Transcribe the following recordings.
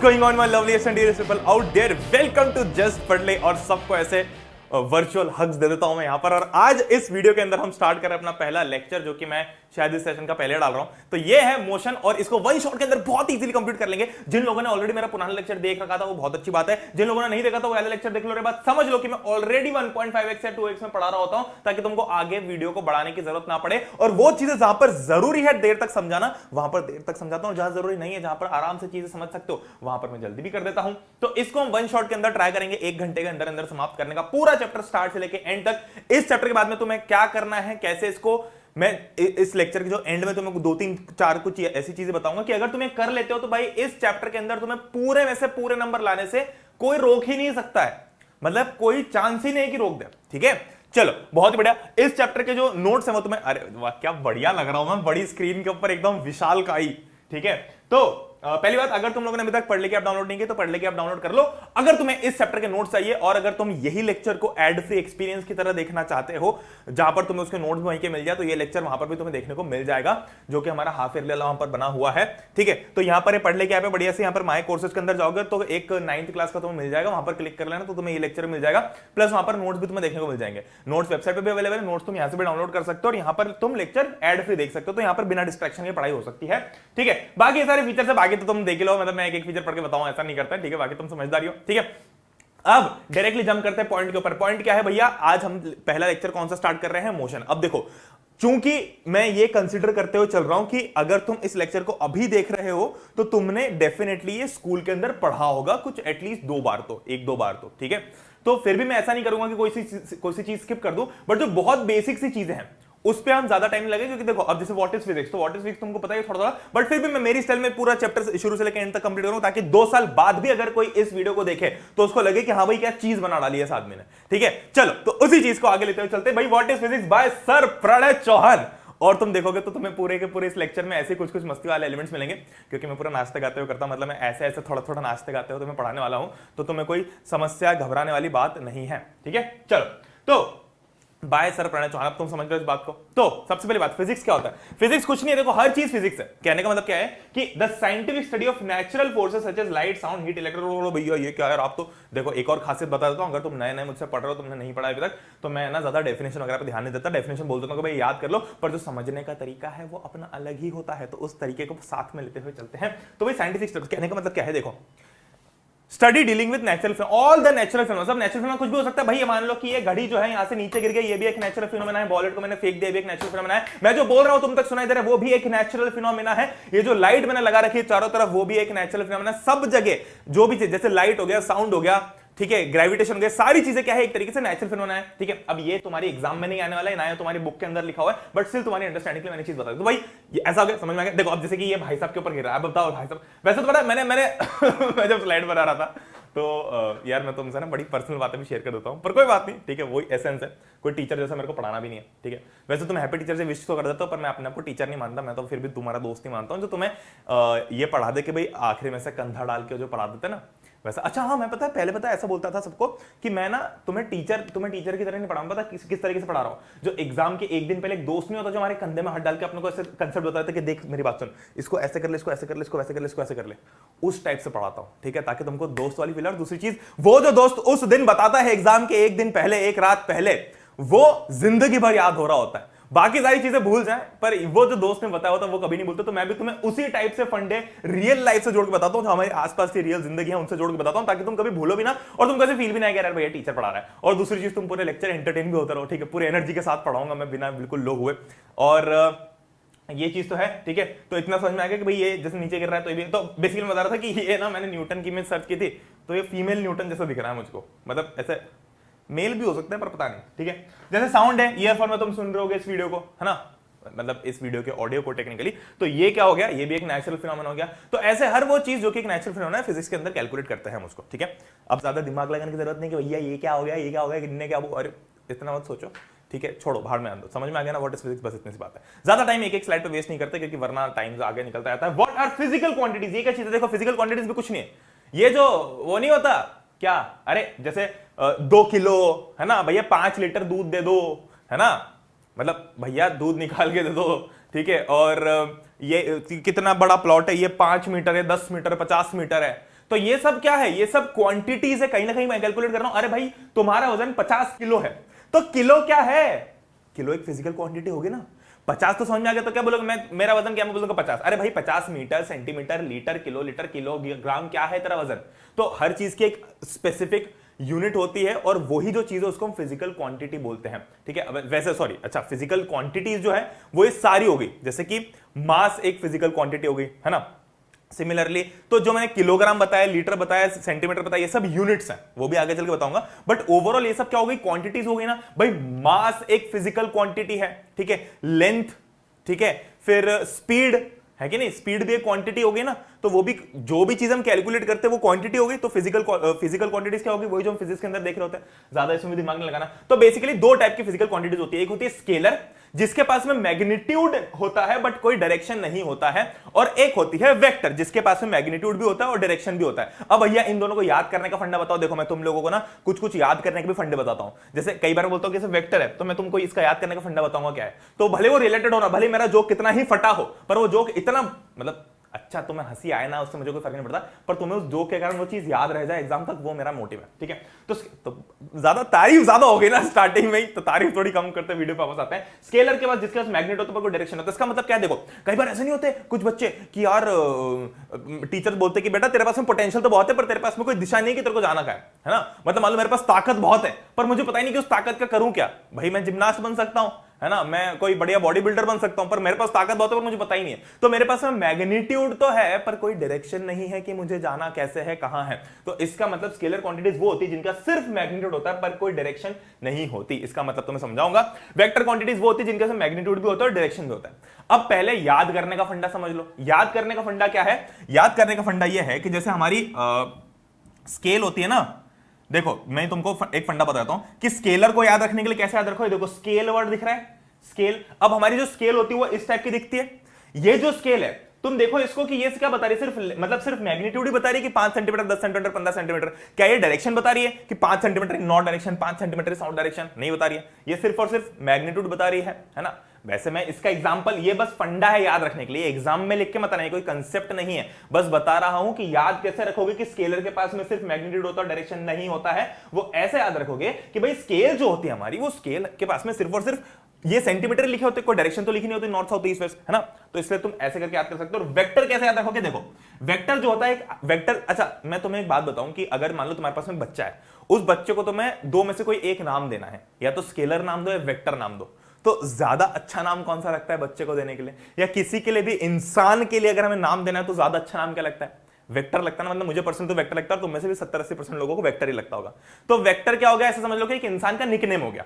Going on my loveliest and dearest people out there, welcome to just पढ़ ले। और सबको ऐसे वर्चुअल हग्स दे देता हूं मैं यहां पर। और आज इस वीडियो के अंदर हम स्टार्ट कर रहे हैं अपना पहला लेक्चर, जो कि मैं शायद इस सेशन का पहले डाल रहा हूं। तो ये है मोशन, और इसको वन शॉट के अंदर बहुत इजीली कंप्लीट कर लेंगे। जिन लोगों ने ऑलरेडी मेरा पुराना लेक्चर देख रखा था वो बहुत अच्छी बात है, जिन लोगों ने नहीं देखा तो वो वाला लेक्चर देख लो। बात समझ लो कि मैं ऑलरेडी 1.5x या 2x में पढ़ा रहा होता हूं, ताकि तुमको आगे वीडियो को बढ़ाने की जरूरत ना पड़े। और वो चीजें जहां पर जरूरी है देर तक समझाना, वहां पर देर तक समझाता हूं। जहां जरूरी नहीं है, जहां पर आराम से चीजें समझ सकते हो, वहां पर मैं जल्दी भी कर देता हूं। तो इसको हम वन शॉट के अंदर ट्राई करेंगे, 1 घंटे के अंदर अंदर समाप्त करने का, पूरा चैप्टर स्टार्ट से लेके एंड तक। इस चैप्टर के बाद में तुम्हें क्या करना है, कैसे इसको मैं इस लेक्चर के जो एंड में तुम्हें 2-3-4 कुछ ऐसी चीजें बताऊंगा कि अगर तुम्हें कर लेते हो तो भाई इस चैप्टर के अंदर तुम्हें पूरे में से पूरे नंबर लाने से कोई रोक ही नहीं सकता है। मतलब कोई चांस ही नहीं कि रोक दे। ठीक है, चलो बहुत ही बढ़िया। इस चैप्टर के जो नोट्स है वो तुम्हें, अरे वाह क्या बढ़िया लग रहा हूं मैं, बड़ी स्क्रीन के ऊपर एकदम विशालकाय। ठीक है, तो पहली बात, अगर तुम लोगों ने अभी तक पढ़ ले के आप डाउनलोड नहीं किए तो पढ़ ले के आप डाउनलोड कर लो। अगर तुम्हें इस चैप्टर के नोट्स चाहिए और अगर तुम यही लेक्चर को एड फ्री एक्सपीरियंस की तरह देखना चाहते हो, जहां पर तुम्हें उसके नोट्स वहीं के मिल जाए, तो ये लेक्चर वहां पर भी तुम्हें देखने को मिल जाएगा, जो कि हमारा हाफ ईयरली वहां पर बना हुआ है। ठीक है, तो यहां पर पढ़ ले के बढ़िया से, यहां पर माय कोर्सेज के अंदर जाओगे तो एक 9th क्लास का तुम्हें मिल जाएगा, वहां पर क्लिक कर लेना तो तुम्हें ये लेक्चर मिल जाएगा। प्लस वहां पर नोट्स भी तुम्हें देखने को मिल जाएंगे। नोट्स वेबसाइट पर भी अवेलेबल है, नोट्स तुम यहां से भी डाउनलोड कर सकते हो और यहां पर तुम लेक्चर एड फ्री देख सकते हो। तो यहां पर बिना डिस्ट्रैक्शन के पढ़ाई हो सकती है। ठीक है, बाकी ये सारे फीचर्स है, बाकी तो तुम देख लो, मतलब मैं एक फीचर पढ़ के बताऊं ऐसा नहीं करता है। ठीक है, बाकी तुम समझदारी हो। ठीक है, अब डायरेक्टली जंप करते हैं पॉइंट के ऊपर। पॉइंट क्या है भैया, आज हम पहला लेक्चर कौन सा स्टार्ट कर रहे हैं, मोशन। अब देखो, चूंकि मैं ये कंसीडर करते हुए चल रहा हूं कि अगर तुम इस लेक्चर को अभी देख रहे हो तो तुमने डेफिनेटली ये स्कूल के अंदर पढ़ा होगा कुछ एटलीस्ट 2 बार तो, 1-2 बार तो। ठीक है, तो फिर भी मैं ऐसा नहीं करूंगा कि कोई सी चीज स्किप कर दूं, बट जो बहुत बेसिक सी चीजें हैं उस पे हम ज्यादा टाइम लगे। क्योंकि देखो, अब जैसे व्हाट इज फिजिक्स, तो व्हाट इज फिजिक्स तुमको पता है थोड़ा थोड़ा, बट फिर भी मैं मेरी स्टाइल में पूरा चैप्टर शुरू से लेकर एंड तक कंप्लीट करूं, ताकि 2 साल बाद भी अगर कोई इस वीडियो को देखे तो उसको लगे कि हाँ भाई क्या चीज बना डाली है इस आदमी ने। ठीक है, चलो तो उसी चीज को आगे लेते हुए चलते। भाई what is physics by sir Pranay Chauhan. और तुम देखोगे तो तुम्हें पूरे के पूरे इस लेक्चर में ऐसे कुछ कुछ मस्ती वाले एलिमेंट्स मिलेंगे, क्योंकि मैं पूरा नाचते गाते हुए करता, मतलब मैं ऐसे ऐसे थोड़ा थोड़ा नाचते गाते हुए तुम्हें पढ़ाने वाला हूं, तो तुम्हें कोई समस्या घबराने वाली बात नहीं है। ठीक है, चलो तो बाय सर प्रणय चौहान, अब तुम समझ रहे हो इस बात को। तो सबसे पहली बात, फिजिक्स क्या होता है? फिजिक्स कुछ नहीं है, देखो हर चीज फिजिक्स है। कहने का मतलब क्या है कि the scientific study of natural forces such as light, sound, heat, electric. भैया ये क्या है? आप तो देखो, एक और खासियत बता देता हूं, अगर तुम नए नए मुझसे पढ़ रहे हो, तुमने नहीं पढ़ा अभी तक, तो मैं ना ज्यादा डेफिनेशन वगैरह पर ध्यान नहीं देता। डेफिनेशन बोल देता हूं कि भाई याद कर लो, पर जो समझने का तरीका है वो अपना अलग ही होता है, तो उस तरीके को साथ में लेते हुए चलते हैं। तो भाई साइंटिफिक स्टडी कहने का मतलब क्या है, देखो study dealing with natural phenomena, all the natural phenomena. सब नेचुरल फिनोमेना कुछ भी हो सकता है भाई। ये मान लो कि ये घड़ी जो है यहां से नीचे गिर गई, ये भी एक नेचुरल फिनोमेना है। बॉलेट को मैंने फेंक दिया, भी एक नेचुरल फिनोमेना है। मैं जो बोल रहा हूं तुम तक सुनाई दे रहा है, वो भी एक नेचुरल फिनोमेना है। ये जो लाइट मैंने लगा रखी है चारों तरफ, वो भी एक नेचुरल फिनोमेना। सब जगह जो भी चीज, जैसे लाइट हो गया, साउंड हो गया, ठीक है, ग्रेविटेशन हो गया, सारी चीजें क्या है, एक तरीके से नेचुरल फिनोमेना है। ठीक है, अब ये तुम्हारी एग्जाम में नहीं आने वाला है, ना तुम्हारी बुक के अंदर लिखा हुआ है, बट स्टिल तुम्हारी अंडरस्टैंडिंग के लिए मैंने चीज बता दी। तो भाई ये ऐसा हो गया, समझ में आ गया। देखो अब जैसे कि ये भाई साहब के ऊपर गिर रहा है, अब बताओ भाई साहब, वैसे तो पता है मैंने मैं जब स्लाइड बना रहा था तो यार मैं तुमसे ना बड़ी पर्सनल बातें भी शेयर कर देता हूं, पर कोई बात नहीं। ठीक है, वही एसेंस है। कोई टीचर जैसा मेरे को पढ़ाना भी नहीं है। ठीक है, वैसे तुम हैप्पी टीचर से विश तो कर देता हो, पर मैं अपने आप को टीचर नहीं मानता। मैं तो फिर भी तुम्हारा दोस्त ही मानता हूं, जो तुम्हें ये पढ़ा दे कि भाई आखिरी में से कंधा डाल के जो पढ़ा देते ना वैसा। अच्छा हाँ, मैं पता है पहले पता है ऐसा बोलता था सबको कि मैं ना तुम्हें टीचर की तरह नहीं पढ़ाऊं। पता किस तरीके से पढ़ा रहा हूं? जो एग्जाम के एक दिन पहले एक दोस्त नहीं होता जो हमारे कंधे में हाथ डाल के अपने को ऐसे कंसेप्ट बताता है कि देख मेरी बात सुन, इसको ऐसे कर ले, इसको ऐसे कर ले, इसको वैसे कर ले, इसको ऐसे कर ले। उस टाइप से पढ़ाता हूं। ठीक है, ताकि तुमको दोस्त वाली फील। और दूसरी चीज, वो जो दोस्त उस दिन बताता है एग्जाम के एक दिन पहले, एक रात पहले, वो जिंदगी भर याद हो रहा होता है। बाकी सारी चीजें भूल जाएं, पर वो जो दोस्त ने बताया होता है वो कभी नहीं भूलते। तो मैं भी तुम्हें उसी टाइप से फंडे रियल लाइफ से जोड़ के बताता हूं, जो हमारे आसपास की रियल जिंदगी है उनसे जोड़ के बताता हूं, ताकि तुम कभी भूलो भी ना और तुम कैसे फील भी ना यार भैया टीचर पढ़ा रहा है। और दूसरी चीज, तुम पूरे लेक्चर एंटरटेन भी होते रहो। ठीक है, पूरे एनर्जी के साथ पढ़ाऊंगा मैं, बिना बिल्कुल लो हुए। और ये चीज तो है। ठीक है, तो इतना समझ में आ गया कि भाई ये जैसे नीचे गिर रहा है, तो ये भी, तो बेसिकली बता रहा था कि ये ना मैंने न्यूटन की इमेज सर्च की थी, तो ये फीमेल न्यूटन जैसा दिख रहा है मुझको। मतलब ऐसे मेल भी हो सकता है, पर पता नहीं। ठीक है, जैसे साउंड है, ईयरफोन में तुम सुन रहे होगे इस वीडियो को, है ना, मतलब इस वीडियो के ऑडियो को टेक्निकली, तो ये क्या हो गया, ये भी एक नेचुरल फिनोमेना हो गया। तो ऐसे हर वो चीज जो कि एक नेचुरल फिनोमेना है, फिजिक्स के अंदर कैलकुलेट करते हैं हम उसको। ठीक है, अब ज्यादा दिमाग लगाने की जरूरत नहीं कि भैया ये क्या हो गया, ये क्या हो गया, कितने क्या, अरे इतना मत सोचो। ठीक है, छोड़ो, बाहर में आंदो, समझ में आ गया ना व्हाट इज फिजिक्स, बस इतनी सी बात है। ज्यादा टाइम एक एक स्लाइड पे वेस्ट नहीं करते, क्योंकि वरना टाइम आगे निकलता रहता है। व्हाट आर फिजिकल क्वांटिटीज, ये क्या चीज है? देखो फिजिकल क्वांटिटीज भी कुछ नहीं है। ये जो वो नहीं होता क्या, अरे जैसे 2 किलो है ना भैया, 5 लीटर दूध दे दो, है ना, मतलब भैया दूध निकाल के दे दो। ठीक है, और ये कितना बड़ा प्लॉट है, ये 5 मीटर है, 10 मीटर, 50 मीटर है। तो ये सब क्या है, ये सब क्वांटिटीज है। कहीं ना कहीं मैं कैलकुलेट कर रहा हूं, अरे भाई तुम्हारा वजन 50 किलो है, तो किलो क्या है, किलो एक फिजिकल क्वांटिटी होगी ना। 50 तो समझ में आ गया, तो क्या बोलोगे, मैं मेरा वजन क्या, मैं बोलूंगा 50। अरे भाई 50 मीटर, सेंटीमीटर, लीटर, किलोग्राम क्या है तेरा वजन। तो हर चीज की एक स्पेसिफिक यूनिट होती है, और वही जो चीज है उसको हम फिजिकल क्वांटिटी बोलते हैं, ठीक है। वैसे सॉरी, अच्छा फिजिकल क्वांटिटीज जो है वो ये सारी हो गई, जैसे कि मास एक फिजिकल क्वांटिटी हो गई, है ना। सिमिलरली तो जो मैंने किलोग्राम बताया, लीटर बताया, सेंटीमीटर बताया, ये सब यूनिट्स हैं, वो भी आगे चल के बताऊंगा। बट ओवरऑल ये सब क्या हो गई, क्वांटिटीज हो गई ना भाई। मास एक फिजिकल क्वांटिटी है, ठीक है। लेंथ, ठीक है, फिर स्पीड है कि नहीं, स्पीड भी एक क्वांटिटी हो गई ना। तो वो भी जो भी चीज हम कैलकुलेट करते हैं वो क्वांटिटी हो गई। तो फिजिकल क्वांटिटीज क्या होगी, वही जो हम फिजिक्स के अंदर देख रहे होते हैं, ज्यादा इसमें भी दिमाग नहीं लगाना। तो बेसिकली दो टाइप की फिजिकल क्वांटिटीज होती है, एक होती है स्केलर जिसके पास में मैग्नीट्यूड होता है बट कोई डायरेक्शन नहीं होता है, और एक होती है वेक्टर जिसके पास में मैग्नीट्यूड भी होता है और डायरेक्शन भी होता है। अब भैया इन दोनों को याद करने का फंडा बताओ। देखो मैं तुम लोगों को ना कुछ कुछ याद करने के भी फंडे बताता हूं। जैसे कई बार बोलता हूं कि वेक्टर है, तो मैं तुमको इसका याद करने का फंडा बताऊंगा क्या है। तो भले वो रिलेटेड हो ना, भले मेरा जोक कितना ही फटा हो, पर वो जोक इतना मतलब अच्छा तुम्हें हंसी आए ना, उससे मुझे कोई फर्क नहीं पड़ता, पर तुम्हें उस जोक के कारण वो चीज याद रह जाए एग्जाम तक, वो मेरा मोटिव है, ठीक है। तो ज्यादा तारीफ ज्यादा हो गई ना स्टार्टिंग में ही, तो तारीफ थोड़ी कम करते वीडियो पे वापस आते हैं। स्केलर के बाद जिसके पास मैग्नेट होता है पर कोई डायरेक्शन होता है, इसका मतलब क्या है, देखो कई बार ऐसे नहीं होते कुछ बच्चे कि यार टीचर बोलते कि बेटा तेरे पास में पोटेंशियल तो बहुत है पर तेरे पास में कोई दिशा नहीं कि तेरे को जाना का है ना। मतलब मान लो मेरे पास ताकत बहुत है पर मुझे पता ही नहीं कि उस ताकत का करूं क्या। भाई मैं जिम्नास्ट बन सकता हूं, है ना, मैं कोई बढ़िया बॉडी बिल्डर बन सकता हूं, पर मेरे पास ताकत बहुत है पर मुझे पता ही नहीं है। तो मेरे पास में मैग्नीट्यूड तो है पर कोई डायरेक्शन नहीं है कि मुझे जाना कैसे है, कहां है। तो इसका मतलब स्केलर क्वांटिटीज वो होती है जिनका सिर्फ मैग्नीट्यूड होता है पर कोई डायरेक्शन नहीं होती। इसका मतलब तो मैं समझाऊंगा। वेक्टर क्वांटिटीज वो होती है जिनका मैग्नीट्यूड भी होता है और डायरेक्शन भी होता है। अब पहले याद करने का फंडा समझ लो। याद करने का फंडा क्या है, याद करने का फंडा यह है कि जैसे हमारी स्केल होती है ना, देखो मैं तुमको एक फंडा बताता हूं कि स्केलर को याद रखने के लिए कैसे याद रखो। देखो स्केल वर्ड दिख रहा है, स्केल। अब हमारी जो स्केल होती है वो इस टाइप की दिखती है। ये जो स्केल है तुम देखो इसको कि ये क्या बता रही है, सिर्फ मतलब सिर्फ मैग्नीट्यूड ही बता रही है कि 5 सेंटीमीटर, 10 सेंटीमीटर, 15 सेंटीमीटर। क्या ये डायरेक्शन बता रही है कि 5 centimetre north direction, 5 centimetre south direction? नहीं बता रही है, ये सिर्फ और सिर्फ मैग्नीट्यूड बता रही है ना। वैसे मैं इसका एग्जांपल, ये बस फंडा है याद रखने के लिए, एग्जाम में लिख के मत आना, कोई कंसेप्ट नहीं है, बस बता रहा हूं कि याद कैसे रखोगे कि स्केलर के पास में सिर्फ मैग्नीट्यूड होता है, डायरेक्शन नहीं होता है। वो ऐसे याद रखोगे कि भाई स्केल जो होती है हमारी, वो स्केल के पास में सिर्फ और सिर्फ ये सेंटीमीटर लिखे होते, कोई डायरेक्शन तो लिखी नहीं होती, नॉर्थ साउथ ईस्ट वेस्ट, है ना। तो इसलिए तुम ऐसे करके याद कर सकते हो। और वेक्टर कैसे याद रखोगे, देखो वेक्टर जो होता है एक वेक्टर, अच्छा मैं तुम्हें एक बात बताऊं कि अगर मान लो तुम्हारे पास में बच्चा है, उस बच्चे को तुम्हें दो में से कोई एक नाम देना है, या तो स्केलर नाम दो या वेक्टर नाम दो, तो ज्यादा अच्छा नाम कौन सा लगता है बच्चे को देने के लिए, या किसी के लिए भी, इंसान के लिए अगर हमें नाम देना है तो ज्यादा अच्छा नाम क्या लगता है, वेक्टर लगता है ना। मतलब मुझे पर्सनल तो वेक्टर लगता है, तो में से भी 70-80% लोगों को वेक्टर ही लगता होगा। तो वेक्टर क्या हो गया, ऐसा समझ लो कि एक इंसान का निकनेम हो गया।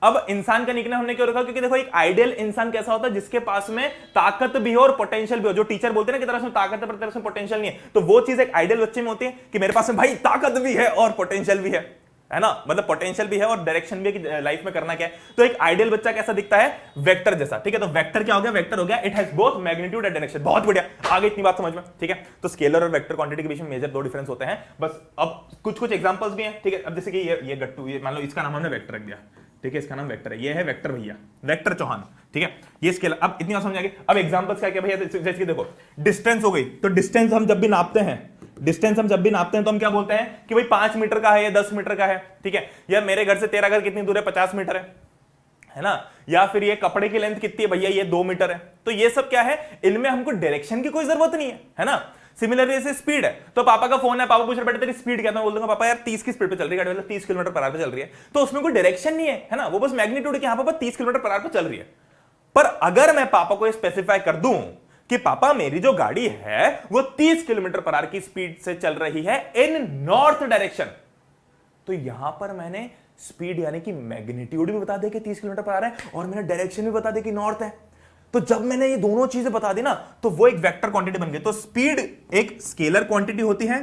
अब इंसान का निकनेम हमने क्यों रखा, क्योंकि देखो एक आइडियल इंसान कैसा होता है, जिसके पास में ताकत भी हो और पोटेंशियल भी हो। जो टीचर बोलते हैं ना कि तेरे में ताकत है पर तेरे में पोटेंशियल नहीं है, तो वो चीज एक आइडियल बच्चे में होती है कि मेरे पास में भाई ताकत भी है और पोटेंशियल भी है ना, मतलब पोटेंशियल भी है और डायरेक्शन भी है कि लाइफ में करना क्या है। तो एक आइडियल बच्चा कैसा दिखता है, वेक्टर जैसा, ठीक है। तो वेक्टर क्या हो गया, वेक्टर हो गया it has both magnitude and direction. बहुत बढ़िया, आगे इतनी बात समझ में, ठीक है। तो स्केलर और वेक्टर क्वांटिटी के बीच में मेजर दो डिफरेंस होते हैं बस। अब कुछ कुछ एग्जांपल्स भी हैं, ठीक है। अब जैसे कि ये गट्टू, ये मान लो इसका नाम हमने वेक्टर रख दिया, ठीक है, इसका नाम वेक्टर है, ये है वेक्टर भैया, वेक्टर चौहान, ठीक है। ये स्केल, अब इतनी बात समझ आ गई। अब एग्जांपल्स क्या क्या भैया, जैसे कि देखो डिस्टेंस हो गई, तो डिस्टेंस हम जब भी नापते हैं, तो हम क्या बोलते हैं कि भाई 5 मीटर का है या 10 मीटर का है, ठीक है। या मेरे घर से तेरा घर कितनी दूर है, 50 मीटर है ना। या फिर ये कपड़े की लेंथ कितनी है भैया, ये 2 मीटर है। तो ये सब क्या है, इनमें हमको डायरेक्शन की कोई जरूरत नहीं है ना। सिमिलरली जैसे स्पीड है, तो पापा का फोन है, पापा पूछ रहे बेटा तेरी स्पीड क्या है, मैं बोल दूंगा पापा यार 30 की स्पीड पे चल रही है गाड़ी, मतलब 30 किलोमीटर पर आवर पे चल रही है। तो उसमें कोई डायरेक्शन नहीं है ना, वो बस मैग्नीट्यूड है कि हाँ पापा 30 किलोमीटर पर आवर पे चल रही है। पर अगर मैं पापा को स्पेसिफाई कर दूं कि पापा मेरी जो गाड़ी है वो 30 किलोमीटर पर आवर की स्पीड से चल रही है इन नॉर्थ डायरेक्शन, तो यहां पर मैंने स्पीड यानी कि मैग्नीट्यूड भी बता दे कि 30 किलोमीटर पर आ रहा है और मैंने डायरेक्शन भी बता दे कि नॉर्थ है। तो जब मैंने ये दोनों चीजें बता दी ना, तो वो एक वेक्टर क्वांटिटी बन गई। तो स्पीड एक स्केलर क्वांटिटी होती है,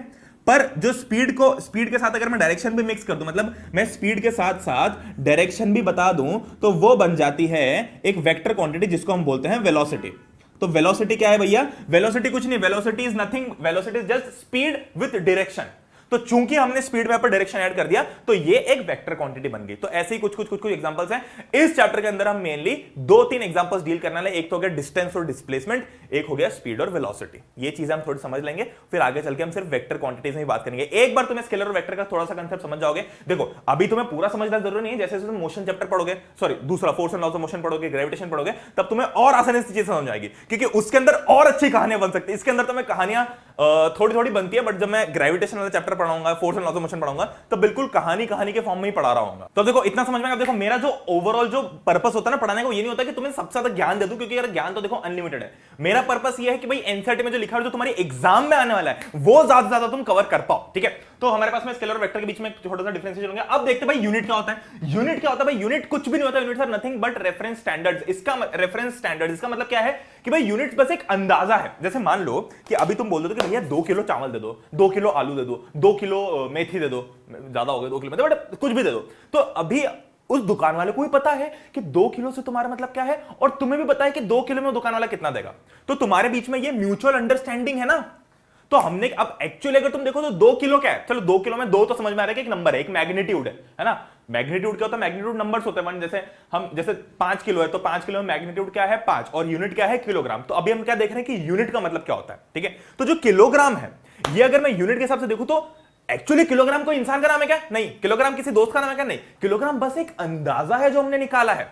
पर जो स्पीड के साथ अगर मैं डायरेक्शन भी मिक्स कर दूं, मतलब मैं स्पीड के साथ साथ डायरेक्शन भी बता दूं, तो वो बन जाती है एक वेक्टर क्वांटिटी जिसको हम बोलते हैं वेलोसिटी। तो वेलोसिटी क्या है भैया, वेलोसिटी कुछ नहीं, velocity is nothing, velocity is just speed with direction. तो चूंकि हमने स्पीड मैप पर डायरेक्शन ऐड कर दिया तो ये एक वेक्टर क्वांटिटी बन गई। तो ऐसे ही कुछ एग्जांपल्स हैं इस चैप्टर के अंदर। हम मेनली 2-3 एग्जांपल्स डील करने वाले, एक तो हो गया डिस्टेंस और डिस्प्लेसमेंट, एक हो गया स्पीड और वेलोसिटी। ये चीजें हम थोड़ी समझ लेंगे, फिर आगे चल के हम सिर्फ वेक्टर क्वांटिटीज में बात करेंगे। एक बार तुम्हें स्केलर और वेक्टर का थोड़ा सा कंसेप्ट समझ जाओगे। देखो अभी तुम्हें पूरा समझना जरूरी नहीं है, जैसे तुम मोशन चैप्टर पढ़ोगे, सॉरी दूसरा force and laws of motion पढ़ोगे, ग्रेविटेशन पढ़ोगे, तब तुम्हें और आसानी से चीजें समझ आएगी, क्योंकि उसके अंदर और अच्छी कहानियां बन सकती है। इसके अंदर तो मैं कहानियां थोड़ी थोड़ी बनती है, बट जब मैं ग्रेविटेशन वाला चैप्टर पढ़ाऊंगा, force and laws of motion पढ़ाऊंगा, तो बिल्कुल कहानी के फॉर्म में ही पढ़ा रहा हूं। तो देखो इतना समझ में आएगा। देखो मेरा जो ओवरऑल जो पर्पस होता है ना पढ़ाने का, ये नहीं होता कि तुम्हें सबसे ज्यादा ज्ञान दे दूं, क्योंकि यार ज्ञान तो देखो अनलिमिटेड है। मेरा पर्पस ये है कि भाई एनसीईआरटी में जो लिखा है, जो तुम्हारी एग्जाम में आने वाला है, वो ज्यादा से ज्यादा तुम कवर कर पाओ। ठीक है, तो हमारे पास में स्केलर और वेक्टर के बीच में छोटा सा डिफरेंशिएशन होगा। अब देखते हैं भाई यूनिट क्या होता है। यूनिट क्या होता है भाई? यूनिट कुछ भी नहीं होता। Units are nothing but reference standards. इसका रेफरेंस स्टैंडर्ड, इसका मतलब क्या है कि भाई यूनिट बस एक अंदाजा है। जैसे मान लो कि अभी तुम बोल दो कि भैया 2 किलो चावल दे दो, 2 किलो आलू दे दो, 2 किलो मेथी दे दो, ज्यादा हो गया 2 किलो, बट कुछ भी दे दो, तो अभी उस दुकान वाले को भी पता है कि 2 किलो से तुम्हारा मतलब क्या है, और तुम्हें भी पता है कि 2 किलो में दुकान वाला कितना देगा। तो तुम्हारे बीच में ये म्यूचुअल अंडरस्टैंडिंग है ना। तो हमने अब एक्चुअली अगर तुम देखो तो 2 किलो क्या है, चलो 2 किलो में 2 तो समझ में आ रहा है कि एक नंबर है, एक मैग्नीट्यूड है ना। मैग्नीट्यूड क्या होता है? मैग्नीट्यूड नंबर्स होते हैं। जैसे 5 किलो है तो 5 किलो में मैग्नीट्यूड क्या है? 5, और यूनिट क्या है? किलोग्राम। तो अभी हम क्या देख रहे हैं कि यूनिट का मतलब क्या होता है। ठीक है, तो जो किलोग्राम है, ये अगर मैं यूनिट के हिसाब से देखूं तो एक्चुअली किलोग्राम कोई इंसान का नाम है क्या? नहीं। किलोग्राम किसी दोस्त का नाम है क्या? नहीं। किलोग्राम बस एक अंदाजा है जो हमने निकाला है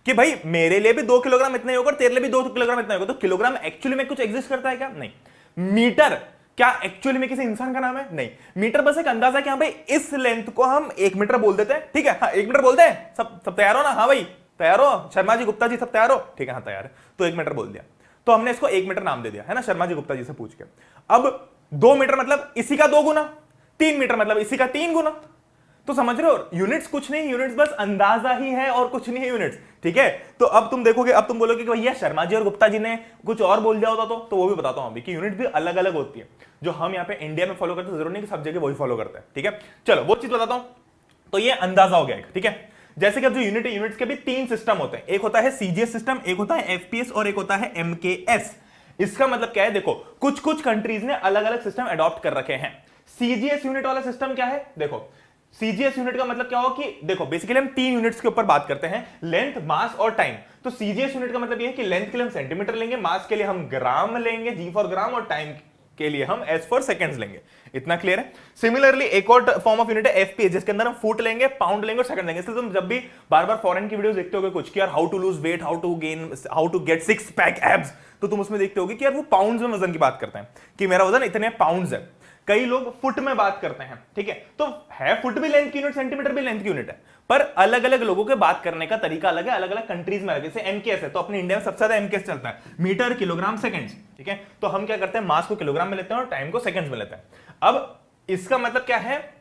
कि भाई मेरे लिए भी 2 किलोग्राम इतना ही होगा, तेरे लिए भी 2 किलोग्राम इतना होगा। तो किलोग्राम एक्चुअली में कुछ एग्जिस्ट करता है क्या? नहीं। मीटर क्या एक्चुअली में किसी इंसान का नाम है? नहीं। मीटर बस एक अंदाजा है कि हाँ भाई इस लेंथ को हम 1 मीटर बोल देते हैं। ठीक है, हाँ 1 मीटर बोलते हैं। सब तैयार हो ना? हाँ भाई तैयार हो? शर्मा जी, गुप्ता जी सब तैयार हो? ठीक है, हाँ तैयार है। तो 1 मीटर बोल दिया, तो हमने इसको 1 मीटर नाम दे दिया है ना, शर्मा जी गुप्ता जी से पूछ के। अब 2 मीटर मतलब इसी का 2 गुना, 3 मीटर मतलब इसी का 3 गुना। तो समझ रहे हो, यूनिट्स कुछ नहीं, यूनिट्स बस अंदाजा ही है और कुछ नहीं है यूनिट्स। ठीक है, तो अब तुम देखोगे, अब तुम बोलोगे कि भैया शर्मा जी और गुप्ता जी ने कुछ और बोल दिया होता तो वो भी बताता हूं अभी कि यूनिट भी अलग अलग होती है। जो हम यहाँ पे इंडिया में फॉलो करते हैं, जरूरी नहीं कि सब जगह वही फॉलो करते हैं। ठीक है, चलो वो चीज बताता हूं। तो ये अंदाजा हो गया एक। ठीक है, जैसे कि अब जो यूनिट है, यूनिट्स के भी 3 सिस्टम होते हैं। एक होता है सीजीएस सिस्टम, एक होता है एफपीएस और एक होता है एमकेएस। इसका मतलब क्या है? देखो कुछ कंट्रीज ने अलग अलग सिस्टम अडॉप्ट कर रखे हैं। सीजीएस यूनिट वाला सिस्टम क्या है? देखो सीजीएस यूनिट का मतलब क्या हो कि देखो बेसिकली हम 3 यूनिट्स के ऊपर बात करते हैं, लेंथ, मास और टाइम। तो सीजीएस यूनिट का मतलब ये है कि लेंथ के लिए हम सेंटीमीटर लेंगे, मास के लिए हम ग्राम लेंगे, जी फॉर ग्राम, और टाइम के लिए हम एस फॉर सेकंड्स लेंगे। इतना क्लियर है? सिमिलरली एक और फॉर्म ऑफ यूनिट है एफपीएस, जिसके अंदर हम फुट लेंगे, पाउंड लेंगे और सेकंड लेंगे। इसलिए तुम जब भी बार बार फॉरेन की वीडियोस देखते होगे कुछ कि यार how to lose weight, how to get 6 pack abs, तो तुम उसमें देखते होगे कि यार वो पाउंड्स में वजन की बात करते हैं कि मेरा वजन इतने पाउंड्स है। कई लोग फुट में बात करते हैं। ठीक है, तो है फुट भी लेंथ की यूनिट, सेंटीमीटर भी लेंथ की यूनिट है, पर अलग अलग लोगों के बात करने का तरीका अलग है, अलग अलग कंट्रीज में अलग है। जैसे एमकेएस है, तो अपने इंडिया में सबसे ज्यादा एमकेएस चलता है, मीटर, किलोग्राम, सेकंड्स। ठीक है, तो हम क्या करते हैं, मास को किलोग्राम में लेते हैं और टाइम को सेकंड्स में लेते हैं। अब इसका मतलब क्या है?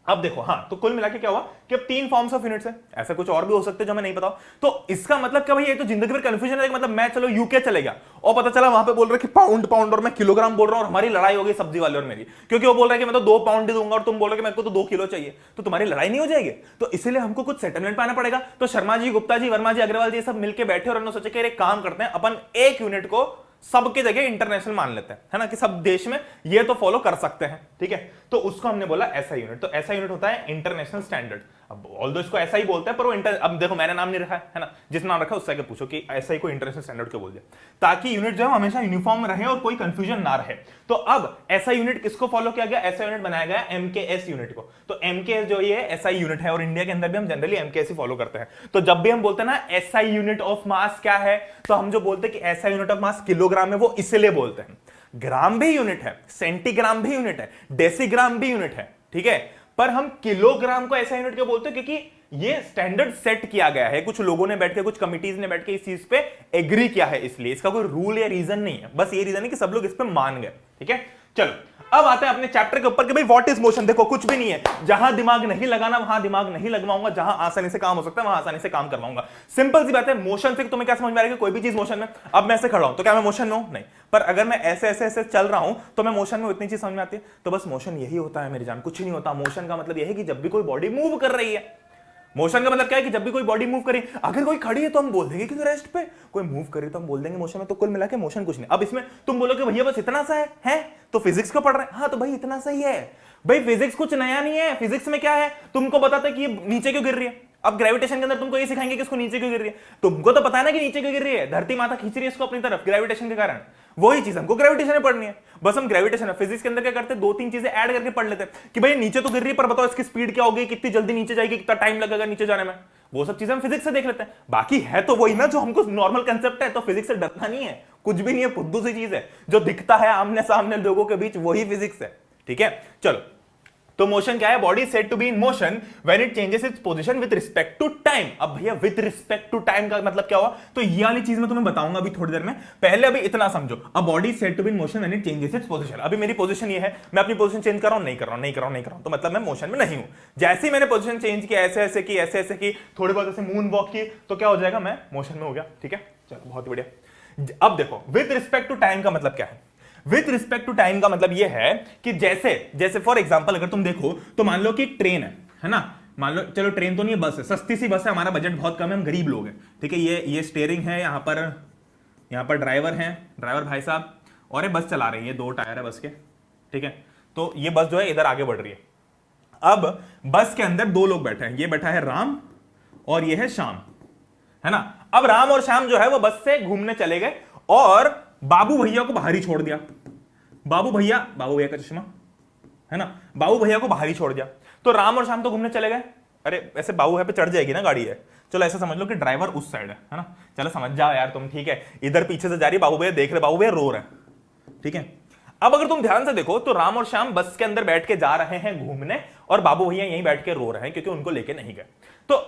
अब देखो, हाँ, तो कुल मिला के क्या हुआ कि अब 3 फॉर्म्स ऑफ यूनिट्स है। ऐसा कुछ और भी हो सकते हैं जो हमें नहीं पता हो। तो इसका मतलब क्या भाई, ये तो जिंदगी भर कंफ्यूजन है। मतलब मैं चलो यूके चले गया और पता चला वहां पे बोल रहे कि पाउंड और मैं किलोग्राम बोल रहा हूं, और हमारी लड़ाई हो गई सब्जी वाले और मेरी, क्योंकि वो बोल रहा है कि मैं तो 2 पाउंड दूंगा और तुम बोल रहे कि मेरे को तो 2 किलो चाहिए, तो तुम्हारी लड़ाई नहीं हो जाएगी। तो इसलिए हमको कुछ सेटलमेंट पाना पड़ेगा। तो शर्मा जी, गुप्ता जी, वर्मा जी, अग्रवाल जी सब मिलकर बैठे और उन्होंने सोचा कि एक काम करते हैं, अपन एक यूनिट को सबके जगह इंटरनेशनल मान लेते हैं, है ना, कि सब देश में ये तो फॉलो कर सकते हैं। ठीक है, तो उसको हमने बोला ऐसा यूनिट। तो ऐसा यूनिट होता है इंटरनेशनल स्टैंडर्ड। अब ऑल्दो इसको ऐसा ही बोलते हैं, पर वो अब देखो मैंने नाम नहीं रखा है ना, जिस नाम रखा उससे पूछो कि ऐसा ही कोई इंटरनेशनल स्टैंडर्ड क्यों बोल दिया, ताकि यूनिट जो है हमेशा यूनिफॉर्म रहे और कोई कंफ्यूजन ना रहे। तो अब ऐसा यूनिट किसको फॉलो किया गया? ऐसा यूनिट बनाया गया एमकेएस यूनिट को। तो एमकेएस जो ये ऐसा यूनिट है, और इंडिया के अंदर भी हम जनरली एमकेएस ही फॉलो करते हैं। तो जब भी हम बोलते हैं ना ऐसा यूनिट ऑफ मास क्या है, तो हम जो बोलते हैं कि ऐसा यूनिट ऑफ मास किलोग्राम है, वो इसलिए बोलते हैं। ग्राम भी यूनिट है, सेंटीग्राम भी यूनिट है, डेसीग्राम भी यूनिट है। ठीक है, पर हम किलोग्राम को ऐसा यूनिट क्यों बोलते हैं? क्योंकि ये स्टैंडर्ड सेट किया गया है, कुछ लोगों ने बैठ के, कुछ कमिटीज ने बैठ के इस चीज पे एग्री किया है, इसलिए। इसका कोई रूल या रीजन नहीं है, बस ये रीजन है कि सब लोग इस पे मान गए। ठीक है, चलो अब आते हैं अपने चैप्टर के ऊपर कि भाई व्हाट इज मोशन। देखो कुछ भी नहीं है, जहां दिमाग नहीं लगाना वहां दिमाग नहीं लगवाऊंगा, जहां आसानी से काम हो सकता है वहां आसानी से काम करवाऊंगा। सिंपल सी बात है, मोशन से तुम्हें क्या समझ में आ रहा है कि कोई भी चीज मोशन में, अब मैं ऐसे खड़ा हूं तो क्या मैं मोशन में हूं? नहीं। पर अगर मैं ऐसे ऐसे ऐसे चल रहा हूं तो मैं मोशन में, इतनी चीज समझ में आती है। तो बस मोशन यही होता है मेरी जान, कुछ नहीं होता। मोशन का मतलब यह है कि जब भी कोई बॉडी मूव कर रही है, मोशन का मतलब क्या है कि जब भी कोई बॉडी मूव करे, अगर कोई खड़ी है तो हम बोल देंगे कि तो रेस्ट पे, कोई मूव करे तो हम बोल देंगे मोशन में। तो कुल मिला के मोशन कुछ नहीं। अब इसमें तुम बोलोगे भैया बस इतना सा है तो फिजिक्स को पढ़ रहे हैं। हाँ तो भाई इतना सा ही है भाई, फिजिक्स कुछ नया नहीं है। फिजिक्स में क्या है, तुमको बताता है कि ये नीचे क्यों गिर रही है। अब ग्रेविटेशन के अंदर तुमको ये सिखाएंगे कि इसको नीचे क्यों गिर रही है। तुमको तो पता है ना कि नीचे क्यों गिर रही है, धरती माता खींच रही है इसको अपनी तरफ ग्रेविटेशन के कारण। वही चीज हमको ग्रेविटेशन में पढ़नी है। बस हम ग्रेविटेशन में फिजिक्स के अंदर क्या करते हैं, 2-3 चीजें ऐड करके पढ़ लेते हैं कि भाई नीचे तो गिर रही है, पर बताओ इसकी स्पीड क्या होगी, कितनी जल्दी नीचे जाएगी, कितना टाइम लगेगा नीचे जाने में। वो सब चीजें हम फिजिक्स से देख लेते हैं। बाकी है तो वही ना जो हमको नॉर्मल कंसेप्ट है। तो फिजिक्स से डरना नहीं है, कुछ भी नहीं है, फुद्दू सी चीज है। जो दिखता है आमने सामने लोगों के बीच, वही फिजिक्स है। ठीक है, चलो। तो मोशन क्या है, body said to be in motion when it changes its position with respect to time. अब भैया विद रिस्पेक्ट टू टाइम का मतलब क्या हुआ, तो ये वाली चीज मैं तुम्हें बताऊंगा अभी थोड़ी देर में। पहले अभी इतना समझो, अब body said to be in motion when it changes its position. अभी मेरी पोजीशन ये है, मैं अपनी पोजीशन चेंज कर रहा हूं, नहीं कर रहा हूं, तो मतलब मैं मोशन में नहीं हूं। जैसे ही मैंने पोजीशन चेंज किया, ऐसे ऐसे की, थोड़ी बहुत ऐसे मून वॉक की, तो क्या हो जाएगा, मैं मोशन में हो गया। ठीक है, चलो बहुत बढ़िया। अब देखो विद रिस्पेक्ट टू टाइम का मतलब क्या है। विद रिस्पेक्ट टू टाइम का मतलब यह है कि जैसे फॉर एग्जांपल अगर तुम देखो तो मान लो कि ट्रेन है ना, मान लो, चलो ट्रेन तो नहीं है, बस है, सस्ती सी बस है, हमारा बजट बहुत कम है, हम गरीब लोग हैं। ठीक है, ये स्टीयरिंग है, यहाँ पर ड्राइवर है, ड्राइवर भाई साहब, और ये बस चला रहे हैं, ये 2 टायर है बस के। ठीक है, तो ये बस जो है इधर आगे बढ़ रही है। अब बस के अंदर 2 लोग बैठे हैं, ये बैठा है राम और ये है श्याम, है ना। अब राम और श्याम जो है वो बस से घूमने चले गए और बाबू भैया को बाहर ही छोड़ दिया। बाबू भैया का चश्मा है ना, बाबू भैया को बाहर ही छोड़ दिया। तो राम और श्याम तो घूमने चले गए। अरे ऐसे बाबू है पे चढ़ जाएगी ना गाड़ी है, चलो ऐसा समझ लो कि ड्राइवर उस साइड है ना, चलो समझ जाओ यार तुम। ठीक है, इधर पीछे से जा रही, बाबू भैया देख रहे, बाबू भैया रो रहे हैं। ठीक है, अब अगर तुम ध्यान से देखो तो राम और श्याम बस के अंदर बैठ के जा रहे हैं घूमने, और बाबू भैया यहीं बैठ के रो रहे हैं क्योंकि उनको लेके नहीं गए। तो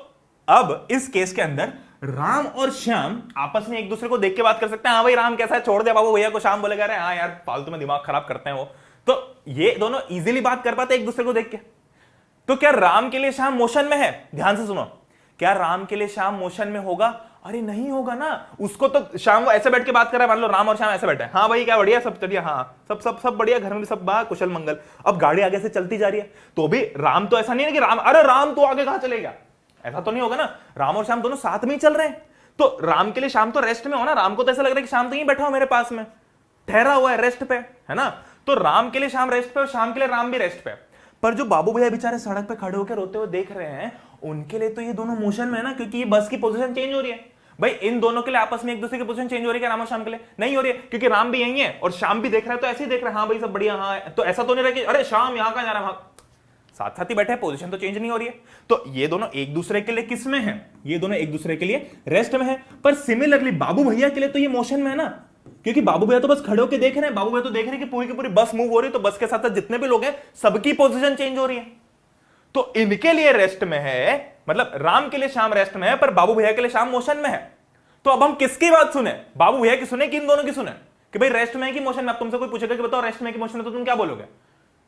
अब इस केस के अंदर राम और श्याम आपस में एक दूसरे को देख के बात कर सकते हैं। हाँ भाई राम कैसा है, छोड़ दे बाबू भैया को। श्याम बोलेगा अरे हाँ यार फालतू में दिमाग खराब करते हैं वो। तो ये दोनों इजीली बात कर पाते एक दूसरे को देख के। तो क्या राम के लिए श्याम मोशन में है, ध्यान से सुनो, क्या राम के लिए श्याम मोशन में होगा? अरे नहीं होगा ना, उसको तो शाम को ऐसे बैठ के बात कर रहा है, मान लो राम और श्याम ऐसे बैठे हैं, हाँ भाई क्या बढ़िया, सब चलिए, हाँ सब बढ़िया, घर में भी सब बा कुशल मंगल। अब गाड़ी आगे से चलती जा रही है, तो भी राम तो ऐसा नहीं है कि राम, अरे राम तो आगे कहां चलेगा, ऐसा तो नहीं होगा ना। राम और श्याम दोनों साथ में ही चल रहे हैं। तो राम के लिए श्याम तो रेस्ट में हो ना, राम को तो ऐसा लग रहा है कि श्याम तो यहीं बैठा हो मेरे पास में, ठहरा हुआ है रेस्ट पे, है ना। तो राम के लिए श्याम रेस्ट पे और श्याम के लिए राम भी रेस्ट पे। पर जो बाबू भैया बेचारे सड़क पे खड़े होकर रोते हुए देख रहे हैं, उनके लिए तो ये दोनों मोशन में है ना, क्योंकि ये बस की पोजीशन चेंज हो रही है। भाई इन दोनों के लिए आपस में एक दूसरे की पोजीशन चेंज हो रही है, राम और श्याम के लिए नहीं हो रही है, क्योंकि राम भी यही है और श्याम भी देख रहा है, तो ऐसे ही देख रहा है, हाँ भाई सब बढ़िया, हाँ। तो ऐसा तो नहीं रहा कि अरे श्याम यहां कहां जा रहा है, साथ साथ ही बैठे हैं, पोजीशन तो चेंज नहीं हो रही है। तो ये दोनों एक दूसरे के लिए किस में है, ये दोनों एक दूसरे के लिए रेस्ट में है। पर सिमिलरली बाबू भैया के लिए तो ये मोशन में है ना, क्योंकि बाबू भैया तो बस खड़े होकर देख रहे हैं, बाबू भैया तो देख रहे हैं कि पूरी की पूरी बस मूव हो रही है, तो बस के साथ साथ जितने भी लोग हैं सबकी पोजीशन चेंज हो रही है। तो इनके लिए रेस्ट में है, मतलब राम के लिए श्याम रेस्ट में है, पर बाबू भैया के लिए श्याम मोशन में है। तो अब हम किसकी बात सुने, बाबू भैया की सुने कि इन दोनों की सुने, कि भाई रेस्ट में है कि मोशन में। अब तुमसे कोई पूछेगा कि बताओ रेस्ट में कि मोशन में, तो तुम क्या बोलोगे,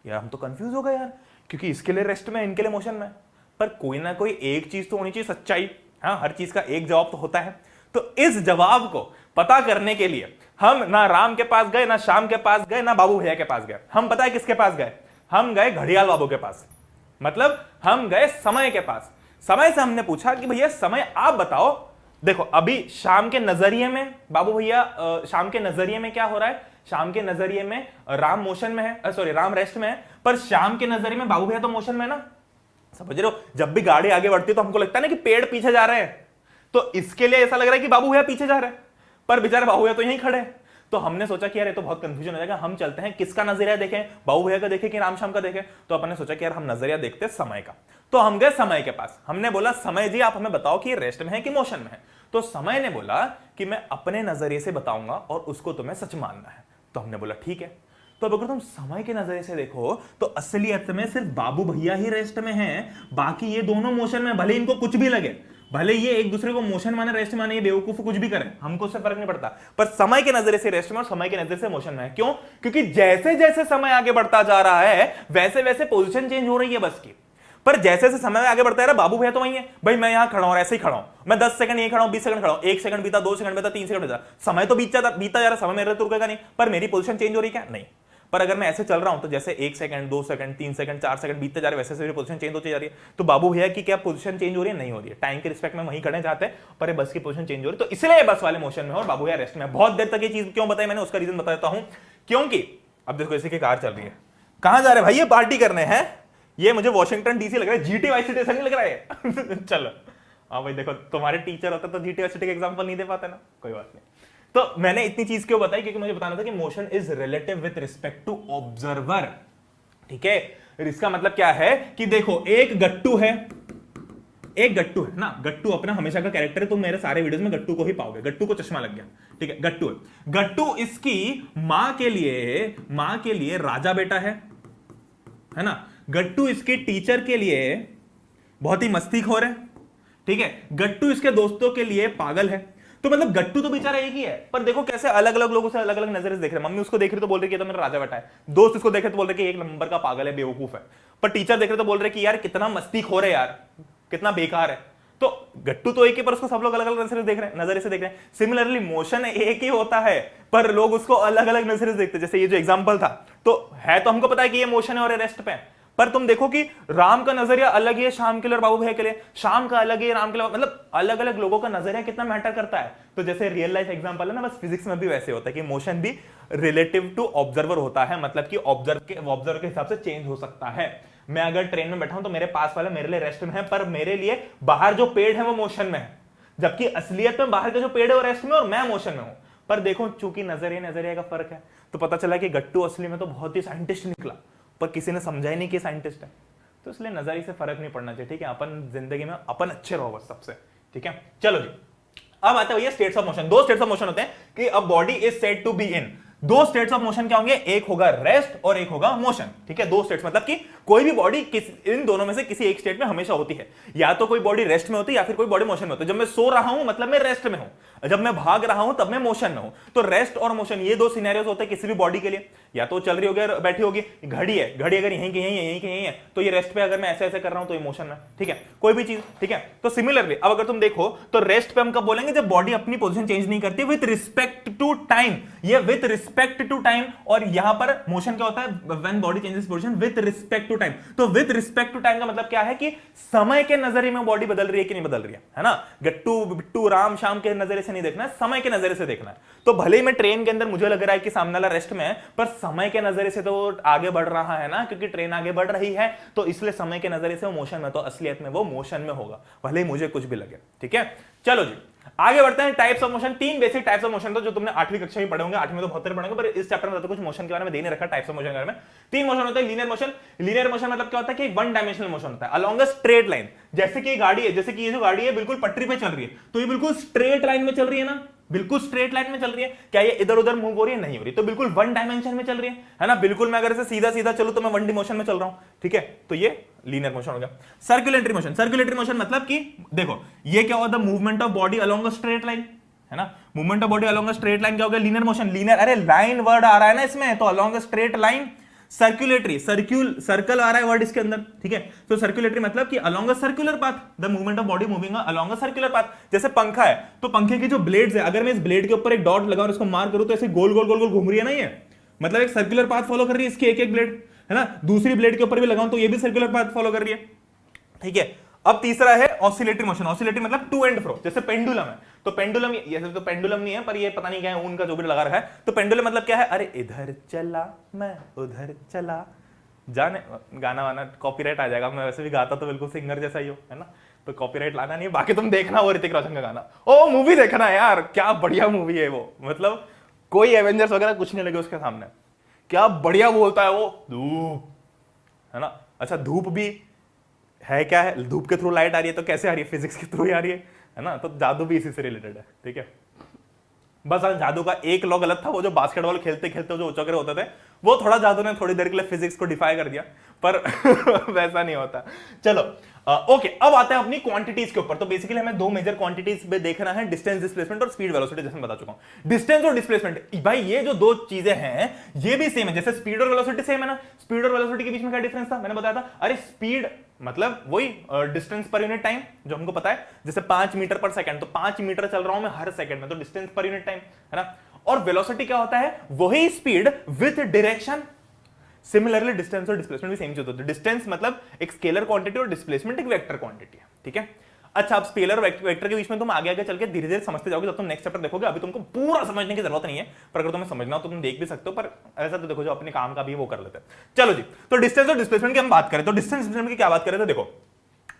यार हम तो कंफ्यूज हो गए यार, क्योंकि इसके लिए रेस्ट में, इनके लिए मोशन में। पर कोई ना कोई एक चीज तो होनी चाहिए सच्चाई, हाँ, हर चीज का एक जवाब तो होता है। तो इस जवाब को पता करने के लिए हम ना राम के पास गए, ना श्याम के पास गए, ना बाबू भैया के पास गए, हम पता है किसके पास गए, हम गए घड़ियाल बाबू के पास, मतलब हम गए समय के पास। समय से हमने पूछा कि भैया समय आप बताओ। देखो अभी शाम के नजरिए में बाबू भैया, शाम के नजरिए में क्या हो रहा है, शाम के नजरिए में राम मोशन में है, सॉरी राम रेस्ट में है, पर शाम के नजरिए में बाबू भैया तो मोशन में है ना। समझ रहे हो, जब भी गाड़ी आगे बढ़ती है तो हमको लगता है ना कि पेड़ पीछे जा रहे हैं, तो इसके लिए ऐसा लग रहा है कि बाबू भैया पीछे जा रहे हैं, पर बेचारे बाबू भैया तो यहीं खड़े हैं। तो हमने सोचा कि यार ये तो बहुत कंफ्यूजन हो जाएगा, हम चलते हैं किसका नजरिया देखें, बाबू भैया का देखें कि राम श्याम का देखें। तो अपने सोचा कि यार हम नजरिया देखते समय का। तो हम गए समय के पास, हमने बोला समय जी आप हमें बताओ कि रेस्ट में है कि मोशन में है। तो समय ने बोला कि मैं अपने नजरिए से बताऊंगा और उसको तुम्हें सच मानना है। तो हमने बोला ठीक है। तो अब अगर तुम समय के नजरिए से देखो तो असलियत में सिर्फ बाबू भैया ही रेस्ट में हैं, बाकी ये दोनों मोशन में, भले इनको कुछ भी लगे, भले ये एक दूसरे को मोशन माने रेस्ट माने, ये बेवकूफ कुछ भी करें, हमको उससे फर्क नहीं पड़ता, पर समय के नजरिए से रेस्ट में और समय के नजरिए से मोशन में है। क्यों? क्योंकि जैसे जैसे समय आगे बढ़ता जा रहा है वैसे वैसे पोजीशन चेंज हो रही है बस की। पर जैसे जैसे समय आगे बढ़ता है, बाबू भैया तो वही है, भाई मैं यहां खड़ा हूं, ऐसे ही खड़ा हूं, मैं 10 सेकंड यहीं खड़ा हूं, 20 सेकंड खड़ा हूं, 1 सेकंड बीता, 2 सेकंड बीता, 3 सेकंड बीता, समय तो बीता जा रहा, समय मेरे तो रुकेगा नहीं, पर मेरी पोजीशन चेंज हो रही क्या नहीं। पर अगर मैं ऐसे चल रहा हूं तो जैसे 1 सेकंड 2 सेकंड 3 सेकंड 4 सेकंड बीतते जा रहे वैसे मेरी पोजीशन चेंज होती जा रही है। तो बाबू भैया की क्या पोजीशन चेंज हो रही है? नहीं हो रही है। टाइम के रिस्पेक्ट में वहीं खड़े जाते हैं, पर ये बस की पोजीशन चेंज हो रही है, तो इसलिए ये बस वाले मोशन में और बाबू भैया रेस्ट में। बहुत देर तक ये चीज क्यों बताई मैंने, उसका रीजन बता देता हूं। क्योंकि अब देखो इसी की कार चल रही है, कहां जा रहे भाई? ये पार्टी करने हैं, ये मुझे वॉशिंगटन डीसी लग रहा है, जीटी वाई सिटी ऐसा नहीं लग रहा है। चलो हाँ भाई, देखो तुम्हारे टीचर होता तो जीटी वाई सिटी का एग्जांपल नहीं दे पाते ना, कोई बात नहीं। तो मैंने इतनी चीज क्यों बताई? क्योंकि मुझे बताना था कि motion is relative with respect to observer. ठीक है, इसका मतलब क्या है कि देखो एक गट्टू है, एक गट्टू है ना, गट्टू अपना हमेशा का कैरेक्टर है, तुम मेरे सारे वीडियोस में गट्टू को ही पाओगे। गट्टू को चश्मा लग गया, ठीक है, गट्टू है। गट्टू इसकी मां के लिए राजा बेटा है ना। गट्टू इसके टीचर के लिए बहुत ही मस्तीखोर है, ठीक है। गट्टू इसके दोस्तों के लिए पागल है। तो मतलब गट्टू तो बेचारा एक ही है, पर देखो कैसे अलग अलग लोगों से अलग अलग नजर से देख रहे हैं। मम्मी उसको देख रही तो बोल रही है तो मेरा राजा बेटा है, दोस्त इसको देख रहे तो बोल रहे कि एक नंबर का पागल है, बेवकूफ है, पर टीचर देख रहे तो बोल रहे कि यार कितना मस्तीखोर है यार, कितना बेकार है। तो गट्टू तो एक ही, पर उसको सब लोग अलग अलग नजर से देख रहे हैं। सिमिलरली मोशन एक ही होता है, पर लोग उसको अलग अलग नजर से देखते हैं। जैसे ये जो एग्जांपल था, तो है तो हमको पता है कि ये मोशन है और रेस्ट पे है, पर तुम देखो कि राम का नजरिया अलग है शाम के लिए और बाबू भैया के लिए, शाम का अलग है राम के लिए, मतलब अलग अलग लोगों का नजरिया कितना मैटर करता है। तो जैसे रियल लाइफ एग्जांपल है ना, बस फिजिक्स में भी वैसे होता है कि मोशन भी रिलेटिव टू ऑब्जर्वर होता है, मतलब कि ऑब्जर्वर के हिसाब से चेंज हो सकता है। मैं अगर ट्रेन में बैठा हूं तो मेरे पास वाला मेरे लिए रेस्ट में है, पर मेरे लिए बाहर जो पेड़ है वो मोशन में है, जबकि असलियत में बाहर का जो पेड़ है वो रेस्ट में और मैं मोशन में हूं। पर देखो चूंकि नजरिया का फर्क है, तो पता चला कि गट्टू असली में तो बहुत ही साइंटिस्ट निकला, पर किसी ने समझा ही नहीं कि साइंटिस्ट है। तो इसलिए नजरिए से फर्क नहीं पड़ना चाहिए, ठीक है। अपन जिंदगी में अपन अच्छे रहो बस सबसे, ठीक है। चलो जी, अब आते हैं स्टेट्स ऑफ मोशन। दो स्टेट्स ऑफ मोशन होते हैं कि अब body is said to be in. दो स्टेट्स ऑफ मोशन क्या होंगे? एक होगा रेस्ट और एक होगा मोशन, ठीक है। दो स्टेट्स मतलब कि कोई भी बॉडी इन दोनों में से किसी एक स्टेट में हमेशा होती है, या तो कोई बॉडी रेस्ट में होती है या फिर कोई बॉडी मोशन में होती है। जब मैं सो रहा हूं मतलब मैं रेस्ट में हूं, जब मैं भाग रहा हूं तब मैं मोशन में हूं। तो रेस्ट और मोशन ये दो सिनेरियोस होते हैं किसी भी बॉडी के लिए, या तो चल रही होगी और बैठी होगी। घड़ी है, घड़ी अगर यहीं यहीं है तो ये रेस्ट पे, अगर मैं ऐसे ऐसे कर रहा हूं तो ये मोशन में, ठीक है। कोई भी चीज, ठीक है। तो सिमिलरली अब अगर तुम देखो तो रेस्ट पे हम कब बोलेंगे? जब बॉडी अपनी पोजीशन चेंज नहीं करती विद रिस्पेक्ट टू टाइम, ये विद रिस्पेक्ट टू टाइम। और यहां पर मोशन क्या होता है? When body changes position with respect to time. तो विद रिस्पेक्ट टू टाइम का मतलब क्या है कि समय के नजरिए में बॉडी बदल रही है कि नहीं बदल रही है ना। गट्टू बिट्टू राम शाम के नजरिए से नहीं देखना है, समय के नजरिए से देखना है। तो भले ही मैं ट्रेन के अंदर मुझे लग रहा है कि सामने वाला रेस्ट में है, पर समय के नजरिए से तो आगे बढ़ रहा है ना, क्योंकि ट्रेन आगे बढ़ रही है, तो इसलिए समय के नजरिए से वो मोशन में, तो असलियत में वो मोशन में होगा, भले ही मुझे कुछ भी लगे, ठीक है। चलो जी आगे बढ़ते हैं। टाइप्स ऑफ मोशन, तीन बेसिक टाइप्स ऑफ मोशन, तो जो तुमने 8वीं कक्षा में पढ़े होंगे, 8वीं में तो बहुत पढ़ेंगे, पर इस चैप्टर में तो कुछ मोशन के बारे में दे नहीं रखा। टाइप्स ऑफ मोशन के बारे में तीन मोशन होते हैं। लीनियर मोशन, लीनियर मोशन मतलब क्या होता है कि वन डायमेंशनल मोशन होता है अलोंग अ स्ट्रेट लाइन। जैसे कि गाड़ी है, जैसे कि ये जो गाड़ी है बिल्कुल पटरी पे चल रही है, तो ये बिल्कुल स्ट्रेट लाइन में चल रही है ना, बिल्कुल स्ट्रेट लाइन में चल रही है। क्या ये इधर उधर मूव हो रही है? नहीं हो रही, तो बिल्कुल वन डायमेंशन में चल रही है ना। बिल्कुल मैं अगर इसे सीधा सीधा चलूं तो मैं वन डायमेंशन में चल रहा हूं, ठीक है। तो ये लीनियर मोशन हो गया। सर्कुलेटरी मोशन, सर्कुलेटरी मोशन मतलब कि देखो ये क्या होता है? Movement of body along a straight line, है ना। Movement of body along a straight line क्या हो गया? Linear motion. लीनियर, अरे लाइन वर्ड आ रहा है ना इसमें, तो along a straight line. Circulatory, circle आ रहा है वर्ड इसके अंदर, ठीक है। तो सर्कुलेटरी मतलब कि along a circular path, the movement of body moving along a circular path. जैसे पंखा है, तो पंखे की जो ब्लेड्स है, अगर मैं इस ब्लेड के ऊपर एक डॉट लगाऊं और इसको मार करूं तो ऐसे गोल गोल गोल गोल घूम रही है ना, ये मतलब एक सर्कुलर पाथ फॉलो कर रही है इसकी एक एक ब्लेड, है ना। दूसरी ब्लेड के ऊपर भी लगाऊं तो ये भी सर्कुलर पाथ फॉलो कर रही है, ठीक है। अब तीसरा है ऑसिलेटरी मोशन। ऑसिलेटरी मतलब टू एंड फ्रो, जैसे पेंडुलम है, तो पेंडुलम, ये तो पेंडुलम नहीं है, पर ये पता नहीं क्या है, उनका जो भी लगा रखा है। तो पेंडुलम मतलब क्या है? अरे इधर चला मैं उधर चला, जाने गाना वाना कॉपीराइट आ जाएगा। मैं वैसे भी गाता तो बिल्कुल सिंगर जैसा ही हो, है ना, तो कॉपीराइट लाना नहीं है। बाकी तुम देखना वो ऋतिक रोशन का गाना, ओ मूवी देखना यार, क्या बढ़िया मूवी है वो, मतलब कोई एवेंजर्स वगैरह कुछ नहीं लगे उसके सामने, क्या बढ़िया बोलता है वो। धूप, है ना। अच्छा धूप भी है, क्या है? धूप के थ्रू लाइट आ रही है, तो कैसे आ रही है? फिजिक्स के थ्रू ही आ रही है ना। तो जादू भी इसी से रिलेटेड है, ठीक है। बस जादू का एक लॉ गलत था, वो जो बास्केटबॉल खेलते खेलते जो उचकरे होते थे, वो थोड़ा जादू ने थोड़ी देर के लिए फिजिक्स को डिफाई कर दिया, पर वैसा नहीं होता। चलो ओके, अब आते हैं अपनी क्वांटिटीज के ऊपर। तो बेसिकली हमें दो मेजर क्वांटिटीज पे देखना है, डिस्टेंस डिस्प्लेसमेंट और स्पीड वेलोसिटी, जैसे मैं बता चुका हूं। डिस्टेंस और डिस्प्लेसमेंट भाई ये जो दो चीजें हैं ये भी सेम है, जैसे स्पीड और वेलोसिटी सेम है ना। स्पीड और वेलोसिटी के बीच में क्या डिफरेंस था? मैंने बताया था, अरे स्पीड मतलब वही डिस्टेंस पर यूनिट टाइम जो हमको पता है, जैसे 5 मीटर पर सेकंड, तो 5 मीटर चल रहा हूं मैं हर सेकंड में, तो डिस्टेंस पर यूनिट टाइम, है ना। और वेलोसिटी क्या होता है? वही speed with direction similarly distance और डिस्प्लेसमेंट भी सेम चीज होती है। डिस्टेंस मतलब एक स्केलर क्वांटिटी और डिस्प्लेसमेंट एक वेक्टर क्वांटिटी है, ठीक है। अच्छा, अब स्केलर और वेक्टर के बीच में तुम आगे आगे चल के धीरे धीरे समझते जाओगे, जब तुम नेक्स्ट चैप्टर देखोगे। अभी तुमको पूरा समझने की जरूरत नहीं है, पर अगर तुम्हें समझना हो तो तुम देख भी सकते हो, पर ऐसा तो देखो जो अपने काम का भी वो कर लेते हैं। चलो जी, तो डिस्टेंस और डिस्प्लेसमेंट की हम बात करें तो डिस्टेंस डिस्प्लेसमेंट की क्या बात करें तो देखो,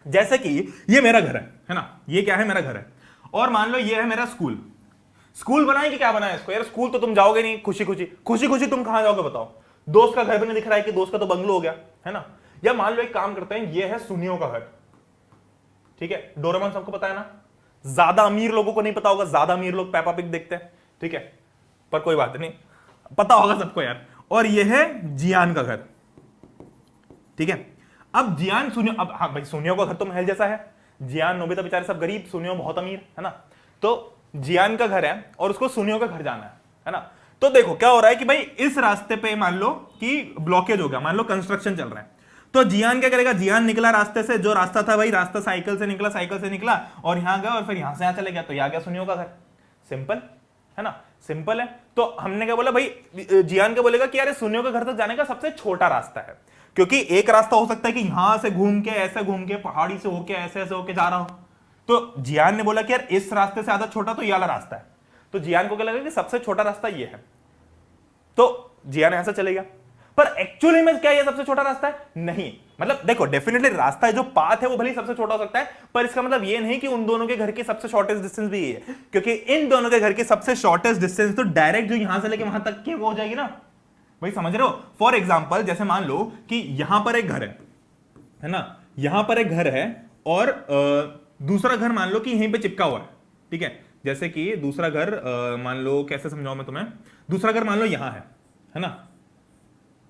जैसे कि ये मेरा घर है ना, ये क्या है, मेरा घर है, और मान लो ये है मेरा स्कूल। स्कूल बनाए कि क्या बनाए इसको यार, स्कूल तो तुम जाओगे नहीं खुशी खुशी तुम कहां जाओगे बताओ। दोस्त का घर भी नहीं दिख रहा है कि दोस्त का तो बंगलो हो गया है ना। या मान लो एक काम करते हैं, ये है सुनियो का घर, ठीक है। डोरेमोन सबको पता है ना, ज्यादा अमीर लोगों को नहीं पता होगा, ज्यादा अमीर लोग पेपा पिग देखते हैं, ठीक है, पर कोई बात नहीं, पता होगा सबको यार। और ये है जियान का घर, ठीक है। अब जियान सुनियो, अब हाँ भाई सुनियो का घर तो महल जैसा है, जियान नोबिता बेचारे सब गरीब, सुनियो बहुत अमीर है ना। तो जियान का घर है और उसको सुनियो का घर जाना है ना। तो देखो क्या हो रहा है कि भाई इस रास्ते पे मान लो कि ब्लॉकेज हो गया, मान लो कंस्ट्रक्शन चल रहा है, तो जियान क्या करेगा, जियान निकला रास्ते से, जो रास्ता था भाई रास्ता साइकिल से निकला और यहां गया और फिर यहां से यहां चले गया, तो यहां गया सुनियो का घर। सिंपल है ना, सिंपल है। तो हमने क्या बोला भाई, जियान क्या बोलेगा कि यार सुनियो के घर तक जाने का सबसे छोटा रास्ता है, क्योंकि एक रास्ता हो सकता है कि यहां से घूम के ऐसे घूम के पहाड़ी से होके ऐसे होके जा रहा हो। तो जियान ने बोला कि यार इस रास्ते से ज्यादा छोटा तो ये वाला रास्ता है, तो जियान को क्या लगा कि सबसे छोटा रास्ता ये है, तो जियान ऐसा चलेगा। पर एक्चुअली में क्या ये सबसे छोटा रास्ता है? नहीं, मतलब देखो डेफिनेटली रास्ता है, जो पाथ है वो भले सबसे छोटा हो सकता है, पर इसका मतलब ये नहीं कि उन दोनों के घर की सबसे शॉर्टेस्ट डिस्टेंस भी ये है, क्योंकि इन दोनों के घर की सबसे शॉर्टेस्ट डिस्टेंस तो डायरेक्ट जो यहां से लेके वहां तक की वो हो जाएगी ना भाई, समझ रहे हो। फॉर एग्जाम्पल जैसे मान लो कि यहां पर एक घर है ना, यहां पर एक घर है और दूसरा घर मान लो कि यहीं पे चिपका हुआ है, ठीक है। जैसे कि दूसरा घर मान लो, कैसे समझाऊं मैं तुम्हें, दूसरा घर मान लो यहां है ना,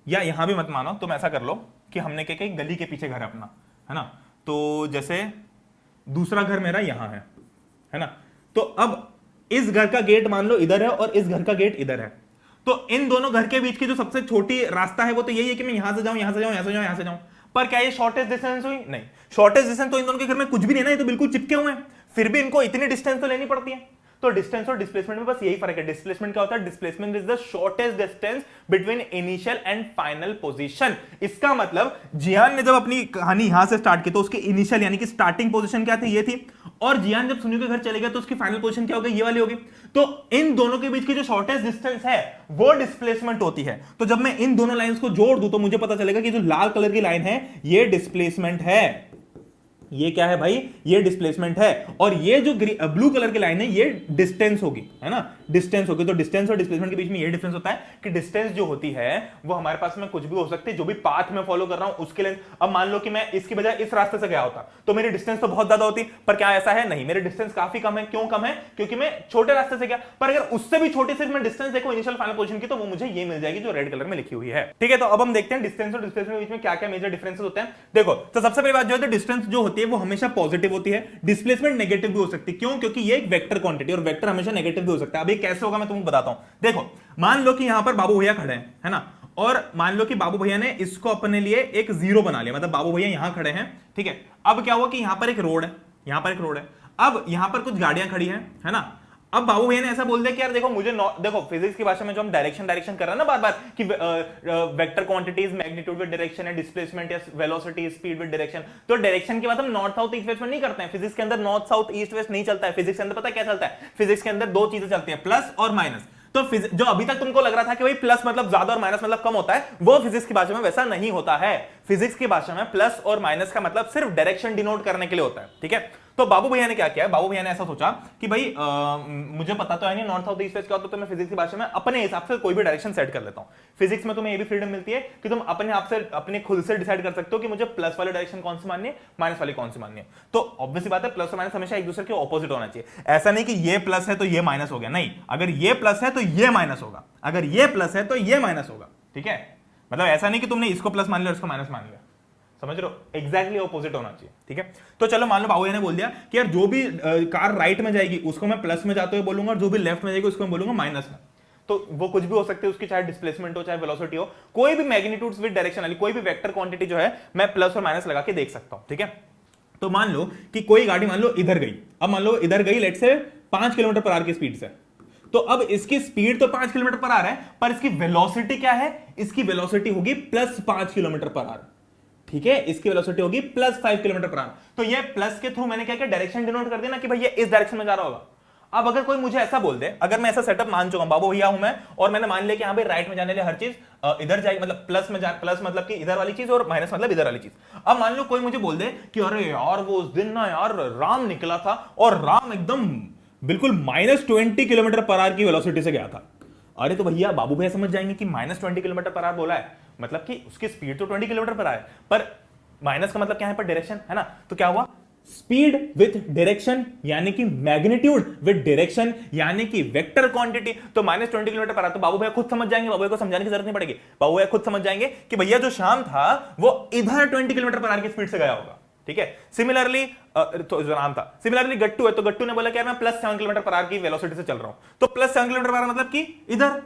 या यहां भी मत मानो, तुम ऐसा कर लो कि हमने क्या गली के पीछे घर है अपना, है ना। तो जैसे दूसरा घर मेरा यहां है ना, तो अब इस घर का गेट मान लो इधर है और इस घर का गेट इधर है, तो इन दोनों घर के बीच की जो सबसे छोटी रास्ता है वो तो यही है कि मैं यहां से जाऊं, यहां से जाऊं, यहां से जाऊं, यहां से जाऊं। पर क्या ये शॉर्टेस्ट डिस्टेंस हुई? नहीं, शॉर्टेस्ट डिस्टेंस तो इन दोनों के घर में कुछ भी नहीं ना, ये तो बिल्कुल चिपके हुए हैं, फिर भी इनको इतनी डिस्टेंस तो लेनी पड़ती है। तो डिस्टेंस और डिस्प्लेसमेंट में बस यही फर्क है। डिस्प्लेसमेंट क्या होता है? Displacement is the shortest distance between initial and final position. इसका मतलब जियान ने जब अपनी कहानी यहां से स्टार्ट की तो उसकी इनिशियल यानी कि स्टार्टिंग पोजीशन क्या थी? ये थी, और जियान जब सुनियो के घर चले गए तो उसकी फाइनल पोजीशन क्या हो गई? ये वाली होगी। तो इन दोनों के बीच की जो शॉर्टेस्ट डिस्टेंस है वो डिस्प्लेसमेंट होती है। तो जब मैं इन दोनों लाइंस को जोड़ दूं तो मुझे पता चलेगा कि जो लाल कलर की लाइन है ये डिस्प्लेसमेंट है, ये क्या है भाई? ये डिस्प्लेसमेंट है, और ये जो ब्लू कलर की लाइन है ये डिस्टेंस होगी, है ना, डिस्टेंस होगी। तो डिस्टेंस और डिस्प्लेसमेंट के बीच में ये डिफरेंस होता है कि डिस्टेंस जो होती है वो हमारे पास में कुछ भी हो सकती है, जो भी पाथ में फॉलो कर रहा हूं उसके लेंथ। अब मान लो कि मैं इसकी बजाय इस रास्ते से गया होता तो मेरी डिस्टेंस तो बहुत ज्यादा होती, पर क्या ऐसा है? नहीं, मेरी डिस्टेंस काफी कम है। क्यों कम है? क्योंकि मैं छोटे रास्ते से गया। पर अगर उससे भी छोटी सिर्फ मैं डिस्टेंस देखो इनिशियल फाइनल पोजीशन की, तो वो मुझे ये मिल जाएगी जो रेड कलर में लिखी हुई है, ठीक है। तो अब हम देखते हैं डिस्टेंस और डिस्प्लेसमेंट के बीच में क्या क्या मेजर डिफरेंसेस होते हैं। देखो, तो सबसे पहली बात जो है डिस्टेंस जो होती है वो हमेशा पॉजिटिव होती है, डिस्प्लेसमेंट नेगेटिव भी हो सकती है। क्यों? क्योंकि ये एक वेक्टर क्वांटिटी और वेक्टर हमेशा नेगेटिव भी हो सकता है। अब ये कैसे होगा मैं तुमको बताता हूं। देखो, मान लो कि यहां पर बाबू भैया खड़े हैं, है ना, और मान लो कि बाबू भैया ने इसको अपने लिए एक जीरो बना लिया, मतलब बाबू भैया यहां खड़े हैं, ठीक है। अब क्या हुआ कि यहां पर एक रोड है, यहां पर एक रोड है, अब यहां पर कुछ गाड़ियां खड़ी हैं, है ना। अब बाबू भैया ने ऐसा बोल दिया कि यार देखो मुझे देखो फिजिक्स की भाषा में जो हम डायरेक्शन कर रहे हैं ना बार बार कि vector quantities magnitude with direction है, डिस्प्लेसमेंट या वेलोसिटी स्पीड विद डायरेक्शन। तो डायरेक्शन की बात हम नॉर्थ साउथ ईस्ट वेस्ट में नहीं करते हैं। फिजिक्स के अंदर नॉर्थ साउथ ईस्ट वेस्ट नहीं चलता है। फिजिक्स के अंदर पता है क्या चलता है? फिजिक्स के अंदर दो चीजें चलती है, प्लस और माइनस। तो जो अभी तक तुमको लग रहा था कि भाई प्लस मतलब ज्यादा और माइनस मतलब कम होता है, वो फिजिक्स की भाषा में वैसा नहीं होता है। फिजिक्स की भाषा में प्लस और माइनस का मतलब सिर्फ डायरेक्शन डिनोट करने के लिए होता है, ठीक है। तो बाबू भैया ने क्या किया? बाबू भैया ने ऐसा सोचा कि भाई मुझे पता तो है नहीं नॉर्थ साउथ ईस्ट वेस्ट क्या होता है, तो मैं फिजिक्स की भाषा में अपने हिसाब से कोई भी डायरेक्शन सेट कर लेता हूं। फिजिक्स में तुम्हें ये भी फ्रीडम मिलती है कि तुम अपने आप से अपने खुद से डिसाइड कर सकते हो कि मुझे प्लस वाली डायरेक्शन कौन सी माननी है, माइनस वाली कौन सी माननी है। तो ऑब्वियस बात है प्लस और माइनस हमेशा एक दूसरे के ऑपोजिट होना चाहिए। ऐसा नहीं कि ये प्लस है तो ये माइनस हो गया, नहीं, अगर ये प्लस है तो ये माइनस होगा, अगर ये प्लस है तो ये माइनस होगा, ठीक है। मतलब ऐसा नहीं कि तुमने इसको प्लस मान लिया और इसको माइनस मान लिया, समझ रहे हो? एग्जैक्टली ऑपोजिट होना चाहिए, ठीक है। तो चलो मान लो बाबू ने बोल दिया कि यार जो भी कार राइट में जाएगी उसको मैं प्लस में जाते हुए बोलूंगा, और जो भी लेफ्ट में जाएगी उसको मैं बोलूंगा माइनस में। तो वो कुछ भी हो सकती है उसकी, चाहे डिस्प्लेसमेंट हो चाहे वेलोसिटी हो, कोई भी मैग्नीट्यूड्स विद डायरेक्शन वाली कोई भी वेक्टर क्वांटिटी जो है मैं प्लस और माइनस लगा के देख सकता हूं, ठीक है। तो मान लो कि कोई गाड़ी मान लो इधर गई, अब मान लो इधर गई लेट से 5 किलोमीटर पर आवर की स्पीड से, तो अब इसकी स्पीड तो 5 किलोमीटर पर आवर है, पर इसकी वेलोसिटी क्या है? इसकी वेलोसिटी होगी +5 किलोमीटर पर आवर। ठीक है, इसकी वेलोसिटी होगी +5 किलोमीटर पर आवर। तो ये प्लस के थ्रू मैंने क्या किया, डायरेक्शन डिनोट कर देना कि भाई ये इस डायरेक्शन में जा रहा होगा। अब अगर कोई मुझे ऐसा बोल दे, अगर मैं ऐसा सेटअप मान चुका हूं, बाबू भैया हूं मैं, और मैंने मान लिया कि हाँ भाई राइट में जाने लिए हर चीज इधर जाए, मतलब प्लस में जाए, प्लस मतलब कि इधर वाली चीज और माइनस मतलब इधर वाली चीज। अब मान लो कोई मुझे बोल दे कि अरे यार वो उस दिन ना यार राम निकला था और राम एकदम बिल्कुल -20 किलोमीटर पर आवर की वेलोसिटी से गया था। अरे तो भैया बाबू भैया समझ जाएंगे कि -20 किलोमीटर पर आवर बोला है, मतलब कि उसकी स्पीड तो 20 किलोमीटर पर आवर है, पर माइनस का मतलब क्या है, पर डायरेक्शन है ना। तो क्या हुआ, स्पीड विथ डायरेक्शन यानी कि मैग्नीट्यूड विथ डायरेक्शन यानी कि वेक्टर क्वांटिटी। तो -20 किलोमीटर पर आता, तो बाबू भैया खुद समझ जाएंगे, बाबू भैया को समझाने की जरूरत नहीं पड़ेगी, बाबू भैया खुद समझ जाएंगे कि भैया जो शाम था वो इधर 20 किलोमीटर पर आवर की स्पीड से गया होगा। ठीक है, सिमिलरली तो जो नाम था, सिमिलरली गट्टू है, तो गट्टू ने बोला कि यार मैं +7 किलोमीटर पर आवर की वेलोसिटी से चल रहा हूं, तो +7 किलोमीटर पर आवर मतलब कि इधर।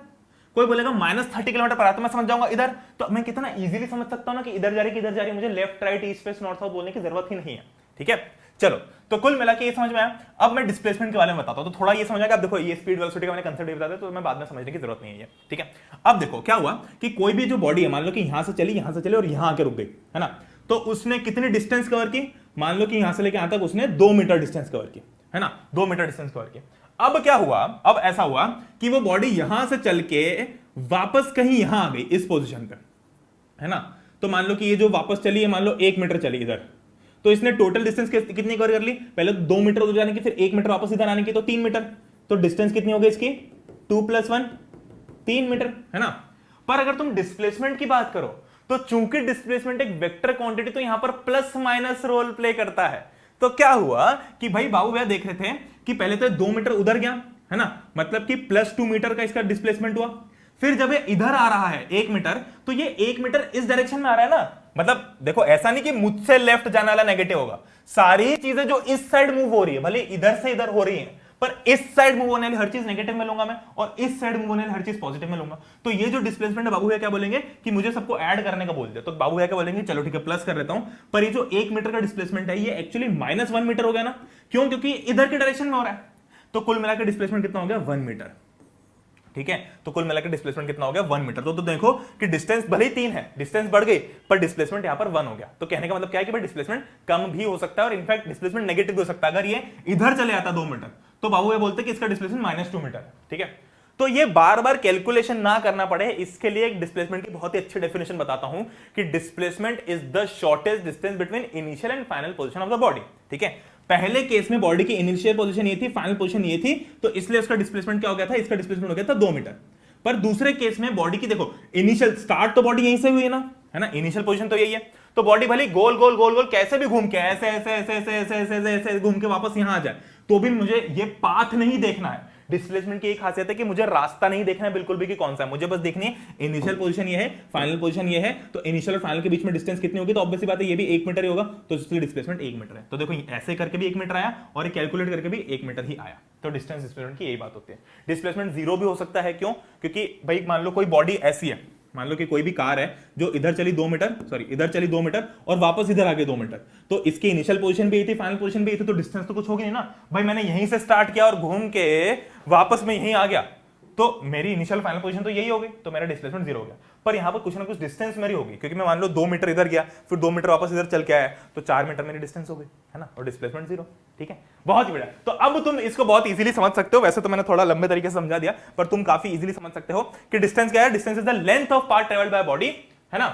कोई बोलेगा -30 किलोमीटर पर आवर, तो मैं समझ जाऊंगा इधर। तो मैं कितना इजीली समझ सकता हूं ना कि इधर जा रही है, इधर जा रही है, मुझे left right east west north south बोलने की जरूरत ही नहीं है। ठीक है, चलो, तो कुल मिला के ये समझ में आया। अब मैं डिस्प्लेसमेंट के बारे में बताता हूं, तो थोड़ा ये समझ आएगा। अब देखो ये स्पीड वेलोसिटी का मैंने कंसेप्ट बता दिया, तो मैं बाद में समझने की जरूरत नहीं है ये। ठीक है, अब देखो क्या हुआ कि कोई भी जो बॉडी है, मान लो कि यहां से चली और यहां आके रुक गई, है ना, तो उसने कितनी डिस्टेंस कवर की? मान लो कि यहां से लेके यहां तक उसने 2 मीटर डिस्टेंस कवर की, है ना, 2 मीटर डिस्टेंस कवर की। अब क्या हुआ, अब ऐसा हुआ कि वो बॉडी यहां से चल के वापस कहीं यहां आ गई इस पोजीशन पे, है ना। तो मान लो कि ये जो वापस चली है, मान लो 1 मीटर चली इधर, तो इसने टोटल डिस्टेंस कितनी कवर कर ली? पहले 2 मीटर उधर जाने की, फिर 1 मीटर वापस इधर आने की, तो 3 मीटर। तो डिस्टेंस कितनी हो गई इसकी? 2 + 1 3 मीटर, है ना। पर अगर तुम डिस्प्लेसमेंट की बात करो, तो चूंकि डिस्प्लेसमेंट एक वेक्टर क्वांटिटी, तो यहां पर प्लस माइनस रोल प्ले करता है। तो क्या हुआ कि भाई बाबू भैया देख रहे थे कि पहले तो 2 मीटर उधर गया, है ना, मतलब कि +2 मीटर का इसका डिस्प्लेसमेंट हुआ। फिर जब ये इधर आ रहा है 1 मीटर, तो ये 1 मीटर इस डायरेक्शन में आ रहा है ना, मतलब देखो ऐसा नहीं कि मुझसे लेफ्ट जाने वाला नेगेटिव होगा, सारी चीजें जो इस साइड मूव हो रही है, भले इधर से इधर हो रही है, पर इस साइड मूव होने वाली हर चीज नेगेटिव में लूंगा मैं, और इस साइड मूव होने वाली हर चीज पॉजिटिव में लूंगा। तो ये जो डिस्प्लेसमेंट है, बाबू भैया क्या बोलेंगे कि मुझे सबको ऐड करने का बोल दिया, तो बाबू भैया क्या बोलेंगे, चलो ठीक है प्लस कर लेता हूं। पर ये जो 1 मीटर का डिस्प्लेसमेंट है, ये एक्चुअली -1 मीटर हो गया ना, क्यों? क्योंकि इधर के डायरेक्शन में हो रहा है। तो कुल मिलाकर डिस्प्लेसमेंट कितना हो गया? 1 मीटर। ठीक है, तो कुल मिलाकर डिस्प्लेसमेंट कितना हो गया? 1 मीटर। तो देखो कि डिस्टेंस भले ही 3 है, डिस्टेंस बढ़ गई, पर डिस्प्लेसमेंट यहां पर 1 हो गया। तो कहने का मतलब क्या है कि भाई डिस्प्लेसमेंट कम भी हो सकता है, और इनफैक्ट डिस्प्लेसमेंट नेगेटिव भी हो सकता है। अगर ये इधर चले आता 2 मीटर, तो बाबू ये बोलते कि इसका डिस्प्लेसमेंट -2 मीटर है। ठीक है, तो ये बार बार कैलकुलेशन ना करना पड़े, इसके लिए एक डिस्प्लेसमेंट की बहुत ही अच्छी डेफिनेशन बताता हूं कि displacement is the shortest distance between initial and final position of the body. ठीक है, पहले केस में बॉडी की इनिशियल पोजीशन ये थी, फाइनल पोजीशन ये थी, तो इसलिए उसका डिस्प्लेसमेंट क्या हो गया था? इसका डिस्प्लेसमेंट हो गया था 2 मीटर। पर दूसरे केस में बॉडी की देखो इनिशियल स्टार्ट तो बॉडी यहीं से हुई है ना, है ना, इनिशियल पोजीशन तो यही है। तो बॉडी भले गोल गोल गोल गोल कैसे भी घूम के ऐसे ऐसे ऐसे ऐसे ऐसे ऐसे ऐसे घूम के वापस यहां आ जाए, तो भी मुझे ये पाथ नहीं देखना है। डिस्प्लेसमेंट की एक खासियत है कि मुझे रास्ता नहीं देखना है बिल्कुल भी कि कौन सा है, मुझे बस देखनी है इनिशियल पोजीशन ये है, फाइनल पोजीशन ये है। तो इनिशियल और फाइनल के बीच में डिस्टेंस कितनी होगी? तो ऑब्वियस बात है ये भी 1 मीटर ही होगा, तो इसलिए डिस्प्लेसमेंट 1 मीटर है। तो देखो ऐसे करके भी 1 मीटर आया, और कैलकुलेट करके भी 1 मीटर ही आया। तो डिस्टेंस डिस्प्लेसमेंट की यही बात होती है। डिस्प्लेसमेंट 0 भी हो सकता है, क्यों? क्योंकि भाई मान लो कोई बॉडी ऐसी है, मान लो कि कोई भी कार है जो इधर चली 2 मीटर, सॉरी इधर चली 2 मीटर और वापस इधर आ गई 2 मीटर, तो इसकी इनिशियल पोजीशन भी यही थी, फाइनल पोजीशन भी यही थी, तो डिस्टेंस तो कुछ होगी नहीं ना। भाई मैंने यहीं से स्टार्ट किया और घूम के वापस में यहीं आ गया, तो मेरी इनिशियल फाइनल पोजीशन तो यही होगी, तो मेरा डिस्प्लेसमेंट 0 हो गया। पर यहां पर कुछ ना कुछ डिस्टेंस मेरी होगी, क्योंकि मैं मान लो 2 मीटर इधर गया, फिर 2 मीटर वापस इधर चल के आया, तो 4 मीटर मेरी डिस्टेंस हो गई, है ना, और डिस्प्लेसमेंट 0। ठीक है, बहुत ही बढ़िया। तो अब तुम इसको बहुत इजीली समझ सकते हो। वैसे तो मैंने थोड़ा लंबे तरीके से समझा दिया, पर तुम काफी इजीली समझ सकते हो कि डिस्टेंस क्या है। Distance is the length of path travelled by body, है ना,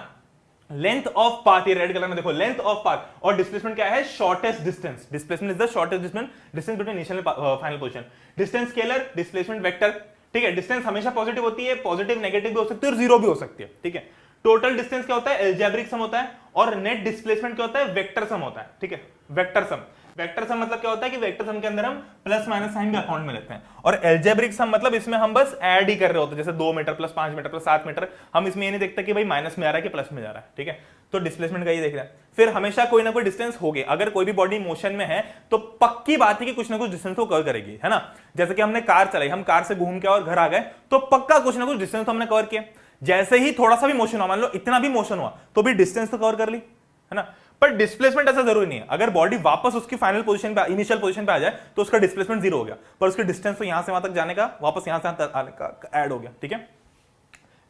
लेंथ ऑफ पाथ, ये रेड कलर में देखो, लेंथ ऑफ पाथ। और डिस्प्लेसमेंट क्या है? Shortest distance. Displacement is the shortest distance between initial and final position. Distance scalar, displacement vector. ठीक है, डिस्टेंस हमेशा पॉजिटिव होती है, पॉजिटिव नेगेटिव भी हो सकती है और 0 भी हो सकती है। ठीक है, टोटल डिस्टेंस क्या होता है? अलजेब्रिक सम होता है। और नेट डिस्प्लेसमेंट क्या होता है? वेक्टर सम होता है। ठीक है, वेक्टर सम। वेक्टर सम मतलब क्या होता है कि वेक्टर सम के अंदर हम प्लस माइनस साइन भी अकाउंट में लेते हैं, और अलजेब्रिक सम मतलब इसमें हम बस ऐड ही कर रहे होते हैं, जैसे 2 metre plus 5 metre plus 7 metre, हम इसमें ये नहीं देखते कि भाई माइनस में आ रहा है कि प्लस में जा रहा है। ठीक है, तो डिस्प्लेसमेंट का ये देख रहा है। फिर हमेशा कोई ना कोई डिस्टेंस होगी, अगर कोई भी बॉडी मोशन में है तो पक्की बात है कि कुछ ना कुछ डिस्टेंस को कवर करेगी, है ना। जैसे कि हमने कार चलाई, हम कार से घूम के और घर आ गए, तो पक्का कुछ ना कुछ डिस्टेंस तो हमने कवर किया। जैसे ही थोड़ा सा भी मोशन हुआ, मान लो इतना भी मोशन हुआ, तो भी डिस्टेंस तो कवर कर ली, है ना। पर डिस्प्लेसमेंट ऐसा जरूरी नहीं है। अगर बॉडी वापस उसकी फाइनल पोजीशन पे, इनिशियल पोजीशन पे आ जाए तो उसका डिस्प्लेसमेंट जीरो हो गया, पर उसकी डिस्टेंस तो यहां से वहां तक जाने का, वापस यहां से यहां तक आने का ऐड हो गया। ठीक है,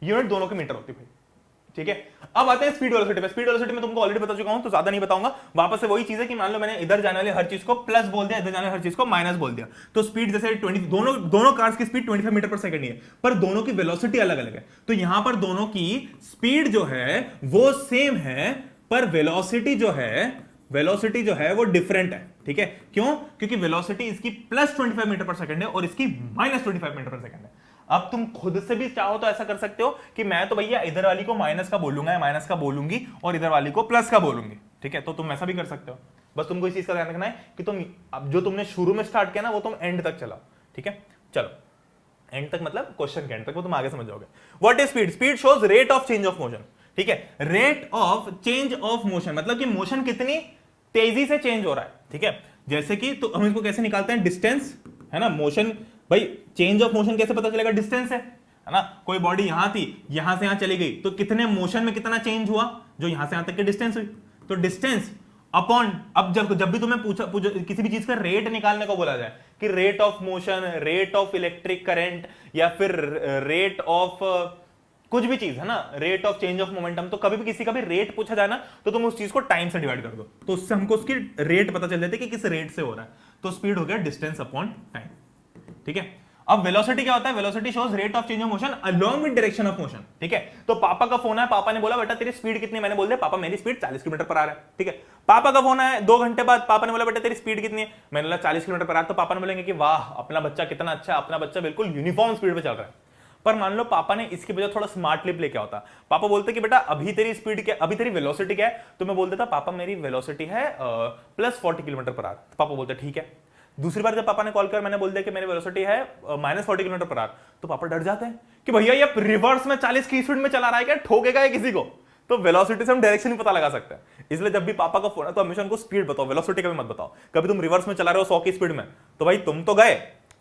यूनिट दोनों की मीटर होती है भाई। ठीक है, अब आते हैं स्पीड वेलोसिटी पे। स्पीड वेलोसिटी में तुमको ऑलरेडी बता चुका हूं, तो ज्यादा नहीं बताऊंगा। वापस से वही चीज है कि मान लो मैंने इधर जाने वाली हर चीज को प्लस बोल दिया, इधर जाने वाली हर चीज को माइनस बोल दिया, तो स्पीड जैसे 20, दोनों कार्स की स्पीड 25 मीटर पर सेकंड ही है, पर दोनों की वेलोसिटी अलग अलग है। तो यहां पर दोनों की स्पीड जो है वो सेम है, पर वेलोसिटी जो है वो डिफरेंट है। ठीक है, क्यों? क्योंकि वेलोसिटी इसकी प्लस 25 मीटर पर सेकंड है और इसकी माइनस 25 मीटर पर सेकंड है। अब तुम खुद से भी चाहो तो ऐसा कर सकते हो कि मैं तो भैया इधर वाली को माइनस का बोलूंगा या माइनस का बोलूंगी और इधर वाली को प्लस का बोलूंगी। ठीक है, तो तुम ऐसा भी कर सकते हो। बस तुमको इस चीज का ध्यान रखना है कि तुम अब जो तुमने शुरू में स्टार्ट किया ना वो तुम एंड तक चलाओ। ठीक है, चलो एंड तक मतलब क्वेश्चन के एंड तक, वो तुम आगे समझ जाओगे। What is speed? Speed shows rate of change of motion. ठीक है, rate of change of motion मतलब कि मोशन कितनी तेजी से चेंज हो रहा है। ठीक है, जैसे कि तो हम इसको कैसे निकालते हैं? डिस्टेंस है ना, मोशन भाई चेंज ऑफ मोशन कैसे पता चलेगा? डिस्टेंस है ना। कोई बॉडी यहां थी, यहां से यहां चली गई, तो कितने मोशन में कितना चेंज हुआ? जो यहां से यहां तक की डिस्टेंस हुई, तो डिस्टेंस अपॉन, अब जब भी तुम्हें पूछा किसी भी चीज का रेट निकालने को बोला जाए कि rate of motion, rate of electric current, या फिर रेट ऑफ कुछ भी चीज है ना, rate of change of momentum, तो कभी भी किसी का भी रेट पूछा जाए ना तो तुम उस चीज को टाइम से डिवाइड कर दो, तो उससे हमको उसकी रेट पता चल जाती है कि किस रेट से हो रहा है। तो स्पीड हो गया डिस्टेंस अपॉन टाइम। ठीक है, अब वेलोसिटी क्या होता है? Velocity shows rate of change of motion along with direction of motion. ठीक है, तो पापा का फोन है, पापा ने बोला बेटा तेरी स्पीड कितनी? मैंने बोल दिया पापा मेरी स्पीड 40 किलोमीटर पर आ रहा है। ठीक है, पापा का फोन है, 2 घंटे बाद पापा ने बोला बेटा तेरी स्पीड कितनी है? मैंने बोला 40 किलोमीटर पर आ रहा है। तो पापा ने बोलेंगे कि वाह अपना बच्चा कितना अच्छा है, अपना बच्चा बिल्कुल यूनिफॉर्म स्पीड पे चल रहा है। पर मान लो पापा ने इसकी वजह थोड़ा स्मार्टली प्ले किया होता, पापा बोलते कि बेटा अभी तेरी स्पीड क्या, अभी तेरी वेलोसिटी क्या है? तो मैं बोल देता पापा मेरी वेलोसिटी है प्लस 40 किलोमीटर पर आवर। तो पापा बोलते ठीक है। दूसरी बार जब पापा ने कॉल कर मैंने बोल दिया कि मेरी वेलोसिटी है माइनस 40 किलोमीटर पर आवर, तो पापा डर जाते हैं कि भैया ये रिवर्स में 40 की स्पीड में चला रहा है क्या, ठोकेगा ये किसी को? तो वेलोसिटी से हम डायरेक्शन ही पता लगा सकते हैं। इसलिए जब भी पापा का फोन है तो हमेशा उनको स्पीड बताओ, वेलोसिटी कभी मत बताओ। कभी तुम रिवर्स में चला रहे हो 100 की स्पीड में, तो भाई तुम तो गए,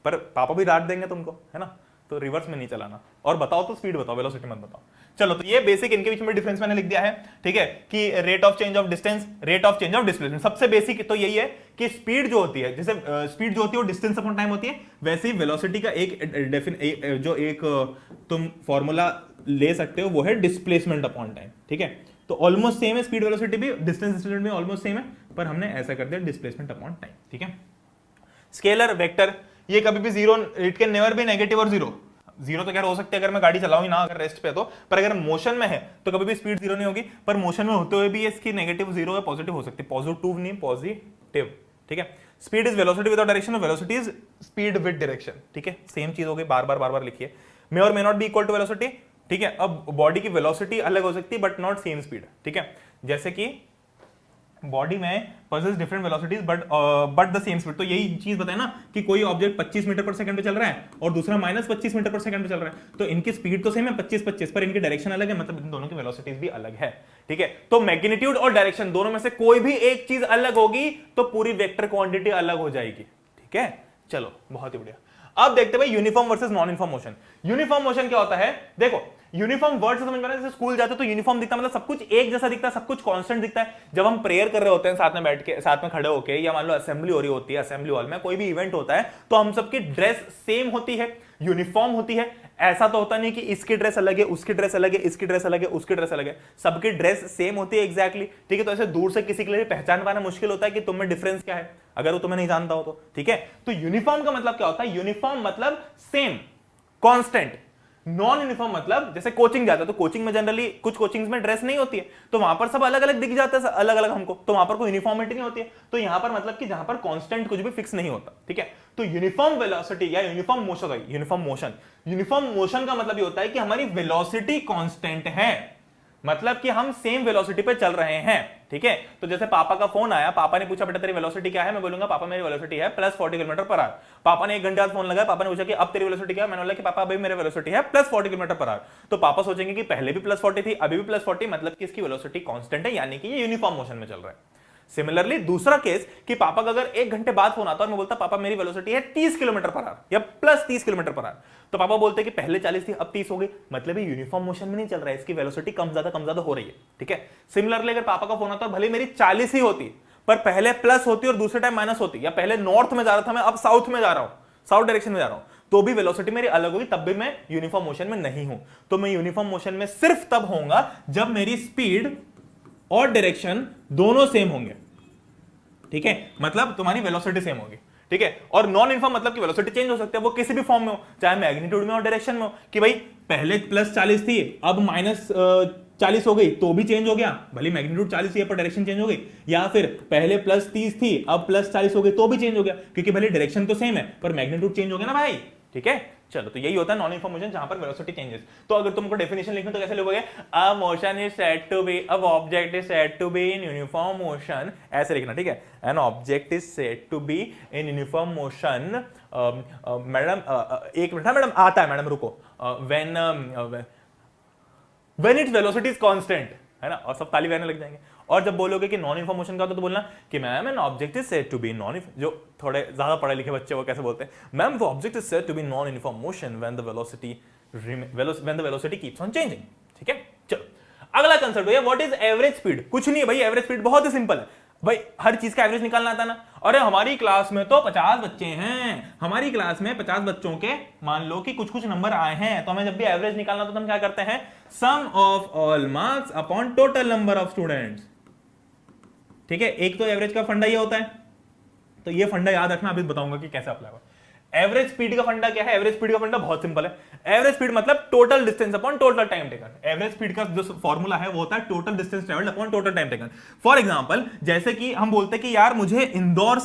पर पापा भी डांट देंगे तुमको, है ना। तो रिवर्स में नहीं चलाना, और बताओ तो स्पीड बताओ, वेलोसिटी मत बताओ। चलो, तो ये बेसिक इनके बीच में डिफरेंस मैंने लिख दिया है। ठीक है, कि rate of change of distance, rate of change of displacement. सबसे बेसिक तो यही है कि स्पीड जो होती है, जैसे स्पीड जो होती है वो डिस्टेंस अपॉन टाइम होती है, वैसे ही वेलोसिटी का एक तुम फॉर्मूला ले सकते हो, वो है डिस्प्लेसमेंट अपॉन टाइम। ठीक है, तो ऑलमोस्ट सेम है, स्पीड वेलोसिटी भी डिस्टेंस डिस्प्लेसमेंट भी ऑलमोस्ट सेम है, पर हमने ऐसा कर दिया डिस्प्लेसमेंट अपॉन टाइम। ठीक है, स्केलर वेक्टर ये कभी भी zero, it can never be negative और जीरो। जीरो तो क्या हो सकती है अगर मैं गाड़ी चलाऊं ही ना, अगर रेस्ट पे तो, पर अगर मोशन में है तो कभी भी स्पीड जीरो नहीं होगी। पर मोशन में होते हुए भी इसकी नेगेटिव जीरो या पॉजिटिव हो सकती है, पॉजिटिव नहीं पॉजिटिव। ठीक है, speed is velocity without direction, velocity is speed with direction. ठीक है, सेम चीज हो गई, बार बार लिखिए। मे और may not be equal to velocity. ठीक है, अब बॉडी की वेलोसिटी अलग हो सकती है बट नॉट सेम स्पीड। ठीक है, जैसे कि बॉडी में possess different velocities but the same speed। तो यही चीज बताए ना कि कोई ऑब्जेक्ट 25 मीटर पर सेकंड पे चल रहा है और दूसरा माइनस 25 मीटर पर सेकंड पे चल रहा है, तो इनकी स्पीड तो सेम है 25-25, पर इनकी डायरेक्शन अलग है, मतलब इन दोनों की वेलोसिटीज भी अलग है। ठीक है, तो मैग्नीट्यूड और डायरेक्शन दोनों में से कोई भी एक चीज अलग होगी तो पूरी वेक्टर क्वांटिटी अलग हो जाएगी। ठीक है, चलो बहुत ही बढ़िया। अब देखते भाई uniform versus non uniform motion. Uniform motion क्या होता है? देखो, यूनिफॉर्म वर्ड से समझ में आ रहा है, जैसे स्कूल जाते तो यूनिफॉर्म दिखता मतलब सब कुछ एक जैसा दिखता है, सब कुछ कांस्टेंट दिखता है। जब हम प्रेयर कर रहे होते हैं साथ में बैठ के, साथ में खड़े होके, या मान लो असेंबली हो रही होती है, असेंबली हॉल में कोई भी इवेंट होता है, तो हम सबकी ड्रेस सेम होती है, यूनिफॉर्म होती है। ऐसा तो होता नहीं कि इसकी ड्रेस अलग है, उसकी ड्रेस अलग है, इसकी ड्रेस अलग है, उसकी ड्रेस अलग है, सबकी ड्रेस सेम होती है एग्जैक्टली। ठीक है, तो ऐसे दूर से किसी के लिए पहचान पाना मुश्किल होता है कि तुम में डिफरेंस क्या है, अगर वो तुम्हें नहीं जानता हो तो। ठीक है, तो यूनिफॉर्म का मतलब क्या होता है? यूनिफॉर्म मतलब सेम, कांस्टेंट। नॉन यूनिफॉर्म मतलब जैसे कोचिंग जाता है तो कोचिंग में जनरली कुछ कोचिंग्स में ड्रेस नहीं होती है, तो वहां पर सब अलग अलग दिख जाता है, अलग अलग हमको, तो वहां पर कोई यूनिफॉर्मिटी नहीं होती है। तो यहां पर मतलब कि जहां पर कांस्टेंट कुछ भी फिक्स नहीं होता। ठीक है, तो यूनिफॉर्म वेलोसिटी या यूनिफॉर्म मोशन का मतलब ये होता है कि हमारी वेलोसिटी कांस्टेंट है, मतलब कि हम सेम वेलोसिटी पे चल रहे हैं। ठीक है, तो जैसे पापा का फोन आया, पापा ने पूछा बेटा तेरी वेलोसिटी क्या है, मैं बोलूंगा पापा मेरी वेलोसिटी है प्लस 40 किलोमीटर पर आवर। पापा ने 1 घंटे बाद फोन लगाया, पापा ने पूछा कि अब तेरी वेलोसिटी क्या है, मैंने बोला कि पापा अभी मेरी वेलोसिटी है प्लस 40 किलोमीटर पर आवर। तो पापा सोचेंगे कि पहले भी प्लस 40 थी, अभी भी प्लस 40, मतलब कि इसकी वेलोसिटी कांस्टेंट है, यानी कि ये यूनिफॉर्म मोशन में चल रहा है। सिमिलरली दूसरा केस कि पापा का अगर 1 घंटे बाद फोन आता और मैं बोलता पापा मेरी वेलोसिटी है 30 किलोमीटर पर आवर या प्लस 30 किलोमीटर पर आवर, तो पापा बोलते कि पहले 40 थी अब 30 हो गई, मतलब ये यूनिफॉर्म मोशन में नहीं चल रहा है, इसकी वेलोसिटी कम ज्यादा हो रही है। ठीक है, सिमिलरली अगर पापा का फोन आता और भले मेरी 40 ही होती पर पहले प्लस होती और दूसरे टाइम माइनस होती, या पहले नॉर्थ में जा रहा था मैं अब साउथ में जा रहा हूं, साउथ डायरेक्शन में जा रहा हूं, तो भी वेलोसिटी मेरी अलग होगी, तब भी मैं यूनिफॉर्म मोशन में नहीं हूं। तो मैं यूनिफॉर्म मोशन में सिर्फ तब होऊंगा जब मेरी स्पीड और डायरेक्शन दोनों सेम होंगे। ठीक है, मतलब तुम्हारी वेलोसिटी सेम होगी। ठीक है, और नॉन यूनिफॉर्म मतलब कि वेलोसिटी चेंज हो सकती है, वो किसी भी फॉर्म में हो, चाहे मैग्नीट्यूड में और डायरेक्शन में हो, कि भाई पहले प्लस 40 थी अब माइनस 40 हो गई तो भी चेंज हो गया, भले मैग्नीट्यूड 40 है पर डायरेक्शन चेंज हो गई, या फिर पहले प्लस 30 थी अब प्लस 40 हो गई तो भी चेंज हो गया, क्योंकि भले डायरेक्शन तो सेम है पर मैग्नीट्यूड चेंज हो गया ना भाई। ठीक है, चलो, तो यही होता है नॉन यूनिफॉर्म मोशन जहां पर वेलोसिटी चेंजेस। तो अगर तुमको डेफिनेशन लिखना तो कैसे लिखोगे, a motion is said to be, a object is said to be in uniform motion, ऐसे लिखना। ठीक है, an object is said to be in uniform motion. Madam एक मिनट, मैडम आता है, मैडम रुको, when its velocity is constant, है ना, और सब ताली बजाने लग जाएंगे। और जब बोलोगे कि नॉन यूनिफॉर्म मोशन का तो बोलना कि ma'am an object is said to be non, जो थोड़े ज्यादा पढ़े लिखे बच्चे वो कैसे बोलते हैं, ma'am the object is said to be non uniform motion when the velocity keeps on changing. ठीक है, चलो अगला कंसेप्ट भैया, व्हाट इज एवरेज स्पीड। कुछ नहीं है भाई, एवरेज स्पीड बहुत ही सिंपल है भाई, हर चीज का एवरेज निकालना आता ना। अरे हमारी क्लास में तो 50 बच्चे हैं, हमारी क्लास में 50 बच्चों के मान लो कि कुछ कुछ नंबर आए हैं, तो हमें जब भी एवरेज निकालना तो हम क्या करते हैं, sum of all marks upon total number of students. ठीक है, एक तो एवरेज का फंडा ये होता है, तो ये फंडा याद रखना, अभी बताऊंगा कि कैसे अप्लाई होगा। एवरेज स्पीड का फंडा क्या है, एवरेज स्पीड का फंडा बहुत सिंपल है, एवरेज स्पीड मतलब total distance upon total time taken. Average speed का जो फॉर्मूला है वो होता है total distance travelled upon total time taken. For example जैसे कि हम बोलते हैं कि यार मुझे इंदौर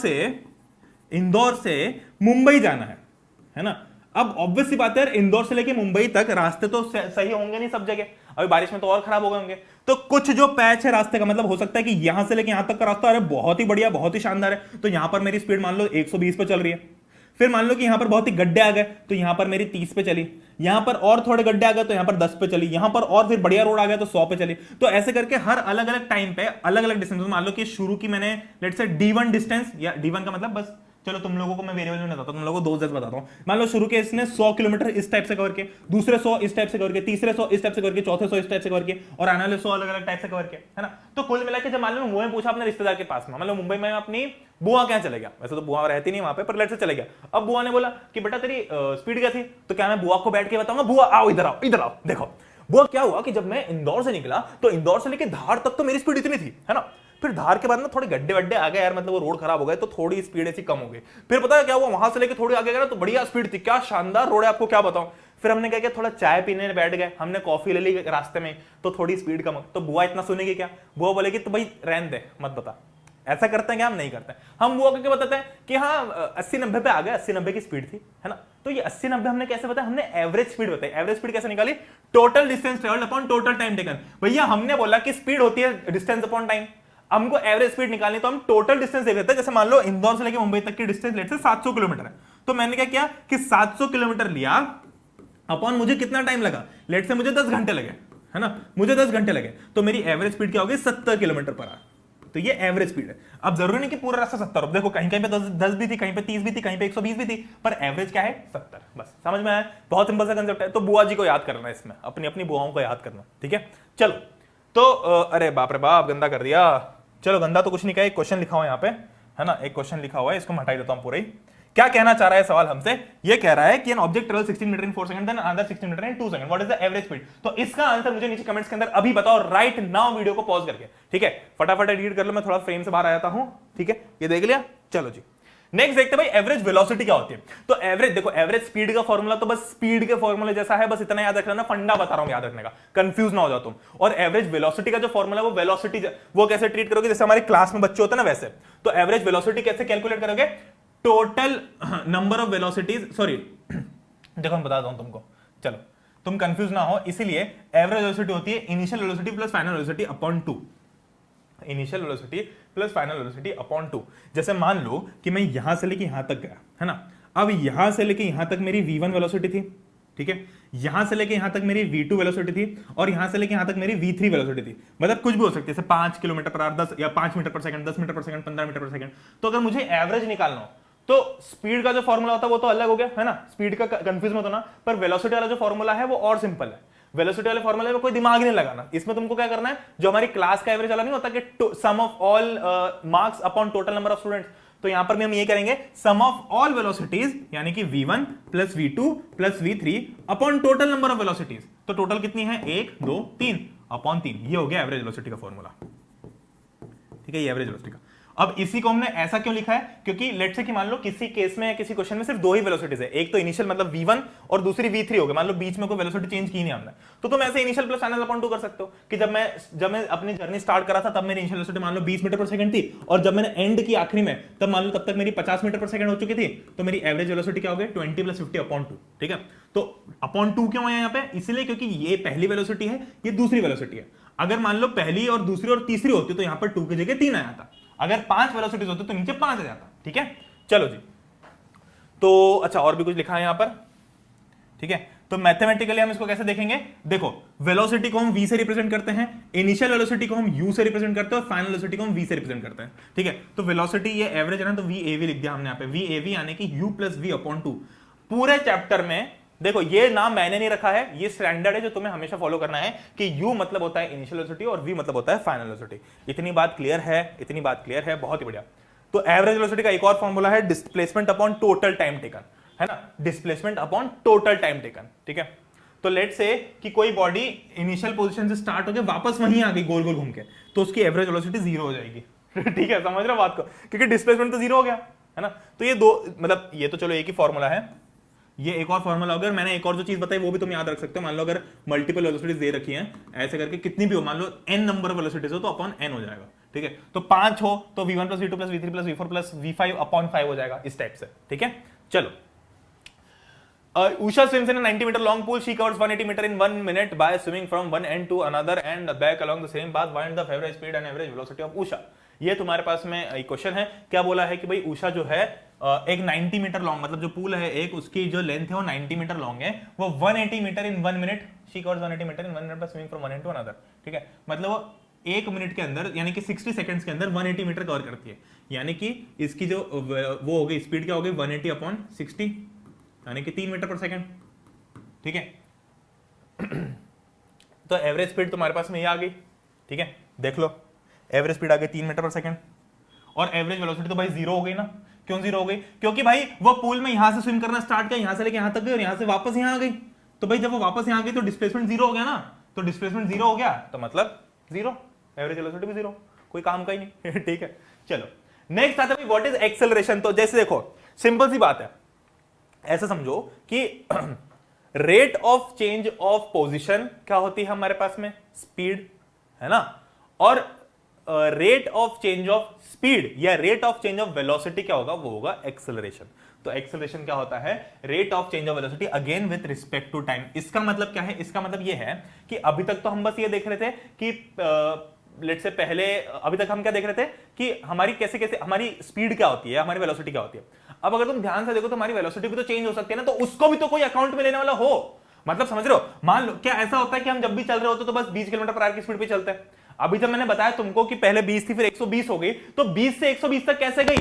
से मुंबई जाना है ना। अब ऑब्वियस सी बात है, इंदौर से लेके मुंबई तक रास्ते तो सही होंगे नहीं सब जगह, अभी बारिश में तो और खराब हो गए होंगे, तो कुछ जो पैच है रास्ते का, मतलब हो सकता है कि यहां से लेके यहां तक का रास्ता अरे बहुत ही बढ़िया बहुत ही शानदार है, तो यहां पर मेरी स्पीड मान लो 120 पे चल रही है। फिर मान लो कि यहां पर बहुत ही गड्ढे आ गए तो यहां पर मेरी 30 पे चली, यहां पर और थोड़े गड्ढे आ गए तो यहां पर 10 पे चली, यहां पर और फिर बढ़िया रोड आ गया तो 100 पे चली। तो ऐसे करके हर अलग अलग टाइम पे अलग अलग डिस्टेंस, मान लो कि शुरू की मैंने लेट्स से D1 डिस्टेंस, या D1 का मतलब बस चलो तुम लोगों को मैं वेरिएबल में बताता हूं, तुम लोगों को 2 जैसे बताता हूं। मान लो शुरू के इसने 100 किलोमीटर इस टाइप से कवर किए, दूसरे 100 इस टाइप से कवर किए, तीसरे 100 इस टाइप से कवर किए, चौथे 100 इस टाइप से कवर किए, और आने वाले 100 अलग अलग टाइप से कवर किए, है ना। तो कुल मिला के जब मान लो मुंबई में पूछा अपने रिश्तेदार के पास में, मतलब मुंबई में अपनी बुआ के यहाँ चले गया, वैसे तो बुआ रहती नहीं वहां पे, पर लेट से चले गया। अब बुआ ने बोला कि बेटा तेरी स्पीड क्या थी, तो क्या मैं बुआ को बैठ के बताऊंगा, बुआ आओ इधर आओ इधर आओ, देखो बुआ क्या हुआ कि जब मैं इंदौर से निकला तो इंदौर से लेके धार तक तो मेरी स्पीड इतनी थी, है ना। फिर धार के बाद ना थोड़े गड्ढे वड्ढे आ गए यार, मतलब वो रोड खराब हो गए तो थोड़ी स्पीड ऐसी कम हो गई। फिर पता है क्या हुआ, वहां से लेके थोड़ी आगे गया तो बढ़िया स्पीड थी, क्या शानदार रोड है आपको क्या बताऊं। फिर हमने क्या किया, थोड़ा चाय पीने बैठ गए, हमने कॉफी ले ली रास्ते में, तो थोड़ी स्पीड कम। तो बुआ इतना सुनेगी क्या, बुआ बोलेगी तो भाई रहने दे मत बता। ऐसा करते हैं क्या, हम नहीं करते हैं। हम बुआ को क्या बताते हैं कि हाँ 80-90 पे आ गए, 80-90 की स्पीड थी, है ना। तो ये 80-90 हमने कैसे बताया, हमने एवरेज स्पीड बताई। एवरेज स्पीड कैसे निकाली, total distance travelled upon total time taken. भैया हमने बोला कि स्पीड होती है डिस्टेंस अपॉन टाइम, हमको एवरेज स्पीड निकालनी तो हम टोटल डिस्टेंस देख लेते हैं। जैसे मान लो इंदौर से लेके मुंबई तक की डिस्टेंस लेट से 700 किलोमीटर है, तो मैंने क्या किया कि 700 किलोमीटर लिया अपॉन मुझे कितना टाइम लगा, लेट से मुझे 10 घंटे लगे, है ना, मुझे 10 घंटे लगे, तो मेरी एवरेज स्पीड क्या होगी 70 किलोमीटर पर आवर। तो ये एवरेज स्पीड है। अब जरूरी नहीं कि पूरा रास्ता 70, अब देखो कहीं कहीं पे 10 भी थी, कहीं पे 30 भी थी, कहीं पे 120 भी थी, पर एवरेज क्या है 70। बस समझ में आया, बहुत सिंपल सा कंसेप्ट है। तो बुआ जी को याद करना है इसमें, अपनी अपनी बुआओं को याद करना, ठीक है। चलो तो अरे बाप रे बाप गंदा कर दिया। चलो गंदा तो कुछ नहीं कहा, एक क्वेश्चन लिखा हुआ है यहाँ पे, है ना, एक क्वेश्चन लिखा हुआ है, इसको मैं हटा देता हूं पूरा ही। क्या कहना चाह रहा है सवाल हमसे, ये कह रहा है कि an object travel 16 metre in 4 second then another 16 metre in 2 second, what is the average speed. तो इसका आंसर मुझे नीचे कमेंट्स के अंदर अभी बताओ, राइट नाउ, वीडियो को पॉज करके, ठीक है। फटाफट एडिट कर लो, मैं थोड़ा फ्रेम से बाहर आ जाता हूं, ठीक है, ये देख लिया। चलो जी नेक्स्ट देखते हैं भाई एवरेज वेलोसिटी क्या होती है। तो एवरेज देखो, एवरेज स्पीड का फॉर्मूला तो बस स्पीड के फॉर्मूले जैसा है, बस इतना याद रखना ना, फंडा बता रहा हूं याद रखने का, कंफ्यूज ना हो जाओ तुम। और एवरेज वेलोसिटी का जो फॉर्मूला है वो वेलोसिटी वो कैसे ट्रीट करोगे, जैसे हमारे क्लास में बच्चे होते हैं ना वैसे। तो एवरेज वेलोसिटी कैसे कैलकुलेट करोगे, total number of velocities, sorry देखो मैं बताता हूं तुमको, चलो तुम कंफ्यूज ना हो, इसीलिए एवरेज वेलोसिटी होती है initial velocity plus final velocity upon 2, initial velocity plus final velocity upon 2। जैसे मान लो कि मैं यहां से लेके यहां तक गया, है ना, अब यहां से लेके यहां तक मेरी v1 वेलोसिटी थी, ठीक है, यहां से लेके यहां तक मेरी v2 वेलोसिटी थी और यहां से लेके यहां तक मेरी v3 वेलोसिटी थी। मतलब कुछ भी हो सकती है, 5 किलोमीटर पर आवर, 10 या 5 metre per second, 10 metre per second, 15 metre per second. तो अगर मुझे एवरेज निकालना हो तो स्पीड का जो फॉर्मूला होता है वो तो अलग हो गया है ना, स्पीड का कंफ्यूज मत होना, पर वेलोसिटी वाला जो फॉर्मूला है वो और सिंपल है। वेलोसिटी वाले फॉर्मूले में कोई दिमाग नहीं लगाना, इसमें तुमको क्या करना है, जो हमारी क्लास का एवरेज वाला नहीं होता कि sum of all marks upon total number of students, तो यहां पर भी हम ये करेंगे सम ऑफ ऑल वेलोसिटीज यानी कि v1 plus v2 plus v3 upon total number of velocities. तो टोटल कितनी है, 1 2 3 अपॉन 3, ये हो गया एवरेज वेलोसिटी का फॉर्मूला। ठीक है, ये एवरेज वेलोसिटी का। अब इसी को हमने ऐसा क्यों लिखा है, क्योंकि लेट्स से कि मान लो किसी केस में, किसी क्वेश्चन में सिर्फ दो ही वेलोसिटीज है, एक तो इनिशियल मतलब v1 और दूसरी v3 हो गई, मान लो बीच में कोई वेलोसिटी चेंज की नहीं हमने, तो तुम ऐसे इनिशियल प्लस फाइनल अपॉन 2 कर सकते हो कि जब मैं अपनी जर्नी स्टार्ट करा था तब मेरी इनिशियल वेलोसिटी मान लो 20 मीटर पर सेकंड थी, और जब मैंने एंड की आखिरी में तब मान लो तब तक मेरी 50 मीटर पर सेकंड हो चुकी थी, तो मेरी एवरेज वेलोसिटी क्या हो गई 20 प्लस 50 अपॉन 2। ठीक है, तो अपॉन 2 क्यों है यहाँ पे, इसलिए क्योंकि ये पहली वेलोसिटी है, ये दूसरी वेलोसिटी है। अगर मान लो पहली और दूसरी और तीसरी होती तो यहां पर 2 की जगह 3 आया था, अगर 5 वेलोसिटीज होती तो नीचे 5 आ जाता। ठीक है, चलो जी, तो अच्छा और भी कुछ लिखा है यहां पर। ठीक है, तो मैथमेटिकली हम इसको कैसे देखेंगे, देखो वेलोसिटी को हम v से रिप्रेजेंट करते हैं, इनिशियल वेलोसिटी को हम u से रिप्रेजेंट करते हैं और फाइनल वेलोसिटी को हम v से रिप्रेजेंट करते हैं। ठीक है, तो वेलोसिटी ये एवरेज है ना, तो vav लिख दिया हमने यहां पे, vav यानी कि u प्लस v अपॉन 2। पूरे चैप्टर में देखो ये नाम मैंने नहीं रखा है, ये स्टैंडर्ड है जो तुम्हें हमेशा फॉलो करना है कि u मतलब होता है इनिशियल वेलोसिटी और v मतलब होता है फाइनल वेलोसिटी। इतनी बात क्लियर है, इतनी बात क्लियर है, बहुत ही बढ़िया। तो एवरेज वेलोसिटी का एक और फॉर्मूला है displacement upon total time taken, है ना, displacement upon total time taken. ठीक है, तो लेट से कि कोई बॉडी इनिशियल पोजीशन से स्टार्ट होकर वापस वहीं आ गई गोल गोल घूम के, तो उसकी एवरेज वेलोसिटी 0 हो जाएगी। ठीक है, समझ रहे हो बात को, क्योंकि डिस्प्लेसमेंट तो 0 हो गया है ना। तो ये दो मतलब ये तो चलो एक ही फॉर्मूला है, ये एक और फॉर्मूला होगा। मैंने एक और जो चीज बताई वो भी तुम याद रख सकते हो, मान लो अगर मल्टीपल वेलोसिटीज दे रखी हैं ऐसे करके, कितनी भी हो, मान लो n नंबर वेलोसिटीज हो तो अपॉन n हो जाएगा। ठीक है, तो 5 हो तो v1 plus v2 plus v3 plus v4 plus v5 upon 5 हो जाएगा, इस टाइप से। ठीक है, चलो Usha swims in a 90 meter long pool. She covers 180 meter in 1 minute by swimming from one end to another and back along the same path. Find the average speed and average velocity of Usha. ये तुम्हारे पास में एक question है, क्या बोला है कि भाई उषा जो है एक 90 मीटर लॉन्ग, मतलब जो पूल है एक, उसकी जो लेंथ है वो 90 मीटर लॉन्ग है, वो 180 metre in 1 minute, she covers 180 metre in 1 minute by swimming from one end to another. ठीक है, मतलब वो 1 मिनट के अंदर यानी कि 60 सेकंड्स के अंदर 180 मीटर कवर करती है, यानी कि इसकी जो वो हो गई स्पीड क्या हो गई 180 अपॉन 60 यानी कि 3 मीटर पर सेकंड। ठीक है, तो एवरेज स्पीड तुम्हारे पास में ये आ गई। ठीक है, देख लो एवरेज स्पीड आ गई 3 मीटर पर सेकंड, और एवरेज वेलोसिटी तो भाई 0 हो गई ना। क्यों 0 हो गई, क्योंकि भाई वो पूल में यहां से स्विम करना स्टार्ट किया, यहां से लेके यहां तक गई और यहां से वापस यहां आ गई, तो भाई जब वो वापस यहां आ गई तो डिस्प्लेसमेंट 0 हो गया ना, तो डिस्प्लेसमेंट 0 हो गया तो मतलब 0, एवरेज वेलोसिटी भी 0, कोई काम का ही नहीं। ठीक है, चलो नेक्स्ट आता है व्हाट इज एक्सेलरेशन। तो जैसे देखो सिंपल सी बात है, ऐसा समझो कि rate of change of position क्या होती है हमारे पास में, स्पीड, है ना, और rate of change of speed या rate of change of velocity क्या होगा, वो होगा एक्सेलरेशन। तो एक्सेलरेशन क्या होता है, rate of change of velocity again with respect to time. इसका मतलब क्या है, इसका मतलब ये है कि अभी तक तो हम बस ये देख रहे थे कि लेट से पहले अभी तक हम क्या देख रहे थे कि हमारी कैसे कैसे हमारी स्पीड क्या होती है, हमारी वेलोसिटी क्या होती है। अब अगर तुम ध्यान से देखो तो हमारी वेलोसिटी भी तो चेंज हो सकती है ना, तो उसको भी तो कोई अकाउंट में लेने वाला हो, मतलब समझ रहे हो। मान लो क्या ऐसा होता है कि हम जब भी चल रहे होते तो बस 20 किलोमीटर पर आवर की स्पीड पे चलते हैं। अभी जब मैंने बताया तुमको कि पहले 20 थी फिर 120 हो गई, तो 20 से 120 तक कैसे गई,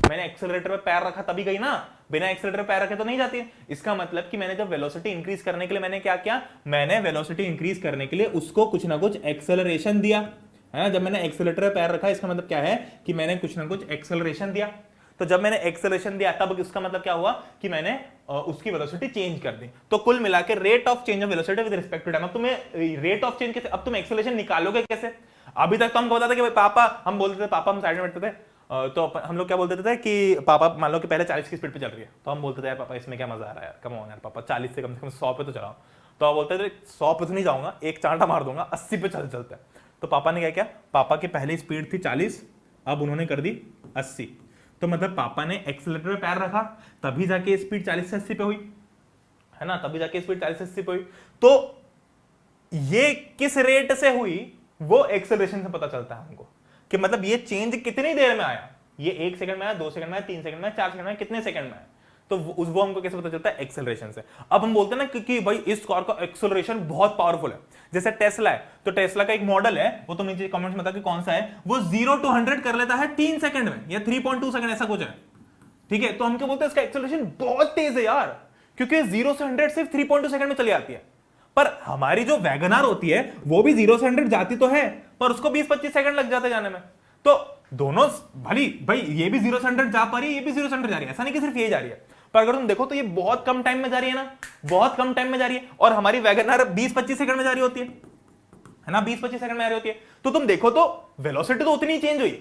मैंने एक्सेलरेटर पे पैर रखा तभी गई ना, बिना एक्सेलरेटर पे पैर रखे तो नहीं जाती है। इसका मतलब कि मैंने जब वेलोसिटी इंक्रीज करने के लिए मैंने क्या किया, मैंने वेलोसिटी इंक्रीज करने के लिए उसको कुछ ना कुछ एक्सेलरेशन दिया, है ना। जब मैंने एक्सेलरेटर पे पैर रखा इसका मतलब क्या है कि मैंने कुछ ना कुछ एक्सेलरेशन दिया। तो जब मैंने एक्सेलरेशन दिया तब उसका मतलब क्या हुआ कि मैंने उसकी वेलोसिटी चेंज कर दी। तो कुल मिलाकर rate of change of velocity with respect to time. अब तुम्हें रेट ऑफ चेंज कैसे, अब तुम एक्सेलरेशन निकालोगे कैसे। अभी तक तो हमको बताते कि भाई पापा, हम बोलते थे पापा, हम साइड में बैठते थे तो हम लोग क्या बोलते थे कि पापा मान लो कि पहले 40 की स्पीड पे चल रही है, तो हम बोलते थे यार पापा इसमें क्या मजा आ रहा है यार, कम ऑन यार पापा 40 से कम 100 पे तो चलाओ। तो आप बोलते थे 100 पे तो नहीं जाऊंगा, एक चांटा मार दूंगा, 80 पे चलते हैं। तो पापा ने क्या किया, पापा की पहली स्पीड थी 40, अब उन्होंने कर दी 80। तो मतलब पापा ने एक्सीलरेटर पे पैर रखा तभी जाके स्पीड 40 से 80 पे हुई, है ना, तभी जाके स्पीड 40 से 80 पे हुई। तो ये किस रेट से हुई वो एक्सेलरेशन से पता चलता है हमको कि मतलब ये चेंज कितनी देर में आया, ये 1 सेकंड में आया, 2 सेकंड में आया, 3 सेकंड में आया, 4 सेकंड में आया, कितने सेकंड में आया। तो वो हमको कैसे पता चलता है? एक्सेलरेशन से। अब हम बोलते हैं ना कि भाई इस कार का एक्सेलरेशन बहुत पावरफुल है, जैसे टेस्ला है, तो टेस्ला का एक मॉडल है, वो तो नीचे कमेंट्स में बता कि कौन सा है, वो 0 to 100 कर लेता है 3 सेकंड में या 3.2 सेकंड ऐसा कुछ है, ठीक है। तो हम क्या बोलते हैं, इसका एक्सेलरेशन बहुत तेज है यार, क्योंकि 0 से 100 सिर्फ 3.2 सेकंड में चली जाती है। पर हमारी जो वैगनार होती है वो भी 0 से 100 जाती तो है, पर उसको 20-25 सेकंड लग जाते जाने में। तो दोनों भली भाई, ये भी 0 से 100 जा पा रही है, ये भी 0 से 100 जा रही है, ऐसा नहीं कि सिर्फ ये जा रही है। पर अगर तुम देखो तो ये बहुत कम टाइम में जा रही है ना, बहुत कम टाइम में जा रही है, और हमारी वैगनार 20-25 सेकंड में जा रही होती है ना, 20-25 सेकंड में आ रही होती है। तो तुम देखो तो वेलोसिटी तो उतनी ही चेंज हुई।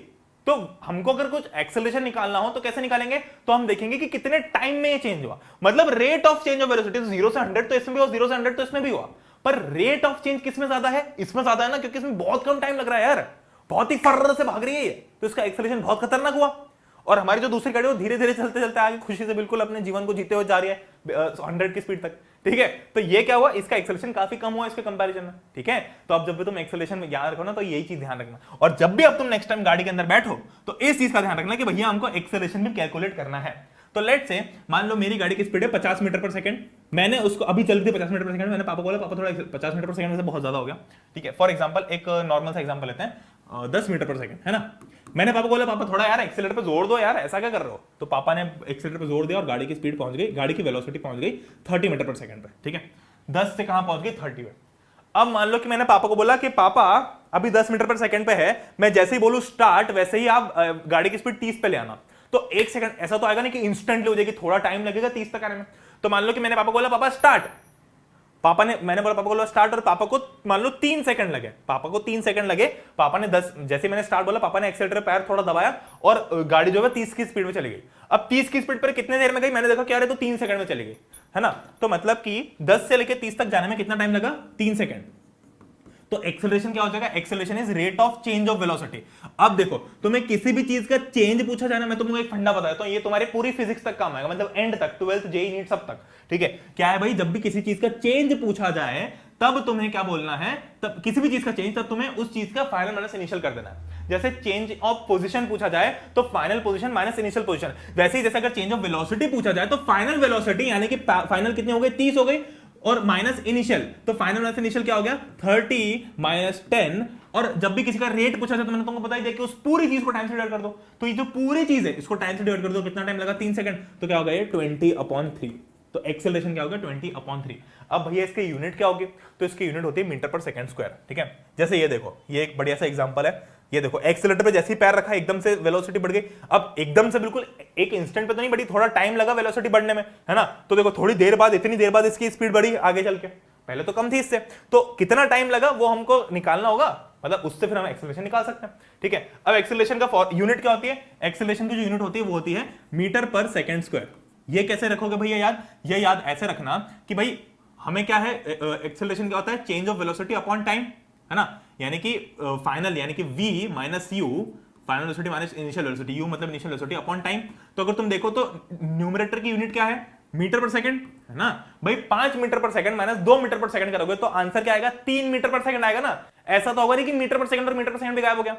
तो हमको अगर कुछ एक्सेलरेशन निकालना हो तो कैसे निकालेंगे? तो हम देखेंगे कि कितने टाइम में ये चेंज हुआ, मतलब rate of change of velocity. 0 से 100 तो इसमें भी हुआ, 0 से 100 तो इसमें भी हुआ, पर रेट ऑफ चेंज किसमें ज्यादा है? इसमें ज्यादा है ना, क्योंकि इसमें बहुत कम टाइम लग रहा है यार, बहुत ही फर्र से भाग रही है ये, तो इसका एक्सेलरेशन बहुत खतरनाक हुआ। और हमारी जो दूसरी गाड़ी वो धीरे धीरे चलते चलते आगे खुशी से बिल्कुल अपने जीवन को जीते हुए जा रही है 100 की स्पीड तक, ठीक है। तो ये क्या हुआ, इसका एक्सेलरेशन काफी कम हुआ इसके कंपैरिजन में, ठीक है। तो अब जब भी तुम एक्सेलरेशन में याद रखो ना, तो यही चीज ध्यान रखना। और जब भी अब तुम नेक्स्ट टाइम गाड़ी के अंदर बैठो तो इस चीज का ध्यान रखना कि भैया हमको एक्सेलरेशन भी कैलकुलेट करना है। तो लेट से मान लो मेरी गाड़ी की स्पीड है 50 मीटर पर सेकंड, मैंने उसको अभी चलती है 50 मीटर पर सेकंड, मैंने पापा को बोला पापा थोड़ा 50 मीटर पर सेकंड से बहुत ज्यादा हो गया, ठीक है। फॉर एग्जांपल एक नॉर्मल सा एग्जांपल लेते हैं, 10 मीटर पर सेकंड है ना। मैंने पापा को बोला पापा थोड़ा यार एक्सीलरेटर पे जोर दो यार, ऐसा क्या कर रहे हो? तो पापा ने एक्सीलरेटर पे जोर दिया और गाड़ी की स्पीड पहुंच गई, गाड़ी की वेलोसिटी पहुंच गई 30 मीटर पर सेकंड पे, ठीक है। 10 से कहां पहुंच गई? 30 पे। अब मान लो कि मैंने पापा को बोला कि पापा अभी 10 मीटर पर सेकंड पे है, मैं जैसे ही बोलूं स्टार्ट वैसे ही आप गाड़ी की स्पीड 30 पे ले आना। तो 1 सेकंड ऐसा तो आएगा नहीं कि इंस्टेंटली हो जाएगी, थोड़ा टाइम लगेगा 30 तक आने में। तो मान लो कि मैंने पापा को बोला पापा स्टार्ट, मैंने बोला पापा को बोला स्टार्ट, और पापा को मान लो 3 सेकंड लगे, पापा को 3 सेकंड लगे। पापा ने 10, जैसे मैंने स्टार्ट बोला पापा ने एक्सीलरेटर पैर थोड़ा दबाया और गाड़ी जो है 30 की स्पीड में चली गई। अब 30 की स्पीड पर कितने देर में गई? मैंने देखा क्या, तो 3 सेकंड में चली गई, है ना। तो मतलब कि 10 से लेकर 30 तक जाने में कितना टाइम लगा? 3 सेकंड। तो एक्सेलरेशन क्या हो जाएगा? Acceleration is rate of change of velocity. अब देखो तुम्हें किसी भी चीज का चेंज पूछा जाना, मैं तुमको एक फंडा बताया तो ये तुम्हारे पूरी फिजिक्स तक काम आएगा, मतलब एंड तक, 12th जेईई नीट सब तक, ठीक है। क्या है भाई, जब भी किसी चीज का चेंज पूछा जाए तब तुम्हें क्या बोलना है, तब किसी भी चीज का चेंज, तब तुम्हें उस चीज का फाइनल माइनस इनिशियल कर देना है। जैसे चेंज ऑफ पोजीशन पूछा जाए तो final position minus initial position, वैसे ही जैसे अगर चेंज ऑफ वेलोसिटी पूछा जाए तो फाइनल वेलोसिटी यानी कि फाइनल कितनी हो गई? 30 हो गई, और माइनस इनिशियल, तो फाइनल माइनस इनिशियल क्या हो गया? 30 माइनस 10। और जब भी किसी का रेट पूछा जाए तो मैंने तुमको बता ही दिया कि उस पूरी चीज को टाइम से डिवाइड कर दो। तो ये जो पूरी चीज है इसको टाइम से डिवाइड कर दो, कितना टाइम लगा? 3 सेकंड। तो क्या होगा ये? 20/3। तो एक्सेलरेशन क्या होगा? 20/3। अब भैया इसके यूनिट क्या होगी? तो इसकी यूनिट होती है मीटर पर सेकंड स्क्वायर, ठीक है। जैसे ये देखो, ये एक बढ़िया सा एग्जांपल है, ये देखो एक्सीलरेटर पे जैसे ही पैर रखा एकदम से वेलोसिटी बढ़ गई। अब एकदम से बिल्कुल एक इंस्टेंट पे तो नहीं बढ़ी, थोड़ा टाइम लगा वेलोसिटी बढ़ने में, है ना। तो देखो थोड़ी देर बाद, इतनी देर बाद इसकी स्पीड बढ़ी आगे चल के, पहले तो कम थी इससे, तो कितना टाइम लगा वो हमको निकालना होगा, मतलब उससे फिर हम एक्सेलरेशन निकाल सकते हैं, ठीक है। अब एक्सेलरेशन का यूनिट क्या होती है? एक्सेलरेशन की जो यूनिट होती है वो होती है मीटर पर सेकंड स्क्वायर। ये कैसे रखोगे भैया याद? ये याद ऐसे रखना कि भाई हमें क्या है, एक्सेलरेशन क्या होता है? Change of velocity upon time, है ना। यानी कि फाइनल यानी कि v minus u, final velocity minus initial velocity, u मतलब इनिशियल वेलोसिटी अपॉन टाइम। तो अगर तुम देखो तो न्यूमरेटर की यूनिट क्या है? मीटर पर सेकंड, है ना भाई। 5 metre per second minus 2 metre per second करोगे तो आंसर क्या आएगा? 3 मीटर पर सेकंड आएगा ना। ऐसा तो होगा नहीं कि मीटर पर सेकंड और मीटर पर सेकंड भी गायब हो गया,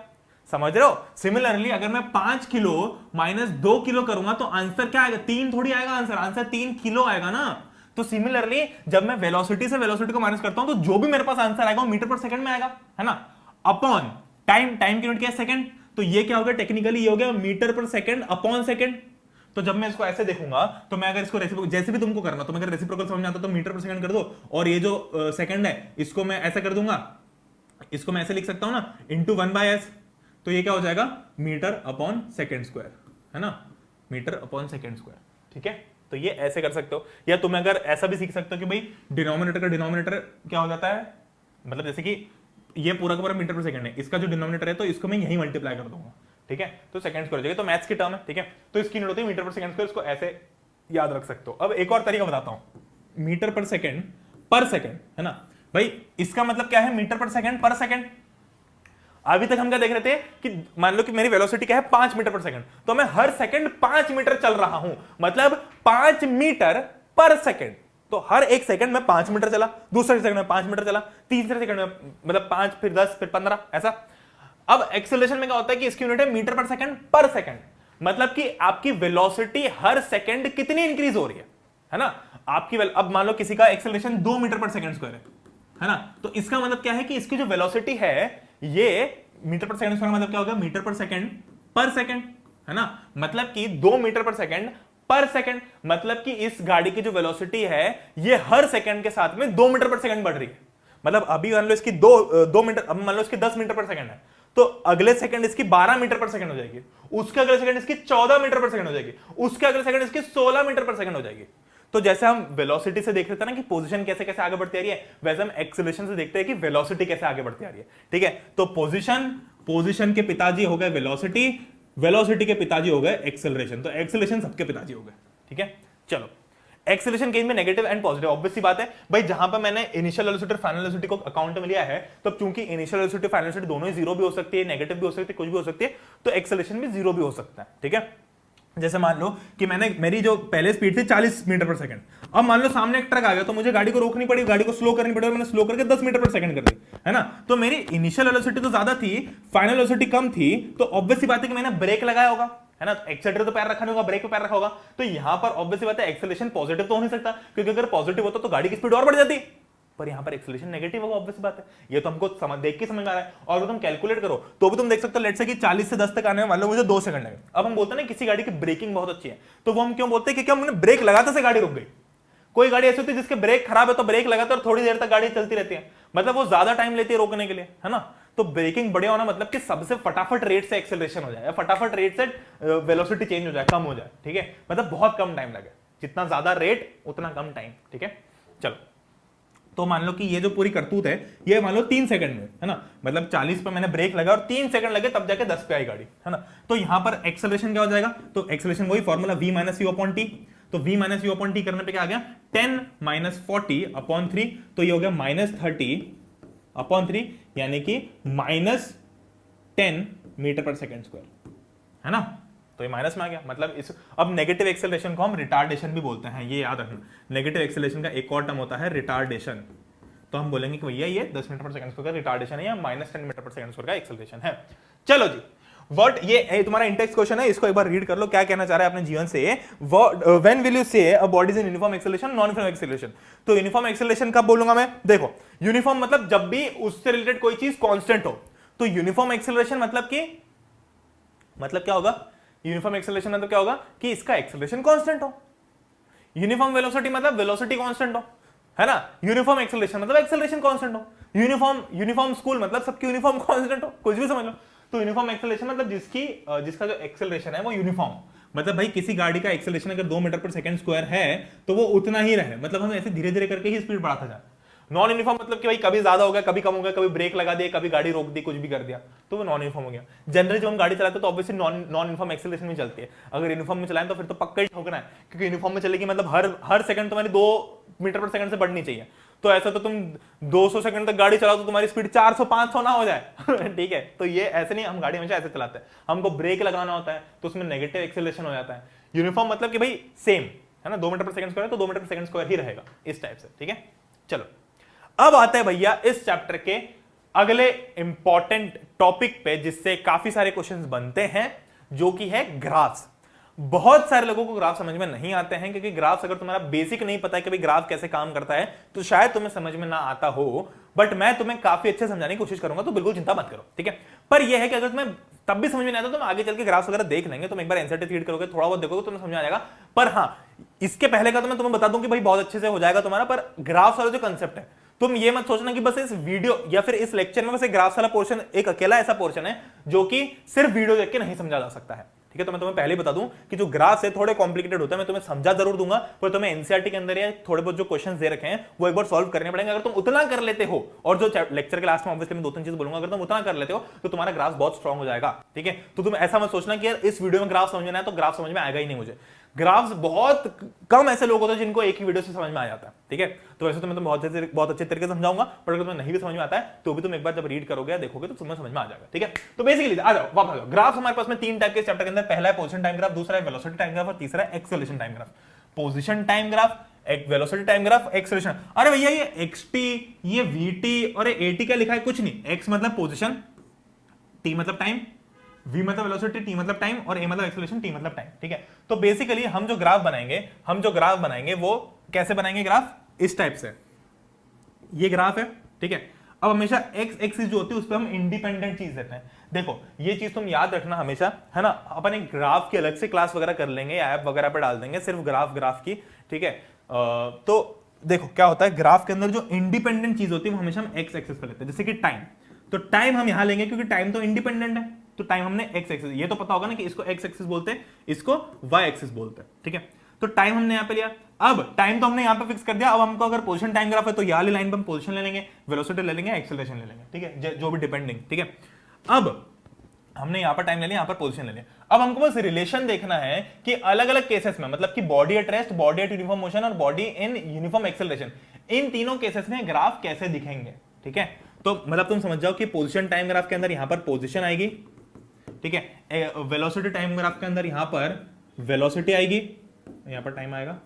समझ रहे हो। सिमिलरली अगर मैं 5 किलो माइनस 2 किलो करूंगा तो आंसर क्या आएगा? 3 थोड़ी आएगा आंसर 3 किलो आएगा ना। तो सिमिलरली जब मैं वेलोसिटी से वेलोसिटी को माइनस करता हूं तो जो भी मेरे पास आंसर आएगा वो मीटर पर सेकंड में आएगा, है ना। अपॉन टाइम, टाइम की यूनिट क्या है? सेकंड। तो ये क्या हो गया? टेक्निकली ये हो गया metre per second upon second. तो जब मैं इसको ऐसे देखूंगा तो मैं अगर इसको रेसिप्रोकल, जैसे भी तुमको करना, तो मैं अगर रेसिप्रोकल समझ में आता तो मीटर पर सेकंड कर दो, और ये जो सेकंड है इसको मैं ऐसा कर दूंगा, इसको मैं ऐसे लिख सकता हूं ना, इंटू 1/s। तो ये क्या हो जाएगा? मीटर अपॉन सेकंड स्क्वायर, है ना, मीटर अपॉन सेकंड स्क्वायर, ठीक है। तो ये ऐसे कर सकते हो, या तुम अगर ऐसा भी सीख सकते हो कि भाई डिनोमिनेटर का डिनोमिनेटर क्या हो जाता है, मतलब जैसे कि ये पूरा का पूरा मीटर पर सेकंड है, इसका जो डिनोमिनेटर है तो इसको मैं यही मल्टीप्लाई कर दूंगा, ठीक है। तो सेकंड स्क्वायर हो जाएगा, तो मैथ्स की टर्म है, ठीक है। तो इसकी यूनिट होती है मीटर पर सेकंड स्क्वायर, इसको ऐसे याद रख सकते हो। अब एक और तरीका बताता हूं, मीटर पर सेकंड, है ना भाई। इसका मतलब क्या है? Metre per second. अभी तक हम क्या देख रहे थे कि मान लो कि मेरी वेलोसिटी क्या है? 5 मीटर पर सेकंड, तो मैं हर सेकंड 5 मीटर चल रहा हूं, मतलब 5 मीटर पर सेकंड। तो हर एक सेकंड में 5 मीटर चला, दूसरे सेकंड में 5 मीटर चला, तीसरे सेकंड में मतलब 5, फिर 10, फिर 15, ऐसा। अब एक्सेलरेशन में क्या होता है कि इसकी यूनिट है मीटर पर सेकंड, मतलब कि आपकी वेलोसिटी हर सेकंड कितनी इंक्रीज हो रही है ना। आपकी अब मान लो किसी का acceleration 2 metre per second square है ना, तो इसका मतलब क्या है कि इसकी जो वेलोसिटी है ये मीटर पर सेकंड स्क्वायर, मतलब क्या होगा मीटर पर सेकंड है ना, मतलब कि 2 मीटर पर सेकंड, मतलब कि इस गाड़ी की जो वेलोसिटी है ये हर सेकंड के साथ में 2 मीटर पर सेकंड बढ़ रही है। मतलब अभी मान लो इसकी 2 मीटर, अब मान लो इसकी 10 मीटर पर सेकंड है, तो अगले सेकंड इसकी 12 मीटर पर सेकंड हो जाएगी, उसके अगले सेकंड इसकी 14 मीटर पर सेकंड हो जाएगी, उसके अगले सेकंड इसकी 16 मीटर पर सेकंड हो जाएगी। तो जैसे हम वेलोसिटी से देख रहे थे ना कि पोजीशन कैसे कैसे आगे बढ़ती आ रही है, वैसे हम एक्सेलरेशन से देखते हैं कि वेलोसिटी कैसे आगे बढ़ती आ रही है। ठीक है, तो पोजीशन के पिताजी हो गए वेलोसिटी, वेलोसिटी के पिताजी हो गए एक्सेलरेशन, तो एक्सेलरेशन सबके पिताजी हो गए। ठीक है, चलो एक्सेलरेशन केस में नेगेटिव एंड पॉजिटिव, ऑब्वियस सी बात है भाई, जहां पर मैंने इनिशियल वेलोसिटी और फाइनल वेलोसिटी को अकाउंट में लिया है, तो चूंकि इनिशियल वेलोसिटी फाइनल वेलोसिटी दोनों ही जीरो भी हो सकती है, नेगेटिव भी हो सकती है, कुछ भी हो सकती है, तो एक्सेलरेशन भी जीरो भी हो सकता है। ठीक है, जैसे मान लो कि मेरी जो पहले स्पीड थी 40 मीटर पर सेकंड, अब मान लो सामने एक ट्रक आ गया, तो मुझे गाड़ी को रोकनी पड़ी, गाड़ी को स्लो करनी पड़ी, और मैंने स्लो करके 10 मीटर पर सेकंड कर दी, है ना। तो मेरी इनिशियल वेलोसिटी तो ज्यादा थी, फाइनल वेलोसिटी कम थी, तो ऑब्वियस सी बात है कि मैंने ब्रेक लगाया होगा, है ना, एक्सेलरेटर तो पैर रखा नहीं होगा, ब्रेक पे पैर रखा होगा, तो यहां पर ऑब्वियस सी बात है एक्सेलरेशन पॉजिटिव तो हो नहीं सकता, क्योंकि अगर पॉजिटिव होता तो गाड़ी की स्पीड और बढ़ जाती, पर यहां पर एक्सेलरेशन नेगेटिव होगा, ऑब्वियस बात है। ये तो हमको देख के समझ में आ रहा है, और अगर तुम कैलकुलेट करो तो भी तुम देख सकते हो, लेट्स से कि 40 से 10 तक आने में मान लो मुझे 2 सेकंड लगे। अब हम बोलते हैं ना किसी गाड़ी की ब्रेकिंग बहुत अच्छी है, तो वो हम क्यों बोलते हैं, क्योंकि हमने ब्रेक लगाते से गाड़ी रुक गई। कोई गाड़ी ऐसी होती है जिसके ब्रेक खराब है तो ब्रेक लगाते और थोड़ी देर तक गाड़ी चलती रहती है, मतलब वो ज्यादा टाइम लेती है रोकने के लिए, है ना। तो ब्रेकिंग बढ़िया होना मतलब कि सबसे फटाफट रेट से एक्सेलरेशन हो जाए, फटाफट रेट से वेलोसिटी चेंज हो जाए, कम हो जाए। ठीक है, मतलब बहुत कम टाइम लगे, जितना ज्यादा रेट उतना कम टाइम। ठीक है, चलो तो मान लो कि ये जो पूरी करतूत है ये मान लो 3 सेकंड में, है ना, मतलब 40 पे मैंने ब्रेक लगा और 3 सेकंड लगे तब जाके 10 पे आई गाड़ी, है ना। तो यहां पर एक्सेलरेशन क्या हो जाएगा, तो एक्सेलरेशन वही formula v minus u upon T, तो v minus u upon T करने पे क्या आ गया 10 माइनस 40 अपॉन 3, तो ये हो गया माइनस 30 अपॉन 3, यानी कि minus 10 metre per second square, है ना। तो ये माइनस में आ गया, मतलब इस अब नेगेटिव एक्सेलरेशन को हम रिटार्डेशन भी बोलते हैं, ये याद रखना। नेगेटिव एक्सेलरेशन का एक और टर्म होता है रिटार्डेशन, तो हम बोलेंगे कि भैया ये 10 मीटर पर सेकंड स्क्वायर का रिटार्डेशन है या minus 10 metre per second square का एक्सेलरेशन है। चलो जी, व्हाट ये तुम्हारा इंटेक्स क्वेश्चन है, इसको एक बार रीड कर लो, क्या कहना चाह रहा है अपने जीवन से। व्हेन विल यू से a body is in uniform acceleration, non uniform acceleration. तो यूनिफॉर्म एक्सेलरेशन कब बोलूंगा मैं, देखो यूनिफॉर्म मतलब जब भी उससे रिलेटेड कोई चीज कांस्टेंट हो, तो यूनिफॉर्म एक्सेलरेशन मतलब क्या होगा, यूनिफॉर्म एक्सेलरेशन मतलब क्या होगा कि इसका एक्सेलरेशन कांस्टेंट हो। यूनिफॉर्म वेलोसिटी मतलब वेलोसिटी कांस्टेंट हो, है ना। यूनिफॉर्म एक्सेलरेशन मतलब एक्सेलरेशन कांस्टेंट हो। यूनिफॉर्म स्कूल मतलब सबकी यूनिफॉर्म कांस्टेंट हो, कुछ भी समझ लो। तो यूनिफॉर्म एक्सेलरेशन मतलब जिसका जो एक्सेलरेशन है वो यूनिफॉर्म, मतलब भाई किसी गाड़ी का एक्सेलरेशन अगर 2 मीटर पर सेकंड स्क्वायर है तो वो उतना ही रहे, मतलब हम ऐसे धीरे धीरे करके ही स्पीड बढ़ाता जाए। नॉन यूनिफॉर्म मतलब कि भाई कभी ज्यादा हो गया, कभी कम हो गया, कभी ब्रेक लगा दिया, कभी गाड़ी रोक दी, कुछ भी कर दिया, तो वो नॉन यूनिफॉर्म हो गया। जनरली जब हम गाड़ी चलाते हैं तो ऑब्वियसली नॉन यूनिफॉर्म एक्सेलरेशन में चलती है। अगर यूनिफॉर्म में चलाएं तो फिर तो पक्का ही ठोकना है, क्योंकि यूनिफॉर्म में चलेगी मतलब हर सेकंड तुम्हारी 2 मीटर पर सेकंड से बढ़नी चाहिए। तो ऐसा तो तुम 200 सेकंड तक गाड़ी चलाओ तो तुम्हारी स्पीड 400-500 ना हो जाए। ठीक है, तो ये ऐसे नहीं, हम गाड़ी हमेशा ऐसे चलाते हैं, हमको ब्रेक लगाना होता है तो उसमें नेगेटिव एक्सेलरेशन हो जाता है। यूनिफॉर्म मतलब कि भाई सेम, है ना, 2 मीटर पर सेकंड स्क्वायर है तो 2 मीटर पर सेकंड स्क्वायर ही रहेगा, इस टाइप से। ठीक है, चलो अब आते हैं भैया इस चैप्टर के अगले इंपॉर्टेंट टॉपिक पे, जिससे काफी सारे क्वेश्चंस बनते हैं, जो कि है ग्राफ्स। बहुत सारे लोगों को ग्राफ समझ में नहीं आते हैं, क्योंकि ग्राफ्स अगर तुम्हारा बेसिक नहीं पता है कि भाई ग्राफ कैसे काम करता है तो शायद तुम्हें समझ में ना आता हो, बट मैं तुम्हें काफी अच्छे समझाने की कोशिश करूंगा, तो बिल्कुल चिंता मत करो। ठीक है, पर यह है कि अगर तुम्हें तब भी समझ में नहीं आता तो तुम आगे चल के ग्राफ्स वगैरह देख लेंगे, तुम एक बार एनसीईआरटी रीड करोगे, थोड़ा बहुत देखोगे, तुम्हें समझ में आ जाएगा। पर हाँ, इसके पहले का तो मैं तुम्हें बता दूं कि भाई बहुत अच्छे से हो जाएगा तुम्हारा, पर ग्राफ्स वाला जो कंसेप्ट है, तुम ये मत सोचना कि बस इस वीडियो या फिर इस लेक्चर में बस एक ग्राफ्स वाला पोर्शन, एक अकेला ऐसा पोर्शन है जो कि सिर्फ वीडियो देख के नहीं समझा जा सकता है। ठीक है, तो मैं तुम्हें पहले बता दूं कि जो ग्राफ्स है थोड़े कॉम्प्लिकेटेड होते हैं, मैं तुम्हें समझा जरूर दूंगा, पर तुम्हें एनसीईआरटी के अंदर या थोड़े बहुत जो क्वेश्चंस दे रखे हैं वो एक बार सॉल्व करने पड़ेंगे। अगर तुम उतना कर लेते हो, और जो लेक्चर के लास्ट में ऑब्वियसली मैं 2-3 चीज बोलूंगा, अगर तुम उतना कर लेते हो तो तुम्हारा ग्राफ बहुत स्ट्रांग हो जाएगा। ठीक है, तो तुम ऐसा मत सोचना कि यार इस वीडियो में ग्राफ समझ में आया तो ग्राफ समझ में आएगा ही नहीं। मुझे ग्राफ्स बहुत कम ऐसे लोग होते हैं जिनको एक ही वीडियो से समझ में आ जाता है। ठीक है, तो वैसे तो मैं तुम्हें बहुत अच्छे तरीके से समझाऊंगा, पर अगर तुम्हें नहीं भी समझ में आता है तो भी तुम एक बार जब रीड करोगे, देखोगे तो तुम्हें समझ में आ जाएगा। ठीक है, तो बेसिकली आ जाओ, वापस आ जाओ। ग्राफ हमारे पास में 3 टाइप के चैप्टर के अंदर, पहला है पोजीशन टाइम ग्राफ, दूसरा है वेलोसिटी टाइम ग्राफ और तीसरा है acceleration time graph. Position time graph, एक वेलोसिटी टाइम ग्राफ, एक्सेलरेशन। अरे भैया ये एक्सटी, ये वीटी और एटी क्या लिखा है, कुछ नहीं। एक्स मतलब पोजीशन, टी मतलब टाइम, v मतलब वेलोसिटी, t मतलब टाइम, और a मतलब एक्सेलरेशन, t मतलब टाइम, ठीक है। तो बेसिकली हम जो ग्राफ बनाएंगे वो कैसे बनाएंगे? ग्राफ इस टाइप से, ये ग्राफ है, ठीक है। अब हमेशा x एक्सिस जो होती है उस पर हम इंडिपेंडेंट चीज देते हैं। देखो ये चीज तुम याद रखना हमेशा, है ना। अपन एक ग्राफ की अलग से क्लास वगैरह कर लेंगे, ऐप वगैरह पे डाल देंगे सिर्फ ग्राफ की, ठीक है। तो देखो क्या होता है, ग्राफ के अंदर जो इंडिपेंडेंट चीज होती है वो हमेशा हम एक्स एक्सिस पे लेते हैं। जैसे कि टाइम, तो टाइम हम यहां लेंगे क्योंकि टाइम तो इंडिपेंडेंट है, तो टाइम हमने एक्स एक्सिस, ये तो पता होगा ना कि इसको एक्स एक्सिस बोलते हैं, इसको वाई एक्सिस बोलते हैं, ठीक है। तो टाइम हमने यहां पे लिया, अब टाइम तो हमने यहां पे फिक्स कर दिया। अब हमको अगर पोजीशन टाइम ग्राफ है तो यहां वाली लाइन पे हम पोजीशन ले लेंगे, वेलोसिटी ले लेंगे, एक्सेलरेशन ले लेंगे, ठीक है, जो भी डिपेंडिंग, ठीक है। अब हमने यहां पर टाइम ले लिया, यहां पर पोजीशन ले लिया। अब हमको बस रिलेशन देखना है कि अलग अलग केसेस में, मतलब कि body at rest, body at uniform motion और बॉडी इन यूनिफॉर्म एक्सेलरेशन, इन तीनों केसेस में ग्राफ कैसे दिखेंगे, ठीक है। तो मतलब तुम समझ जाओ कि पोजीशन टाइम ग्राफ के अंदर यहां पर पोजीशन आएगी, ठीक है। वेलोसिटी टाइम ग्राफ के अंदर यहां पर वेलोसिटी आएगी, यहां पर टाइम आएगा,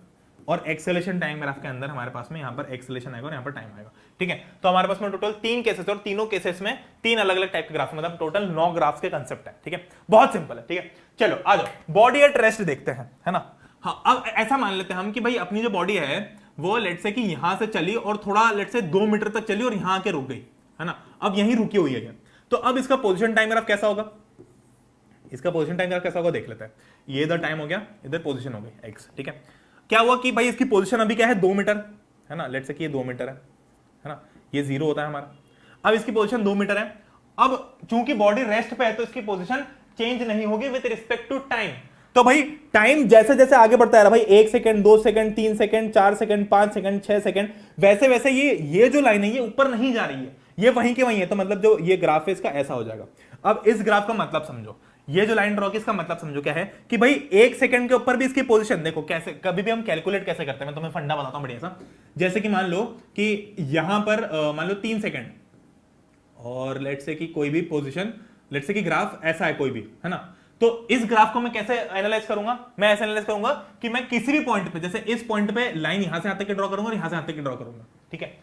और एक्सेलरेशन टाइम ग्राफ के अंदर हमारे पास में यहां पर एक्सेलरेशन आएगा और यहां पर टाइम आएगा, ठीक है। तो हमारे पास में टोटल 3 केसेस, और तीनों केसेस में 3 अलग अलग टाइप के ग्राफ, मतलब टोटल 9 ग्राफ्स के कंसेप्ट है, ठीक है। बहुत सिंपल है, ठीक है। चलो आ जाओ बॉडी एट रेस्ट देखते हैं, है ना। हाँ, अब ऐसा मान लेते हैं हम कि भाई अपनी जो बॉडी है वो लेट से कि यहां से चली और थोड़ा लेट से 2 मीटर तक चली और यहां आके रुक गई, है ना। अब यहीं रुकी हुई है। तो अब इसका पोजीशन टाइम ग्राफ कैसा होगा? इसका पोजीशन टाइम ग्राफ कैसा होगा देख लेते हैं। ये इधर टाइम हो गया, इधर पोजीशन हो गई एक्स, ठीक है। क्या हुआ कि भाई इसकी पोजीशन अभी क्या है, 2 मीटर, है ना। लेट्स से कि ये 2 मीटर है ना, ये 0 होता है हमारा। अब इसकी पोजीशन 2 मीटर है। अब चूंकि बॉडी रेस्ट पे है तो इसकी पोजीशन चेंज नहीं होगी विद रिस्पेक्ट टू टाइम। तो भाई टाइम जैसे जैसे आगे बढ़ता है भाई, 1 second, 2 second, 3 second, 4 second, 5 second, 6 second, वैसे वैसे ये जो लाइन है ये ऊपर नहीं जा रही है, ये वहीं के वहीं है। तो मतलब जो ये ग्राफ है इसका ऐसा हो जाएगा। अब इस ग्राफ का मतलब समझो, ये जो लाइन ड्रॉ की इसका मतलब समझो क्या है कि भाई 1 सेकंड के ऊपर भी इसकी पोजीशन देखो कैसे, कभी भी हम कैलकुलेट कैसे करते हैं, मैं तुम्हें फंडा बताता हूं बढ़िया सा। जैसे कि मान लो कि यहां पर मान लो 3 सेकंड, और लेट्स से कि कोई भी पोजीशन, लेट्स से कि ग्राफ ऐसा है कोई भी, है ना। तो इस ग्राफ को मैं कैसे एनालाइज करूंगा? मैं ऐसे एनालाइज करूंगा कि मैं किसी भी पॉइंट पे, जैसे इस पॉइंट पे लाइन यहां से यहां तक की ड्रॉ करूंगा और यहां से यहां तक की ड्रॉ करूंगा, ठीक है।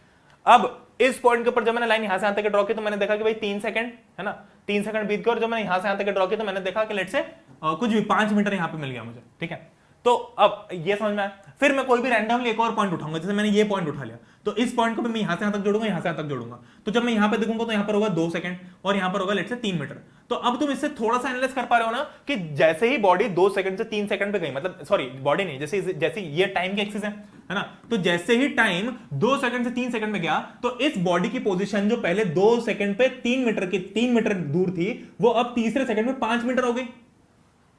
अब इस पॉइंट के ऊपर जब मैंने लाइन यहां से यहां तक ड्रॉ की तो मैंने देखा कि भाई 3 सेकंड, है ना, 3 सेकंड बीत गए, और जब मैंने यहां से यहां तक ड्रॉ की तो मैंने देखा कि लेट से कुछ भी 5 मीटर यहां पे मिल गया मुझे, ठीक है। तो अब ये समझ में आया। फिर मैं कोई भी रैंडमली एक और पॉइंट उठाऊंगा, जैसे मैंने ये पॉइंट उठा लिया, तो इस पॉइंट को मैं यहां से यहां तक जोड़ूंगा, यहां से यहां तक जोड़ूंगा। तो जब मैं यहां पे देखूंगा तो यहां पर होगा 2 सेकंड और यहां पर होगा लेट से 3 मीटर। तो अब तुम इससे थोड़ा सा एनालाइज कर पा रहे हो ना कि जैसे ही बॉडी 2 सेकंड से 3 सेकंड पे गई, मतलब सॉरी बॉडी नहीं, जैसे ये टाइम की एक्सिस है ना, तो जैसे ही टाइम 2 सेकंड से 3 सेकंड में गया तो इस बॉडी की पोजीशन जो पहले 2 सेकंड पे 3 मीटर दूर थी वो अब तीसरे सेकंड में 5 मीटर हो गई।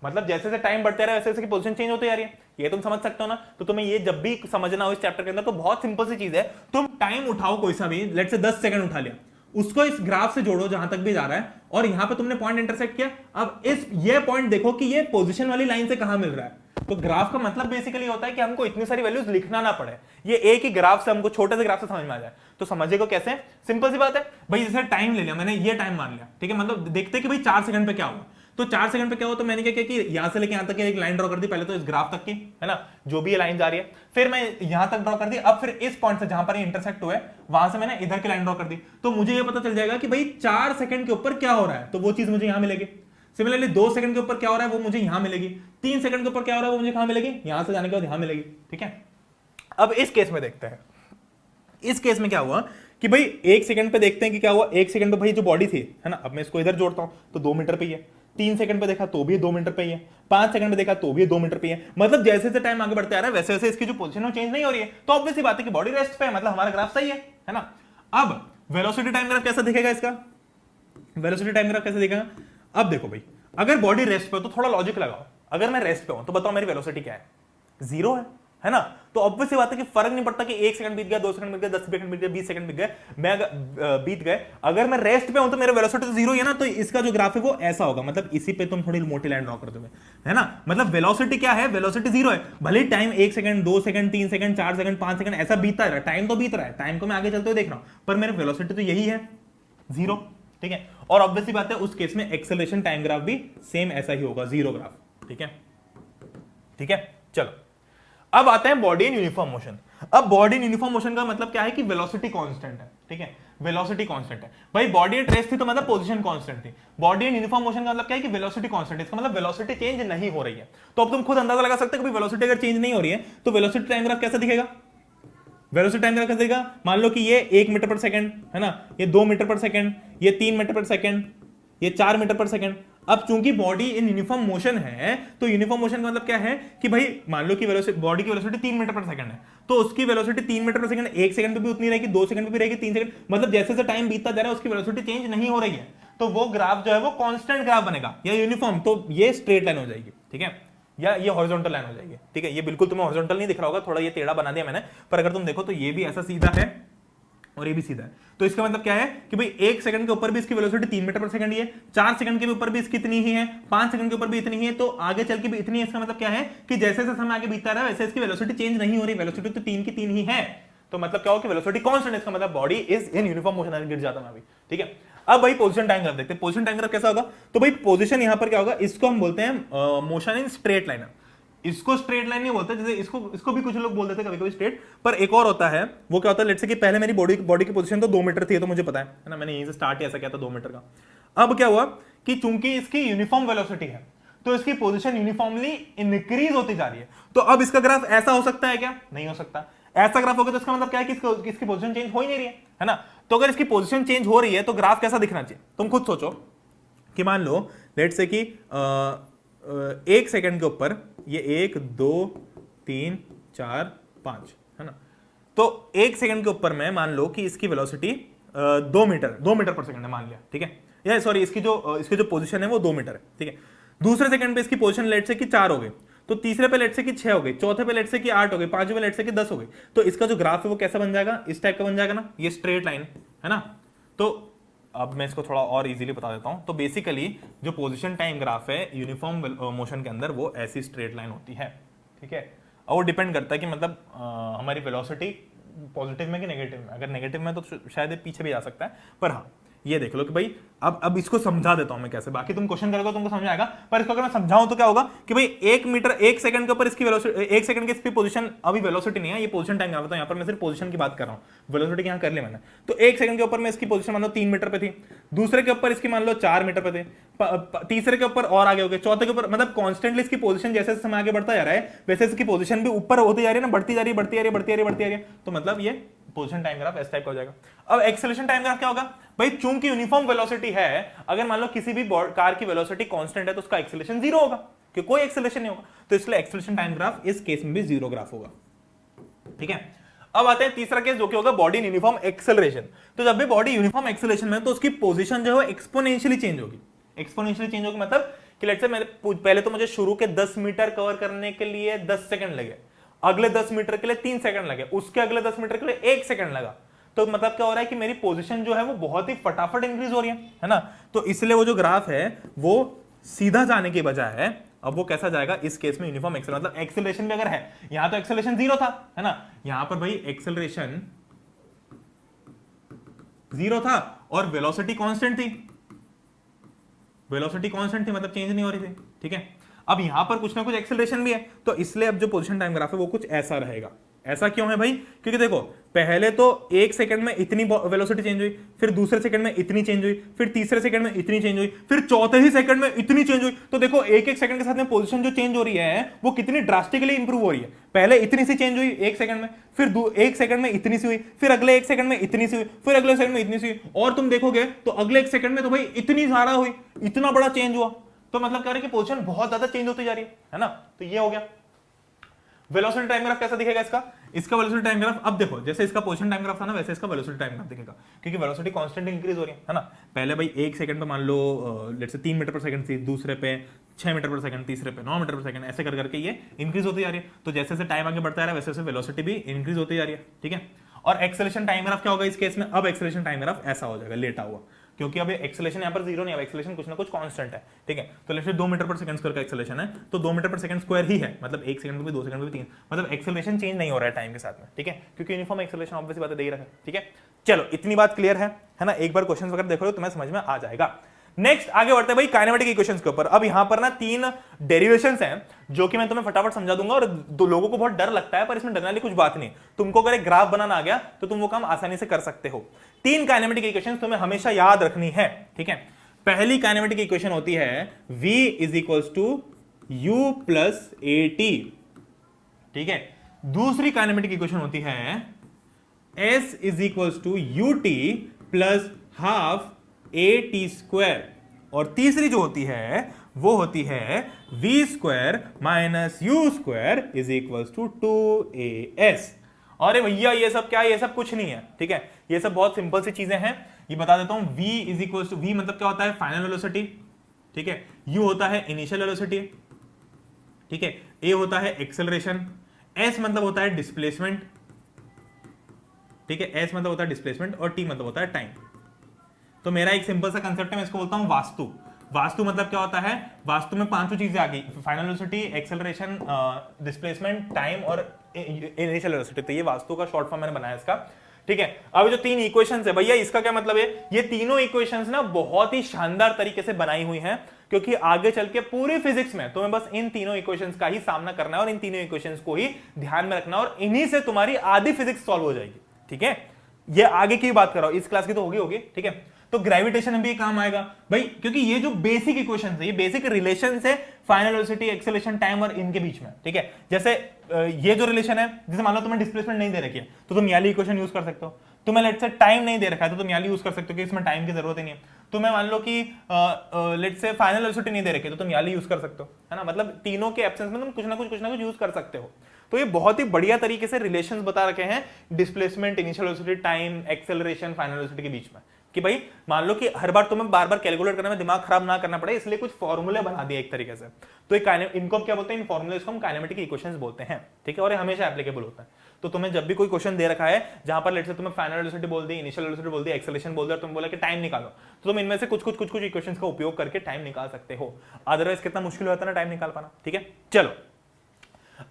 मतलब जैसे जैसे टाइम बढ़ते रहा वैसे वैसे की पोजीशन चेंज होती जा रही है। ये तुम समझ सकते हो ना। तो तुम्हें ये जब भी समझना हो इस चैप्टर के अंदर तो बहुत सिंपल सी चीज है, तुम टाइम उठाओ कोई सा भी, लेट से 10 सेकंड उठा लिया, उसको इस ग्राफ से जोड़ो जहां तक भी जा रहा है, और यहां पे तुमने पॉइंट इंटरसेक्ट किया। अब ये पॉइंट देखो कि ये पोजीशन वाली लाइन से कहां मिल रहा है। तो ग्राफ का मतलब बेसिकली होता है कि हमको इतनी सारी वैल्यूज लिखना ना पड़े, ये एक ही ग्राफ से हमको छोटे से ग्राफ से समझ में आ जाए। तो समझेगा कैसे? सिंपल सी बात है भाई, जैसे टाइम ले लिया मैंने, ये टाइम मान लिया, ठीक है। मतलब देखते कि भाई 4 सेकंड पे क्या हुआ। तो 4 सेकंड पे क्या हुआ, तो मैंने क्या किया कि यहां से लेके यहां तक एक लाइन ड्रॉ कर दी, पहले तो इस ग्राफ तक की, है ना, जो भी ये लाइन जा रही है। फिर मैं यहां तक ड्रॉ कर दी। अब फिर इस पॉइंट से जहां पर ये इंटरसेक्ट हुए वहां से मैंने इधर की लाइन ड्रॉ कर दी। तो मुझे ये पता चल जाएगा कि भाई 4 सेकंड के ऊपर क्या हो रहा है, तो वो चीज मुझे यहां मिलेगी। सिमिलरली 2 सेकंड के ऊपर क्या हो रहा है वो मुझे यहां मिलेगी। 3 सेकंड के ऊपर क्या हो रहा है वो मुझे कहां मिलेगी, यहां से जाने के बाद यहां मिलेगी, ठीक है। अब इस केस में देखते हैं, इस केस में क्या हुआ कि भाई 1 सेकंड पे देखते हैं कि क्या हुआ। 1 सेकंड पे भाई जो बॉडी थी, है ना, अब मैं इसको इधर जोड़ता हूं तो 2 मीटर पे ही है। 3 सेकंड पे देखा तो भी 2 मीटर पे ही है। 5 सेकंड पे देखा तो भी 2 मीटर पे ही है। मतलब जैसे जैसे टाइम आगे बढ़ते आ रहा है वैसे वैसे इसकी जो पोजीशन है चेंज नहीं हो रही है। तो ऑब्वियस सी बात है कि बॉडी रेस्ट पे है, मतलब हमारा ग्राफ सही है ना। अब वेलोसिटी टाइम ग्राफ कैसा दिखेगा इसका? वेलोसिटी टाइम ग्राफ कैसे दिखेगा? अब देखो भाई, अगर बॉडी रेस्ट पे हो तो थोड़ा लॉजिक लगाओ। अगर मैं रेस्ट पे हूं तो बताओ मेरी वेलोसिटी क्या है? 0 है ना। तो ऑब्वियस सी बात है कि फर्क नहीं पड़ता कि 1 सेकंड बीत गया, 2 सेकंड बीत गया, 10 सेकंड बीत गया, 20 सेकंड बीत गए, मैं बीत गए। अगर मैं रेस्ट पे हूं तो मेरा वेलोसिटी तो 0 ही है ना। तो इसका जो ग्राफ है वो ऐसा होगा। मतलब इसी पे तुम थोड़ी मोटी लाइन ड्रॉ कर दोगे, है ना। मतलब वेलोसिटी क्या है? वेलोसिटी 0 है। भले time 1 second, 2 second, 3 second, 4 second, 5 second ऐसा बीतता रहा, टाइम तो बीत रहा है, टाइम को मैं आगे चलते हुए देख रहा हूं, पर मेरी वेलोसिटी तो यही है, 0, ठीक है। और ऑब्वियसली बात है उस केस में एक्सेलरेशन टाइम ग्राफ भी सेम ऐसा ही होगा, 0 ग्राफ, ठीक है। ठीक है, चलो अब आता है बॉडी इन यूनिफॉर्म मोशन। अब बॉडी इन यूनिफॉर्म मोशन का मतलब क्या है कि वेलोसिटी कांस्टेंट है, ठीक है, वेलोसिटी कांस्टेंट है। भाई बॉडी एट रेस्ट थी तो मतलब पोजीशन कांस्टेंट थी। बॉडी इन यूनिफॉर्म मोशन का मतलब क्या है कि वेलोसिटी कांस्टेंट है, इसका मतलब वेलोसिटी चेंज नहीं हो रही है। तो अब तुम खुद अंदाजा लगा सकते हो कि वेलोसिटी अगर चेंज नहीं हो रही है तो वेलोसिटी टाइम ग्राफ कैसा दिखेगा? वेलोसिटी टाइम ग्राफ कैसा दिखेगा? मान लो कि ये 1 मीटर पर सेकंड है ना, ये 2 मीटर पर सेकंड, ये 3 मीटर पर सेकंड, ये 4 मीटर पर सेकंड। अब चूंकि बॉडी इन यूनिफॉर्म मोशन है तो यूनिफॉर्म मोशन का मतलब क्या है कि भाई मान लो कि वेलोसिटी, बॉडी की वेलोसिटी 3 मीटर पर सेकंड है, तो उसकी velocity 3 metre per second 1 second पे भी उतनी रहेगी, 2 सेकंड पे भी रहेगी, 3 सेकंड, मतलब जैसे जैसे टाइम बीतता जा रहा है उसकी वेलोसिटी चेंज नहीं हो रही है। तो वो ग्राफ जो है वो कांस्टेंट ग्राफ बनेगा या यूनिफॉर्म, तो ये स्ट्रेट लाइन हो जाएगी, ठीक है, या ये हॉरिजॉन्टल लाइन हो जाएगी, ठीक है। ये बिल्कुल तुम्हें हॉरिजॉन्टल नहीं दिख रहा होगा, थोड़ा ये टेढ़ा बना दिया मैंने, पर अगर तुम देखो तो ये भी ऐसा सीधा है और ये भी सीधा है। तो इसका मतलब क्या है कि भाई 1 सेकंड के ऊपर भी इसकी वेलोसिटी 3 मीटर पर सेकंड ही है, 4 सेकंड के ऊपर भी इसकी इतनी ही है, 5 सेकंड के ऊपर भी इतनी ही है, तो आगे चल के भी इतनी है। इसका मतलब क्या है कि जैसे जैसे समय आगे बीतता रहा है वैसे इसकी वेलोसिटी चेंज नहीं हो रही, वेलोसिटी तो 3 की 3 ही है। तो मतलब क्या हो कि वेलोसिटी कांस्टेंट है, इसका मतलब body is in uniform motion. गिर जाता मैं अभी, ठीक है। अब भाई पोजीशन टाइम ग्राफ देखते हैं, पोजीशन टाइम ग्राफ कैसा होगा। तो भाई पोजीशन यहां पर क्या होगा, इसको हम बोलते हैं मोशन इन स्ट्रेट लाइन। इसको स्ट्रेट लाइन नहीं बोलते, जैसे इसको भी कुछ लोग बोल देते हैं कभी कभी स्ट्रेट, पर एक और होता है, वो क्या होता है, लेट्स से कि पहले मेरी बॉडी की पोजीशन तो 2 मीटर थी, तो मुझे पता है ना, मैंने यहीं से स्टार्ट ऐसा किया था 2 मीटर का। अब क्या हुआ कि चूंकि इसकी यूनिफॉर्म वेलोसिटी है तो इसकी पोजीशन यूनिफॉर्मली इंक्रीज होती जा रही है। तो अब इसका ग्राफ ऐसा हो सकता है क्या? नहीं हो सकता। ऐसा ग्राफ होगा तो इसका मतलब क्या है कि इसकी पोजीशन चेंज हो ही नहीं रही है ना। तो अगर इसकी पोजीशन चेंज हो रही है तो ग्राफ कैसा दिखना चाहिए? तुम खुद सोचो कि मान लो लेट्स से कि 1 सेकंड के ऊपर ये 1 2 3 4 5 है ना, तो 1 सेकंड के ऊपर में मान लो कि इसकी वेलोसिटी 2 मीटर पर सेकंड है मान लिया, ठीक है, या सॉरी इसकी जो पोजीशन है वो 2 मीटर है, ठीक है। दूसरे सेकंड पे इसकी पोजीशन लेट से कि 4 हो गई, तो तीसरे पे लेट से कि 6 हो गई, चौथे पे लेट से कि 8 हो गई, पांचवें पे लेट से कि 10 हो गई। तो इसका जो ग्राफ है वो कैसा बन जाएगा? इस टाइप का बन जाएगा ना, ये स्ट्रेट लाइन है ना। तो अब मैं इसको थोड़ा और इजीली बता देता हूं। तो बेसिकली जो पोजीशन टाइम ग्राफ है यूनिफॉर्म मोशन के अंदर वो ऐसी स्ट्रेट लाइन होती है, ठीक है। और वो डिपेंड करता है कि मतलब हमारी वेलोसिटी पॉजिटिव में कि नेगेटिव में। अगर नेगेटिव में तो शायद ये पीछे भी जा सकता है, पर हाँ ये देख लो कि भाई अब इसको समझा देता हूं मैं कैसे, बाकी तुम क्वेश्चन करोगे तुमको समझ आएगा, पर इसको अगर मैं समझाऊं तो क्या होगा कि भाई 1 सेकंड के ऊपर इसकी वेलोसिटी, 1 सेकंड की इसकी पोजीशन, अभी वेलोसिटी नहीं है, ये पोजीशन टाइम ग्राफ है, यहाँ पर मैं सिर्फ पोजीशन की बात कर रहा हूं, वेलोसिटी यहाँ कर ली मैंने। तो 1 सेकंड के ऊपर में इसकी पोजीशन मान लो 3 मीटर पे थी, दूसरे के ऊपर इसकी मान लो 4 मीटर पे थे, तीसरे के ऊपर और आगे हो गए, चौथे के ऊपर, मतलब कॉन्स्टेंटली इसकी पोजीशन जैसे समय आगे बढ़ता जा रहा है वैसे इसकी पोजीशन भी ऊपर होती जा रही है ना, बढ़ती जा रही है। तो मतलब ये पोजीशन टाइम ग्राफ इस टाइप का हो जाएगा। अब एक्सेलरेशन टाइम ग्राफ क्या होगा भाई? चूंकि यूनिफॉर्म वेलोसिटी है, अगर मान लो किसी भी कार की वेलोसिटी कांस्टेंट है तो उसका एक्सेलरेशन 0 होगा, कि कोई एक्सेलरेशन नहीं होगा, तो इसलिए एक्सेलरेशन टाइम ग्राफ इस केस में भी 0 ग्राफ होगा, ठीक है। अब आते हैं तीसरा केस जो कि होगा बॉडी इन यूनिफॉर्म एक्सेलरेशन। तो जब भी बॉडी यूनिफॉर्म एक्सेलरेशन में तो उसकी पोजीशन जो है एक्सपोनेंशियली चेंज होगी। एक्सपोनेंशियली चेंज होगी मतलब कि लेट्स से मेरे पहले तो मुझे शुरू के 10 मीटर कवर करने के लिए 10 सेकंड लगे, अगले 10 मीटर के लिए 3 सेकंड लगे, उसके अगले 10 मीटर के लिए 1 सेकंड लगा। तो मतलब क्या हो रहा है कि मेरी पोजीशन जो है वो बहुत ही फटाफट इंक्रीज हो रही है ना। तो इसलिए वो जो ग्राफ है वो सीधा जाने के बजाय अब वो कैसा जाएगा इस केस में यूनिफॉर्म एक्सेलरेशन, मतलब एक्सेलरेशन भी अगर है, यहां तो एक्सेलरेशन 0 था है ना, यहां पर भाई एक्सेलरेशन 0 था और वेलोसिटी कांस्टेंट थी, मतलब चेंज नहीं हो रही थी, ठीक है। अब यहां पर कुछ ना कुछ एक्सेलरेशन भी है, तो इसलिए अब जो पोजीशन टाइम ग्राफ है वो कुछ ऐसा रहेगा। ऐसा क्यों है भाई? क्योंकि देखो पहले तो 1 सेकंड में इतनी वेलोसिटी चेंज हुई, फिर दूसरे सेकंड में इतनी चेंज हुई, फिर तीसरे सेकंड में इतनी चेंज हुई, फिर चौथे ही सेकंड में इतनी चेंज हुई। तो देखो एक सेकंड के साथ में पोजीशन जो चेंज हो रही है वो कितनी ड्रास्टिकली इंप्रूव हो रही है। पहले इतनी सी चेंज हुई 1 सेकंड में, फिर 1 सेकंड में इतनी सी हुई, फिर अगले 1 सेकंड में इतनी सी हुई, फिर अगले सेकंड में इतनी सी हुई, और तुम देखोगे तो अगले 1 सेकंड में तो भाई इतनी ज्यादा हुई, इतना बड़ा चेंज हुआ। तो मतलब कह रहे कि पोजीशन बहुत ज्यादा चेंज होती जा रही है ना। तो ये हो गया। वेलोसिटी टाइम ग्राफ कैसा दिखेगा इसका वेलोसिटी टाइम ग्राफ, अब देखो जैसे इसका पोजीशन टाइम ग्राफ था ना वैसे इसका वेलोसिटी टाइम ग्राफ दिखेगा, क्योंकि वेलोसिटी कांस्टेंट इंक्रीज हो रही है ना। पहले भाई 1 सेकंड पे मान लो let's say 3 metre per second थी, दूसरे पे 6 मीटर पर सेकंड, तीसरे पे 9 मीटर पर सेकंड, ऐसे कर करके ये इंक्रीज होती जा रही है। तो जैसे जैसे टाइम आगे बढ़ता है वैसे वैसे वेलोसिटी भी इंक्रीज होती जा रही है, ठीक है। और एक्सेलरेशन टाइम ग्राफ क्या होगा इस केस में? अब एक्सेलरेशन टाइम ग्राफ ऐसा हो जाएगा लेटा हुआ, क्योंकि अब एक्सेलरेशन यहाँ पर 0 नहीं है, एक्सेलरेशन कुछ ना कुछ कांस्टेंट है, ठीक है। तो let's say 2 metre per second square का एक्सेलरेशन है, तो 2 मीटर पर सेकंड स्क्वायर ही है, मतलब 1 सेकंड में भी 2 सेकंड में भी 3, मतलब एक्सेलरेशन चेंज नहीं हो रहा है टाइम के साथ में, ठीक है, क्योंकि यूनिफॉर्म एक्सेलरेशन ऑब्वियसली बात दे ही रखा है, ठीक है। चलो इतनी बात क्लियर है ना। एक बार क्वेश्चन वगैरह देखो तो तुम्हें समझ में आ जाएगा। नेक्स्ट आगे बढ़ते हैं भाई काइनेमेटिक इक्वेशंस के ऊपर। अब यहां पर ना 3 डेरिवेशंस हैं जो कि मैं तुम्हें फटाफट समझा दूंगा, और दो लोगों को बहुत डर लगता है, पर इसमें डरने वाली कुछ बात नहीं। तुमको अगर एक ग्राफ बनाना आ गया तो तुम वो काम आसानी से कर सकते हो। 3 काइनेमेटिक इक्वेशंस तुम्हें हमेशा याद रखनी है, ठीक है। पहली काइनेमेटिक इक्वेशन होती है v is equals to u plus a t, ठीक है। दूसरी काइनेमेटिक इक्वेशन होती है s is equals to u t plus half a t square, और तीसरी जो होती है वो होती है v square minus u square is equals to 2as। अरे भैया ये सब क्या है? ये सब कुछ नहीं है, ठीक है। ये सब बहुत सिंपल सी चीजें हैं, ये बता देता हूं। v is equals to, v मतलब क्या होता है? फाइनल वेलोसिटी, ठीक है। u होता है इनिशियल वेलोसिटी, ठीक है। a होता है एक्सेलरेशन, s मतलब होता है डिस्प्लेसमेंट, ठीक है। s मतलब होता है डिस्प्लेसमेंट और t मतलब होता है टाइम। तो मेरा एक सिंपल सा कंसेप्ट है, मैं इसको बोलता हूं वास्तु। वास्तु मतलब क्या होता है? वास्तु में 5 चीजें आ गई, final velocity, acceleration, displacement, time और इनिशियल वेलोसिटी। तो ये वास्तु का शॉर्ट फॉर्म मैंने बनाया इसका, ठीक है। अब जो 3 इक्वेशंस है भैया, इसका क्या मतलब है? ये तीनों इक्वेशंस ना बहुत ही शानदार तरीके से बनाई हुई हैं, क्योंकि आगे चल के पूरी फिजिक्स में तुम्हें बस इन तीनों इक्वेशंस का ही सामना करना है और इन तीनों इक्वेशंस को ही ध्यान में रखना है, और इन्हीं से तुम्हारी आधी फिजिक्स सॉल्व हो जाएगी, ठीक है। ये आगे की बात कर रहा हूं, इस क्लास की तो होगी, ठीक है। तो ग्रेविटेशन में भी काम आएगा भाई, क्योंकि ये जो बेसिक इक्वेशंस है, ये बेसिक रिलेशंस है फाइनल वेलोसिटी, एक्सेलरेशन, टाइम और इनके बीच में, ठीक है। जैसे ये जो रिलेशन है, जैसे मान लो तुम्हें डिस्प्लेसमेंट नहीं दे रखी है तो तुम याली इक्वेशन यूज कर सकते हो। तुम्हें लेट्स से टाइम नहीं दे रखा है तो तुम याली यूज कर सकते हो कि इसमें टाइम की जरूरत ही नहीं है। तुम्हें मान लो कि लेट्स से फाइनल वेलोसिटी नहीं दे रखी है तो तुम याली यूज कर सकते हो, है ना। मतलब तीनों के एब्सेंस में तुम कुछ ना कुछ यूज कर सकते हो। तो ये बहुत ही बढ़िया तरीके से रिलेशंस बता रखे हैं displacement, initial velocity, time, acceleration, final velocity के बीच में, कि भाई मान लो कि हर बार तुम्हें बार बार कैलकुलेट करने में दिमाग खराब ना करना पड़े, इसलिए कुछ फॉर्मूले बना दिए एक तरीके से। तो इनको क्या बोलते हैं? इन फॉर्मूलेस को हम काइनेमेटिक इक्वेशंस बोलते हैं, ठीक है। और ये हमेशा एप्लीकेबल होता है। तो तुम्हें जब भी कोई क्वेश्चन दे रखा है जहां पर लेट्स से तुम्हें फाइनल वेलोसिटी बोल दी, इनिशियल वेलोसिटी बोल दी, एक्सेलरेशन बोल दिया, तुम बोला कि टाइम निकालो, तो तुम इनमें से कुछ इक्वेशंस का उपयोग करके टाइम निकाल सकते हो। अदरवाइज कितना मुश्किल होता है ना टाइम निकाल पाना, ठीक है। चलो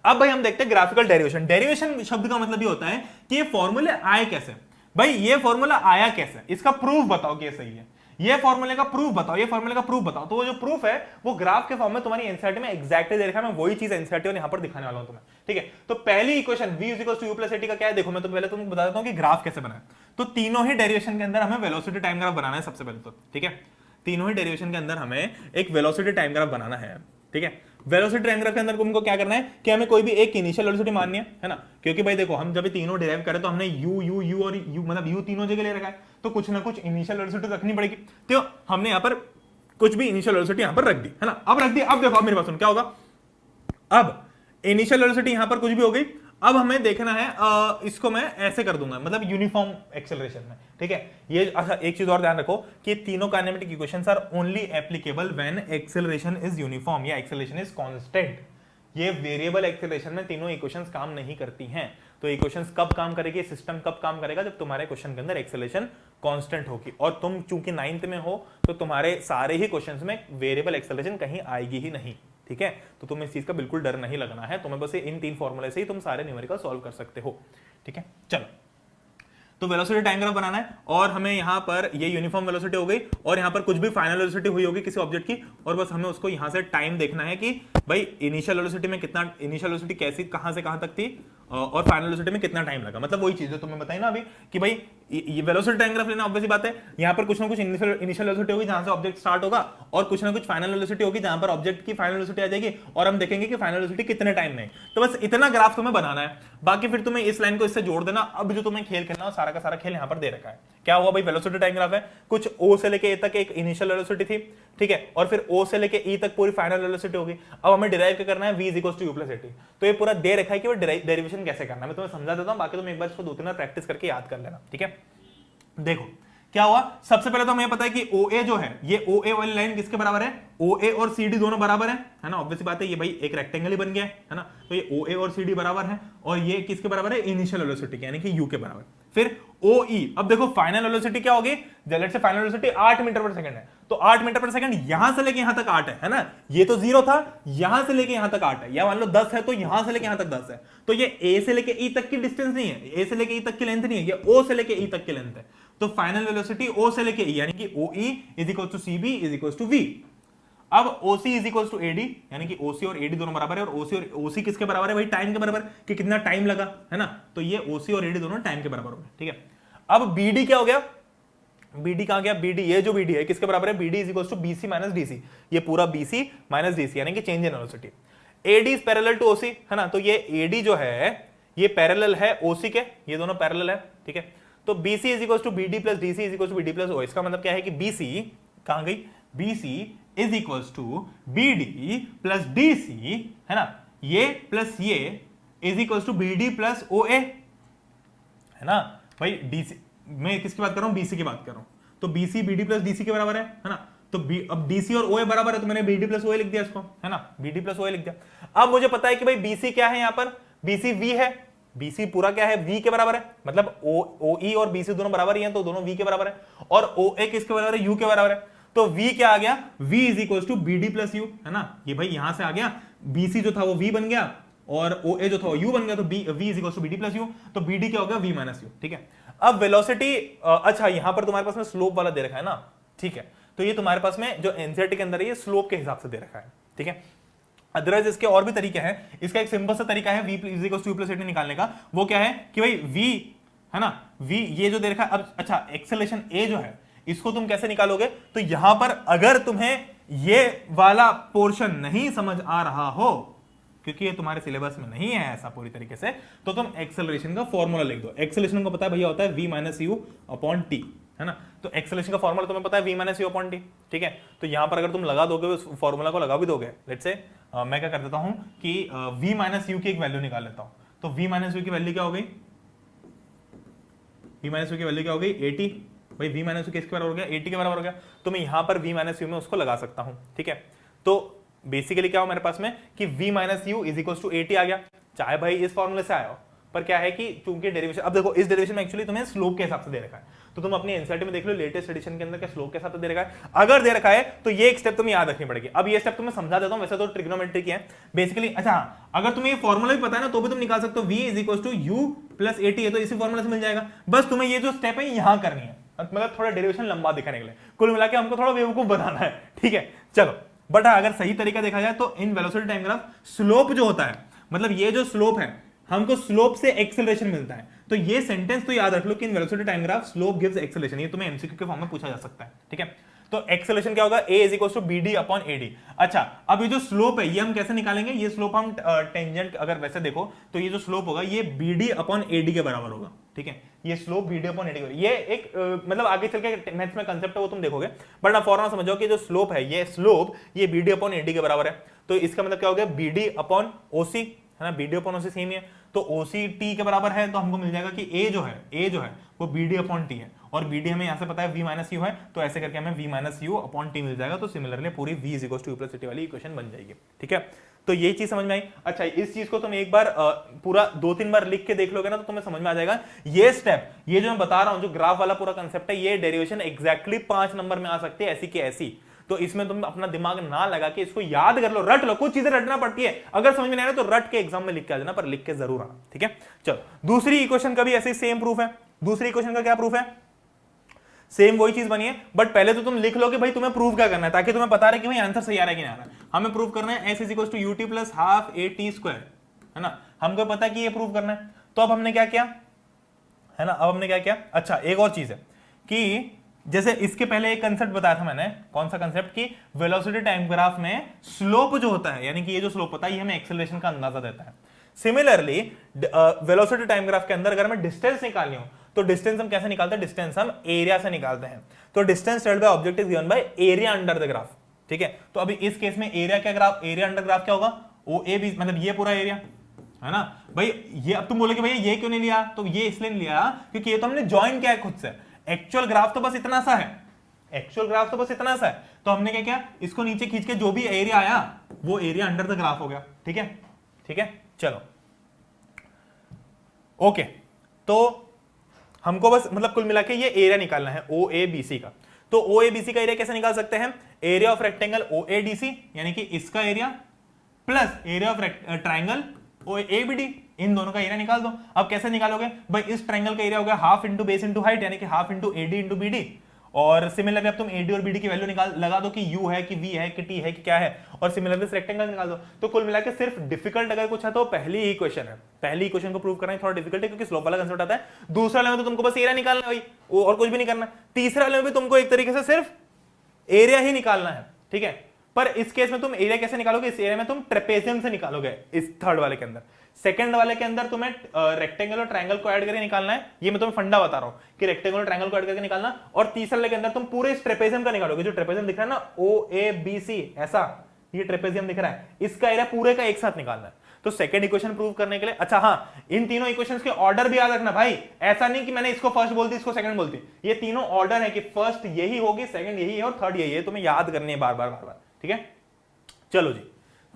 अब भाई हम देखते हैं ग्राफिकल डेरिवेशन। डेरिवेशन शब्द का मतलब ये होता है कि ये फॉर्मूले आए कैसे। भाई ये फॉर्मूला आया कैसे, इसका प्रूफ बताओ कि ये सही है। ये फॉर्मूले का प्रूफ बताओ, ये फॉर्मूले का प्रूफ बताओ। तो वो जो प्रूफ है वो ग्राफ के फॉर्म में तुम्हारी एनसीईआरटी में एग्जैक्टली दे रखा है। मैं वही चीज एनसीईआरटी और यहां पर दिखाने वाला हूं तुम्हें, ठीक है। तो पहली इक्वेशन v = u + at का क्या है? देखो मैं तो पहले तुमको बता देता हूं कि ग्राफ कैसे बना है। तो तीनों ही डेरिवेशन के अंदर हमें वेलोसिटी टाइम ग्राफ बनाना है सबसे पहले तो, ठीक है। तीनों ही डेरिवेशन के अंदर हमें एक वेलोसिटी टाइम ग्राफ बनाना है, ठीक है। वेलोसिटी टाइम ग्राफ के अंदर तुमको क्या करना है कि हमें कोई भी एक इनिशियल वेलोसिटी माननी है ना। क्योंकि भाई देखो हम जब तीनों डिराइव करें तो हमने u और u मतलब u तीनों जगह ले रखा है, तो कुछ ना कुछ इनिशियल वेलोसिटी रखनी पड़ेगी। तो हमने यहां पर कुछ भी इनिशियल वेलोसिटी यहां पर रख दी, है ना। अब रख दी, अब देखो अब मेरे पास क्या होगा। अब इनिशियल वेलोसिटी यहां पर कुछ भी हो गई। अब हमें देखना है इसको मैं ऐसे कर दूंगा, मतलब यूनिफॉर्म एक्सेलरेशन में, ठीक है। ये अच्छा एक चीज और ध्यान रखो कि तीनों kinematic equations are only applicable when acceleration is uniform या एक्सेलरेशन इज कांस्टेंट। ये वेरिएबल एक्सेलरेशन में तीनों इक्वेशंस काम नहीं करती हैं। तो इक्वेशंस कब काम करेगी, सिस्टम कब काम करेगा? जब तुम्हारे क्वेश्चन के अंदर एक्सेलरेशन कांस्टेंट होगी। और तुम चूंकि 9th में हो तो तुम्हारे सारे ही क्वेश्चंस में वेरिएबल एक्सेलरेशन कहीं आएगी ही नहीं, ठीक है। तो तुम्हें इस चीज का बिल्कुल डर नहीं लगना है। तुम्हें बस इन 3 फॉर्मूले से ही तुम सारे न्यूमेरिकल सॉल्व कर सकते हो, ठीक है। चलो तो वेलोसिटी टाइम ग्राफ बनाना है, और हमें यहां पर ये यूनिफॉर्म वेलोसिटी हो गई, और यहां पर कुछ भी फाइनल वेलोसिटी हुई होगी किसी ऑब्जेक्ट की, और बस हमें उसको यहां से टाइम देखना है कि भाई इनिशियल वेलोसिटी में कितना, इनिशियल वेलोसिटी कैसी कहां से कहां तक थी और फाइनल वेलोसिटी में कितना टाइम लगा। मतलब वही चीज जो तुम्हें बताई ना अभी कि भाई ये वेलोसिटी टाइम ग्राफ लेना ऑब्वियस बात है। यहां पर कुछ ना कुछ इनिशियल वेलोसिटी होगी जहां से ऑब्जेक्ट स्टार्ट होगा, और कुछ ना कुछ फाइनल वेलोसिटी होगी जहां पर ऑब्जेक्ट की फाइनल वेलोसिटी आ जाएगी, और हम देखेंगे कि फाइनल वेलोसिटी कितने टाइम में। तो बस इतना ग्राफ तुम्हें बनाना है, बाकी फिर तुम्हें इस लाइन को इससे जोड़ देना। अब जो तुम्हें खेल खेलना है सारा का सारा खेल यहां पर दे रखा है। क्या हुआ भाई, वेलोसिटी टाइम ग्राफ है, कुछ O से लेके A तक एक इनिशियल वेलोसिटी थी, ठीक है, और फिर O से लेके E तक पूरी फाइनल वेलोसिटी होगी। अब हमें डिराइव करना है v = u + at। तो ये पूरा दे रखा है कि वो डेरिवेशन कैसे करना है। मैं तुम्हें समझा देता हूं, बाकी तुम एक बार इसको 2-3 बार प्रैक्टिस करके याद कर लेना, ठीक है। देखो क्या हुआ, सबसे पहले तो हमें पता है कि OA जो है, ये OA वाली लाइन किसके बराबर है? OA और CD दोनों बराबर है ना। ऑब्वियस बात है, ये भाई एक रेक्टेंगल ही बन गया है ना। तो ये OA और CD बराबर है, और ये किसके बराबर है? इनिशियल वेलोसिटी यानी कि u के बराबर। फिर OE, अब देखो फाइनल वेलोसिटी क्या होगी, let's say final velocity 8 metre per second है, तो 8 मीटर पर सेकंड यहां से लेके यहां तक 8 है ना। ये तो 0 था, यहां से लेके यहां तक 8 है, या मान लो 10 है तो यहां से लेके यहां तक 10 है। तो ये A से लेके E तक की डिस्टेंस नहीं है, A से लेके E तक की लेंथ नहीं है, ये O से लेके E तक की लेंथ है। तो फाइनल वेलोसिटी ओ से लेके ई यानी कि O E is equal to C B is equal to V. अब OC is equal to A D यानी कि OC और AD दोनों बराबर है, और OC किसके बराबर है भाई, टाइम के बराबर, कि कितना टाइम लगा है ना, तो ये OC और AD दोनों टाइम के बराबर हो गए, ठीक है। अब BD क्या हो गया, BD कहां गया, BD ये जो BD है किसके बराबर है, BD is equal to BC minus DC, ये पूरा BC माइनस DC यानी कि change in velocity. AD is parallel to OC है ना, तो ये AD जो है ये पैरेलल है OC के, ये दोनों पैरेलल है, ठीक है। तो BC is equal to BD plus DC is equal to BD plus O, इसका मतलब क्या है कि BC कहां गई, BC is equals to BD plus DC है ना, ये प्लस ये is equals to BD plus OA है ना भाई। DC मैं किसकी बात कर रहा हूं, BC की बात कर रहा हूं, तो BC BD प्लस DC के बराबर है ना, तो अब DC और OA बराबर है तो मैंने BD प्लस OA लिख दिया इसको है ना, BD प्लस OA लिख दिया। अब मुझे पता है कि भाई BC क्या है, यहां पर BC V है, BC पूरा क्या है, V के बराबर है, मतलब OE और BC दोनों बराबर ही हैं तो दोनों V के बराबर है, और OA किसके बराबर है, U के बराबर है, तो V क्या आ गया, V is equal to BD plus U है ना, ये भाई यहां से आ गया, BC जो था वो V बन गया और OA जो था वो U बन गया, तो V is equal to BD plus U, तो BD क्या हो गया, V माइनस U, ठीक है। अब वेलोसिटी, अच्छा यहां पर तुम्हारे पास में स्लोप वाला दे रखा है ना, ठीक है, तो ये तुम्हारे पास में जो एनसीईआरटी के अंदर है ये स्लोप के हिसाब से दे रखा है, ठीक है। अदरवाइज इसके और भी तरीके हैं, इसका एक सिंपल सा तरीका है V is equal to U plus AD निकालने का, वो क्या है कि भाई V है ना, V ये जो दे रखा है, अब अच्छा एक्सेलरेशन A जो है इसको तुम कैसे निकालोगे, तो यहां पर अगर तुम्हें ये वाला पोर्शन नहीं समझ आ रहा हो, क्योंकि ये तुम्हारे सिलेबस में नहीं है ऐसा पूरी तरीके से, तो तुम एक्सेलरेशन का फॉर्मूला लिख दो। एक्सेलरेशन को पता है भैया होता है V minus u upon T है ना, तो एक्सेलरेशन का फॉर्मूला तुम्हें पता है V minus u upon T, ठीक है। तो यहां पर अगर तुम लगा दोगे उस फॉर्मूला को लगा भी दोगे, लेट्स से मैं क्या कर देता हूं कि V माइनस यू की एक वैल्यू निकाल लेता हूं, तो V माइनस यू की वैल्यू क्या हो गई, V माइनस यू की वैल्यू क्या हो गई 80, भाई V माइनस यू किसके बराबर हो गया, 80 के बराबर हो गया, तो मैं यहां पर V माइनस यू में उसको लगा सकता हूं, ठीक है। तो बेसिकली क्या हो मेरे पास में कि V minus u is equal to 80 आ गया, चाहे भाई इस फॉर्मूले से आया हो, पर क्या है कि चूंकि डेरिवेशन, अब देखो इस डेरिवेशन में एक्चुअली तुम्हें स्लोप के हिसाब से दे रखा है, तो तुम अपनी एनसीईआरटी में देख लो लेटेस्ट एडिशन के अंदर क्या स्लोप के हिसाब से दे रखा है, अगर दे रखा है तो ये एक स्टेप तुम्हें याद रखनी पड़ेगी। अब ये स्टेप तुम्हें समझा देता हूं, वैसे तो ट्रिग्नोमेट्री की है बेसिकली। अच्छा अगर तुम्हें ये फॉर्मूला भी पता है ना तो भी तुम निकाल सकते हो, V is equal to U plus 80 है तो इसी फॉर्मूला से मिल जाएगा, बस तुम्हें ये जो स्टेप है यहां करनी है, मतलब थोड़ा डेरिवेशन लंबा दिखाने के लिए, कुल मिला के हमको थोड़ा बेवकूफ बनाना है, ठीक है। चलो बट अगर सही तरीका देखा जाए तो in velocity time graph slope जो होता है, मतलब ये जो स्लोप है हमको स्लोप से एक्सेलरेशन मिलता है, तो ये सेंटेंस तो याद रख लो कि in velocity time graph slope gives acceleration, ये तुम्हें एमसीक्यू के फॉर्म में पूछा जा सकता है, ठीक है। तो एक्सेलरेशन क्या होगा, A is equal to BD upon AD। अच्छा अब ये जो स्लोप है ये हम कैसे निकालेंगे, ये स्लोप हम टेंजेंट अगर वैसे देखो तो ये जो स्लोप होगा ये BD अपॉन AD के बराबर होगा, ठीक है, ये स्लोप BD अपॉन AD, ये एक मतलब आगे चल के मैथ्स में कंसेप्ट है वो तुम देखोगे, बट ना फॉर्मूला समझो कि जो स्लोप है ये स्लोप ये BD अपॉन AD के बराबर है, तो इसका मतलब क्या हो गया BD अपॉन OC है ना, BD अपॉन OC सेम ही है, तो OC T के बराबर है, तो हमको मिल जाएगा कि A जो है वो BD अपॉन T है, और BD हमें यहां से पता है V माइनस यू है, तो ऐसे करके हमें V minus u upon T मिल जाएगा, तो सिमिलरली पूरी V is equal to U plus T वाली इक्वेशन बन जाएगी, ठीक है। तो ये चीज समझ में आई। अच्छा इस चीज को तुम एक बार पूरा 2-3 बार लिख के देख लोगे ना तो तुम्हें समझ में आ जाएगा, ये स्टेप ये जो मैं बता रहा हूं जो ग्राफ वाला पूरा कंसेप्ट है, ये डेरिवेशन एग्जैक्टली 5 नंबर में आ सकती है ऐसी की ऐसी, तो इसमें तुम अपना दिमाग ना लगा के इसको याद कर लो, रट लो, कुछ चीजें रटना पड़ती है, अगर समझ में नहीं आ रहा तो रट के एग्जाम में लिख के आ जाना, पर लिख के जरूर आना, ठीक है। चलो दूसरी इक्वेशन का भी ऐसे सेम प्रूफ है, दूसरी इक्वेशन का क्या प्रूफ है, सेम वही चीज बनी है, बट पहले तो तुम लिख लो कि भाई तुम्हें प्रूव क्या करना है, ताकि तुम्हें पता रहे कि भाई आंसर सही आ रहा है कि नहीं आ रहा है। हमें प्रूव करना है S is equal to UT plus half AT square है ना, हमको पता है कि ये प्रूव करना है, तो अब हमने क्या किया है ना, अब हमने क्या किया, अच्छा एक और चीज है कि जैसे इसके पहले एक कंसेप्ट बताया था मैंने, कौन सा कंसेप्ट, कि वेलोसिटी टाइम ग्राफ में स्लोप जो होता है, यानी कि ये जो स्लोप होता है ये हमें एक्सेलरेशन का अंदाजा देता है। सिमिलरली वेलोसिटी टाइम ग्राफ के अंदर अगर हमें डिस्टेंस निकालनी हो तो डिस्टेंस हम कैसे निकालते हैं, डिस्टेंस हम एरिया से निकालते हैं, तो distance travelled by object is given by area under the graph, ठीक है। तो अभी इस केस में एरिया क्या ग्राफ, एरिया अंडर ग्राफ क्या होगा, OAB मतलब ये पूरा एरिया है ना भाई, ये अब तुम बोलोगे भैया ये क्यों नहीं लिया, तो ये इसलिए नहीं लिया क्योंकि ये तो हमने ज्वाइन किया है खुद से, एक्चुअल ग्राफ तो बस इतना सा है, एक्चुअल ग्राफ तो बस इतना सा है, तो हमने क्या किया, इसको नीचे खींच के जो भी एरिया आया वो एरिया अंडर द ग्राफ हो गया, ठीक है, ठीक है। चलो ओके, तो हमको बस मतलब कुल मिला के ये एरिया निकालना है OABC का, तो OABC का एरिया कैसे निकाल सकते हैं, एरिया ऑफ रेक्टेंगल OADC यानी कि इसका area plus area of triangle OABD इन दोनों का एरिया निकाल दो। अब कैसे निकालोगे भाई, इस ट्रायंगल का एरिया हो गया half into base into height, यानी कि half into AD into BD. और सिमिलरली अब तुम एडी और बीडी की वैल्यू निकाल लगा दो कि यू है कि वी है कि टी है कि क्या है, और सिमिलरली इस रेक्टेंगल निकाल दो। तो कुल मिलाकर सिर्फ डिफिकल्ट अगर कुछ है तो पहली ही क्वेश्चन है, पहली इक्वेशन को प्रूव करना ही थोड़ा डिफिकल्ट है क्योंकि स्लोप वाला कंसेप्ट आता है। दूसरा वाले में तो तुमको बस एरिया निकालना है भाई, और कुछ भी नहीं करना। तीसरा वाले में भी तुमको एक तरीके से सिर्फ एरिया ही निकालना है, ठीक है। पर इस केस में तुम एरिया कैसे निकालोगे, इस एरिया में तुम ट्रेपेजियम से निकालोगे इस थर्ड वाले के अंदर। सेकंड वाले के अंदर तुम्हें रेक्टेंगल और ट्रायंगल को ऐड करके निकालना है, ये मैं तुम्हें फंडा बता रहा हूं कि रेक्टेंगल और ट्रायंगल को ऐड करके निकालना। और तीसरे वाले के अंदर तुम पूरे इस ट्रेपेजियम का निकालोगे, जो ट्रेपेजियम दिख रहा है ना ओ ए बी सी ऐसा, ये ट्रेपेजियम दिख रहा है, इसका एरिया पूरे का एक साथ निकालना है। तो सेकंड इक्वेशन प्रूव करने के लिए, अच्छा हाँ, इन तीनों इक्वेशंस के ऑर्डर भी याद रखना भाई, ऐसा नहीं कि मैंने इसको फर्स्ट बोल दी इसको सेकंड बोलती, ये तीनों ऑर्डर है कि फर्स्ट यही होगी, सेकंड यही है और थर्ड यही है, तुम्हें याद करनी है बार बार, ठीक है। चलो जी,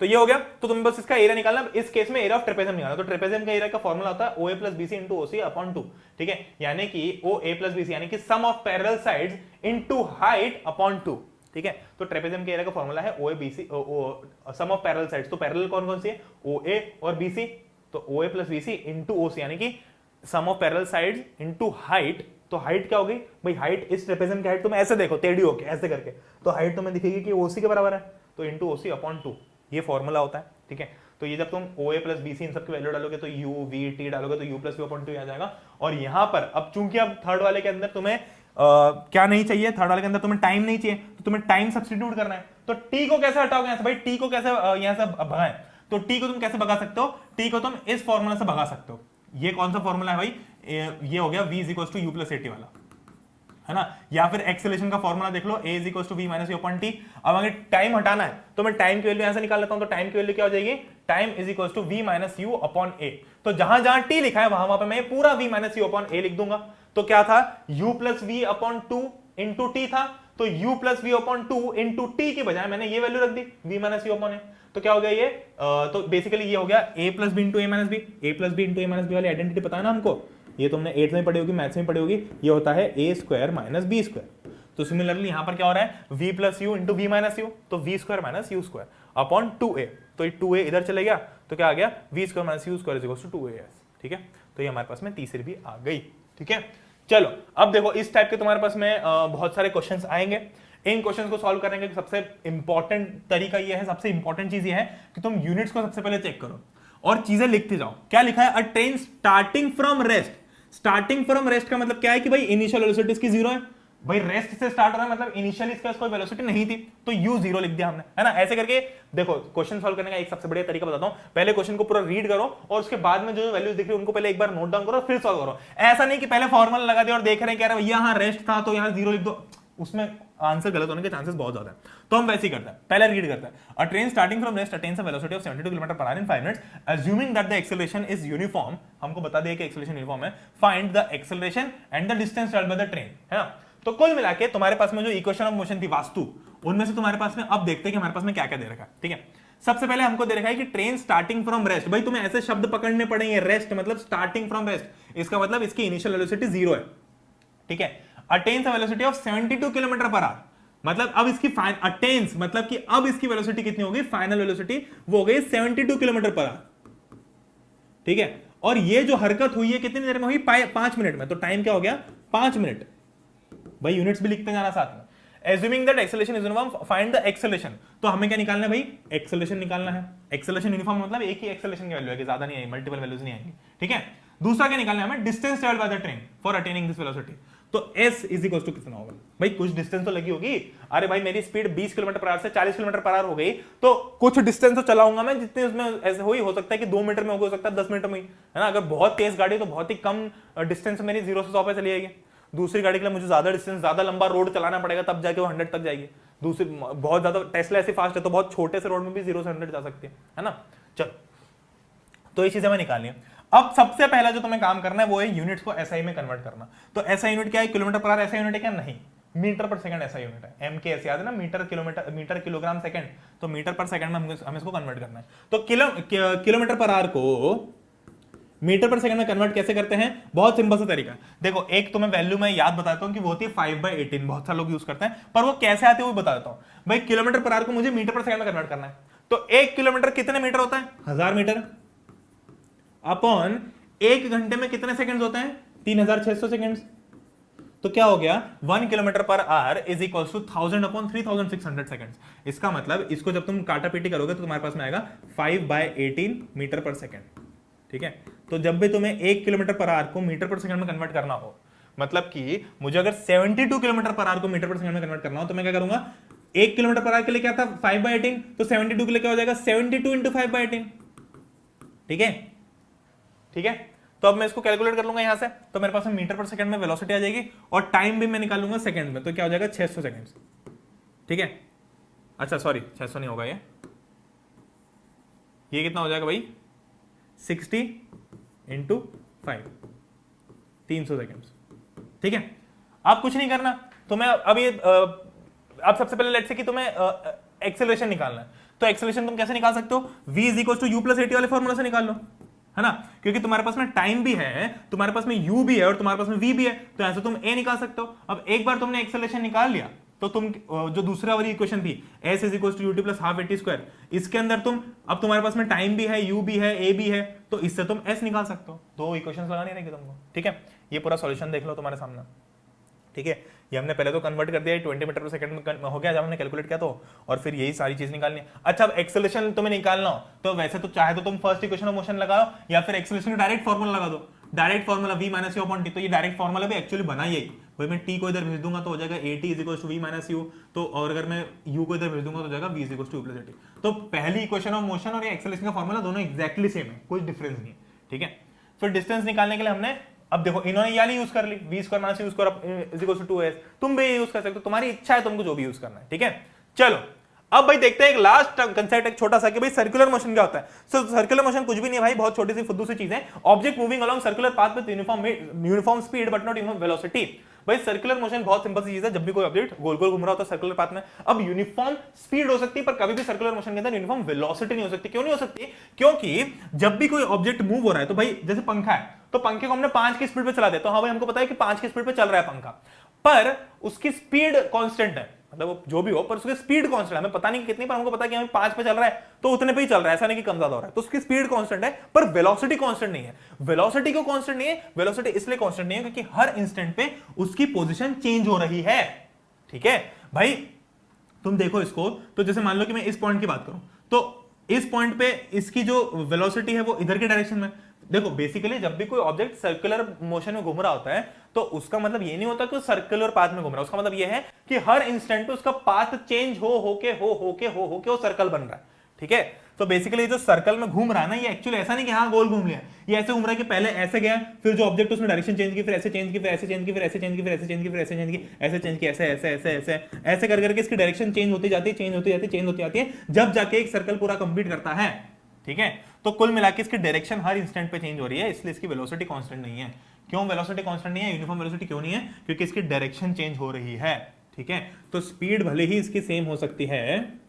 तो ये हो गया। तो तुम्हें बस इसका एरिया निकालना, इस केस में एरिया ऑफ ट्रेपेजियम निकालना। तो ट्रेपेजियम का एरिया का फॉर्मूला होता है OA plus BC into OC upon 2, ठीक है, यानी कि OA प्लस BC यानी कि sum of parallel sides into height upon 2, ठीक है। तो ट्रेपेजियम के एरिया का फॉर्मूला है OA BC sum of parallel sides. तो पैरेलल कौन कौन सी है, OA और BC, तो OA plus BC into OC यानी कि sum of parallel sides into height. तो हाइट क्या होगी भाई, हाइट इस ट्रेपेजियम की हाइट तुम ऐसे देखो टेढ़ी होके ऐसे करके, तो हाइट तुम्हें दिखेगी कि OC के बराबर है, तो इंटू OC अपॉन 2 ये फॉर्मूला होता है, ठीक है। तो ये जब तुम OA प्लस BC इन सब की वैल्यू डालोगे तो U V T डालोगे तो U प्लस V अपॉन 2 आ जाएगा। और यहां पर अब चूंकि अब थर्ड वाले के अंदर तुम्हें क्या नहीं चाहिए, थर्ड वाले के अंदर तुम्हें टाइम नहीं चाहिए, तो तुम्हें टाइम सब्स्टिट्यूट करना है। तो T को कैसे हटाओगे यहां से भाई, T को कैसे यहां से भगाएं, तो T को तुम कैसे भगा सकते हो, T को तुम इस फॉर्मूला से भगा सकते हो। ये कौन सा फॉर्मूला है भाई, ये हो गया V equals to U plus AT वाला, है ना। या फिर एक्सेलरेशन का फॉर्मूला देख लो, A equals to V minus U upon T। अब अगर टाइम हटाना है तो मैं टाइम की वैल्यू यहां से निकाल लेता हूं, तो टाइम की वैल्यू क्या हो जाएगी, time is equals to V minus U upon A। तो जहां जहां T लिखा है वहां पे मैं पूरा V minus U upon A लिख दूंगा। तो क्या था, U plus V upon 2 into T था, तो U plus V upon 2 into T की बजाय मैंने ये वैल्यू रख दी V minus U upon A। तो क्या हो गया ये, तो बेसिकली ये हो गया A plus b into A minus b. A plus b into A minus b वाली आइडेंटिटी पता है ना हमको, ये तुमने 8th में पढ़ी होगी, मैथ्स में पढ़ी होगी, ये होता है A square minus B square. तो सिमिलरली यहां पर क्या हो रहा है, V plus U into V minus U, तो V square minus U square upon 2A। तो ये 2A इधर चले गया, तो क्या आ गया, V square minus U square is equal to 2AS, ठीक है। तो ये हमारे पास में तीसरी भी आ गई, ठीक है। चलो अब देखो, इस टाइप के तुम्हारे पास में बहुत सारे क्वेश्चंस आएंगे। इन क्वेश्चंस को सॉल्व करने का सबसे इंपॉर्टेंट तरीका ये है, सबसे इंपॉर्टेंट चीज ये है कि तुम यूनिट्स को सबसे पहले चेक करो और चीजें लिखते जाओ। क्या लिखा है, अ train starting from rest. Starting from rest का मतलब क्या है कि भाई इनिशियल वेलोसिटी इसकी 0 है, भाई रेस्ट से स्टार्ट हो रहा है मतलब इनिशियली इसका कोई वेलोसिटी नहीं थी, तो u 0 लिख दिया हमने, है ना। ऐसे करके देखो, क्वेश्चन सॉल्व करने का एक सबसे बढ़िया तरीका बताता हूं, पहले क्वेश्चन को पूरा रीड करो और उसके बाद में जो वैल्यूज दिख रही है उनको पहले एक बार नोट डाउन करो फिर सॉल्व करो। ऐसा नहीं कि पहले फॉर्मूला लगा दिया और देख रहे हैं कि यार भैया यहाँ रेस्ट था तो यहाँ 0 लिख दो, उसमें आंसर गलत होने के चांसेस बहुत ज्यादा है। तो हम वैसे ही करते हैं, पहले रीड करते हैं। अ train starting from rest attains a velocity of 72 kilometre per our in 5 minutes assuming that the acceleration is uniform. हमको बता दिया कि एक्सेलरेशन यूनिफॉर्म है। Find the acceleration and the distance travelled by the train, है ना। तो कुल मिला के तुम्हारे पास में जो इक्वेशन ऑफ मोशन थी वास्तु, उनमें से तुम्हारे पास में अब देखते हैं कि हमारे पास में क्या क्या दे रखा है, ठीक है। सबसे पहले हमको दे रखा है कि ट्रेन स्टार्टिंग फ्रॉम रेस्ट। भाई तुम्हें ऐसे शब्द पकड़ने पड़ेंगे, रेस्ट मतलब स्टार्टिंग फ्रॉम रेस्ट, इसका मतलब इसकी इनिशियल वेलोसिटी 0 है, ठीक है। Attains a velocity of 72 kilometre per our, मतलब अब इसकी अटेन्स मतलब कि अब इसकी वेलोसिटी कितनी होगी, फाइनल वेलोसिटी वो हो गई 72 किलोमीटर पर आवर, ठीक है। और ये जो हरकत हुई है कितनी देर में हुई, 5 मिनट में। तो टाइम क्या हो गया, 5 मिनट। भाई यूनिट्स भी लिखते जाना साथ में। Assuming that acceleration is uniform, find the acceleration। तो हमें क्या निकालना है भाई, एक्सेलरेशन निकालना है। एक्सेलरेशन यूनिफॉर्म मतलब एक ही एक्सेलरेशन की वैल्यू है, कि ज्यादा नहीं आएगी, मल्टीपल वैल्यूज नहीं आएंगी, ठीक है। दूसरा क्या निकालना है हमें, distance travelled by the train for attaining this velocity. तो s इज इक्वल टू कितना होगा भाई, कुछ डिस्टेंस तो लगी होगी। अरे भाई मेरी स्पीड 20 किलोमीटर पर आवर से 40 किलोमीटर पर आवर हो गई, तो कुछ डिस्टेंस तो चलाऊंगा मैं, जितने उसमें ऐसे हो सकता है कि 2 मीटर में हो सकता है 10 मीटर में, है ना। अगर बहुत तेज गाड़ी तो बहुत ही कम डिस्टेंस मेरी 0 से 100 पे चली जाएगी। दूसरी गाड़ी के लिए मुझे ज्यादा डिस्टेंस, ज्यादा लंबा रोड चलाना पड़ेगा, तब जाके वो 100 तक जाएगी। दूसरी बहुत ज्यादा टेस्ला ऐसी फास्ट है तो बहुत छोटे से रोड में भी 0 से 100 जा सकती है ना। चलो, तो ये चीजें हमें निकालनी है। अब सबसे पहला जो तुम्हें काम करना है वो है यूनिट्स को एसआई में कन्वर्ट करना। तो एसआई यूनिट क्या है, kilometre per our SI unit है क्या, नहीं, metre per second SI unit है। एम के एस याद है ना, metre kilometre, metre kilogram second, तो मीटर पर सेकंड में हमें इसको कन्वर्ट करना है। तो किलोमीटर पर आवर को मीटर पर सेकंड में कन्वर्ट कैसे करते हैं, बहुत सिंपल सा तरीका। देखो, एक तुम्हें वैल्यू मैं याद बताता हूं कि वो होती है 5/18, बहुत सारे लोग यूज करते हैं, पर वो कैसे आते हैं वो बता देता हूं। भाई किलोमीटर पर आवर को मुझे मीटर पर सेकंड में कन्वर्ट करना है, तो 1 किलोमीटर कितने मीटर होता है, 1000 मीटर। अपॉन 1 घंटे में कितने सेकंड्स होते हैं? 3600 सेकंड्स। तो क्या हो गया? 1 kilometre per hour is equal to 1000 upon 3600 seconds. इसका मतलब इसको जब तुम काटा पीटी करोगे तो तुम्हारे पास में आएगा 5/18 मीटर पर सेकंड। ठीक है, तो जब भी तुम्हें 1 किलोमीटर पर आवर को मीटर पर सेकंड में कन्वर्ट करना हो, मतलब कि मुझे अगर 72 किलोमीटर पर आवर को मीटर पर सेकंड में कन्वर्ट करना हो, तो मैं क्या करूंगा? 1 किलोमीटर पर आवर के लिए क्या था? 5/18, तो 72 के लिए क्या हो जाएगा? 72 इंटू 5/18। ठीक है, ठीक है। तो अब मैं इसको कैलकुलेट कर लूंगा यहां से, तो मेरे पास में मीटर पर सेकंड में वेलोसिटी आ जाएगी और टाइम भी मैं निकालूंगा सेकंड में, तो क्या हो जाएगा? 600 सेकंड्स। ठीक है, अच्छा सॉरी 600 नहीं होगा, ये कितना हो जाएगा भाई? 60 इंटू 5, 300 सेकंड्स। ठीक है, आप कुछ नहीं करना, तो मैं अब ये आप सबसे पहले लेट्स से कि तुम्हें एक्सेलरेशन निकालना है, तो एक्सेलरेशन तुम कैसे निकाल सकते हो? v is equal to u plus AT वाले फॉर्मूला से निकाल लो, है ना, क्योंकि तुम्हारे पास में टाइम भी है, तुम्हारे पास में u भी है और तुम्हारे पास में v भी है, तो ऐसे तुम a निकाल सकते हो। अब एक बार तुमने एक्सेलरेशन निकाल लिया, तो तुम जो दूसरा वाली इक्वेशन थी s is equal to UT plus half AT square, इसके अंदर तुम अब तुम्हारे पास में टाइम भी है, u भी है, a भी है, तो इससे तुम s निकाल सकते हो। दो इक्वेशंस लगानी रहेगी तुमको। ठीक है, ये पूरा सॉल्यूशन देख लो तुम्हारे सामने। ठीक है, ये हमने पहले तो कन्वर्ट कर दिया 20 मीटर पर सेकंड में हो गया जब हमने कैलकुलेट किया, तो और फिर यही सारी चीज निकालनी है। अच्छा, अब एक्सेलरेशन तुम्हें निकालना हो तो वैसे तो चाहे तो तुम फर्स्ट इक्वेशन ऑफ मोशन लगाओ या फिर एक्सेलरेशन का डायरेक्ट फार्मूला लगा दो, direct formula v minus u upon T. तो ये डायरेक्ट फार्मूला भी एक्चुअली बना ही भाई, मैं t को इधर भेज दूंगा तो हो जाएगा at is equal to v minus u, तो और अगर मैं u को इधर भेज दूंगा तो हो जाएगा v is equal to u plus at। तो पहली इक्वेशन ऑफ मोशन और ये एक्सेलरेशन का फार्मूला दोनों एक्जैक्टली सेम है, कोई डिफरेंस नहीं है। ठीक है, फिर डिस्टेंस निकालने के लिए हमने, अब देखो इन्होंने ये वाली यूज कर ली, v square minus u square is equal to 2s, तुम भी यूज कर सकते हो, तुम्हारी इच्छा है तुमको जो भी यूज करना है। ठीक है, चलो अब भाई देखते हैं एक लास्ट कंसेप्ट, एक छोटा सा, कि भाई सर्कुलर मोशन क्या होता है। सो सर्कुलर मोशन कुछ भी नहीं है भाई, बहुत छोटी सी फुद्दू सी चीज है। Object moving along circular path with uniform speed but not uniform velocity. भाई सर्कुलर मोशन बहुत सिंपल सी चीज है, जब भी कोई ऑब्जेक्ट गोल गोल घूम रहा होता है सर्कुलर पाथ में, अब यूनिफॉर्म स्पीड हो सकती है पर कभी भी सर्कुलर मोशन के अंदर यूनिफॉर्म वेलोसिटी नहीं हो सकती। क्यों नहीं हो सकती? क्योंकि जब भी कोई ऑब्जेक्ट मूव हो रहा है, तो भाई जैसे पंखा है, तो पंखे को हमने 5 की स्पीड पे चला दिया, तो हाँ भाई हमको पता है कि 5 की स्पीड पे चल रहा है पंखा, पर उसकी स्पीड कांस्टेंट है, मतलब वो जो भी हो पर उसकी स्पीड कांस्टेंट है, हमें पता नहीं कितनी, पर हमको पता है कि हमें 5 पे चल रहा है तो उतने पे ही चल रहा है, ऐसा नहीं कि कम ज्यादा हो रहा है, तो उसकी स्पीड कांस्टेंट है पर वेलोसिटी कांस्टेंट नहीं है। वेलोसिटी क्यों कांस्टेंट नहीं है? वेलोसिटी इसलिए कांस्टेंट नहीं है क्योंकि हर इंस्टेंट पे उसकी पोजीशन चेंज हो रही है। ठीक है भाई, तुम देखो इसको, तो जैसे मान लो कि मैं इस पॉइंट की बात करूं, तो इस पॉइंट पे इसकी जो वेलोसिटी है वो इधर के डायरेक्शन में। देखो बेसिकली जब भी कोई ऑब्जेक्ट सर्कुलर मोशन में घूम रहा होता है, तो उसका मतलब ये नहीं होता कि वो सर्कुलर पाथ में घूम रहा है, उसका मतलब ये है कि हर इंस्टेंट पे उसका पाथ चेंज हो के वो सर्कल बन रहा है। ठीक है, तो बेसिकली जो सर्कल में घूम रहा है ना, ये एक्चुअली ऐसा नहीं कि हाँ गोल घूम लिया, ये ऐसे घूम रहा है कि पहले ऐसे गया, फिर जो ऑब्जेक्ट उसने डायरेक्शन चेंज की, फिर ऐसे चेंज की, फिर ऐसे चेंज की, फिर ऐसे चेंज की, फिर ऐसे चेंज की, फिर ऐसे चेंज की, ऐसे चेंज की, ऐसे ऐसे ऐसे ऐसे ऐसे कर करके इसकी डायरेक्शन चेंज होती जाती है, चेंज होती जाती है, चेंज होती जाती है, जब जाके एक सर्कल पूरा कंप्लीट करता है। ठीक है, तो कुल मिला के इसकी डायरेक्शन हर इंस्टेंट पे चेंज हो रही है, इसलिए इसकी वेलोसिटी कांस्टेंट नहीं है। क्यों वेलोसिटी कांस्टेंट नहीं है, यूनिफॉर्म वेलोसिटी क्यों नहीं है? क्योंकि इसकी डायरेक्शन चेंज हो रही है। ठीक है, तो स्पीड भले ही इसकी सेम हो सकती है,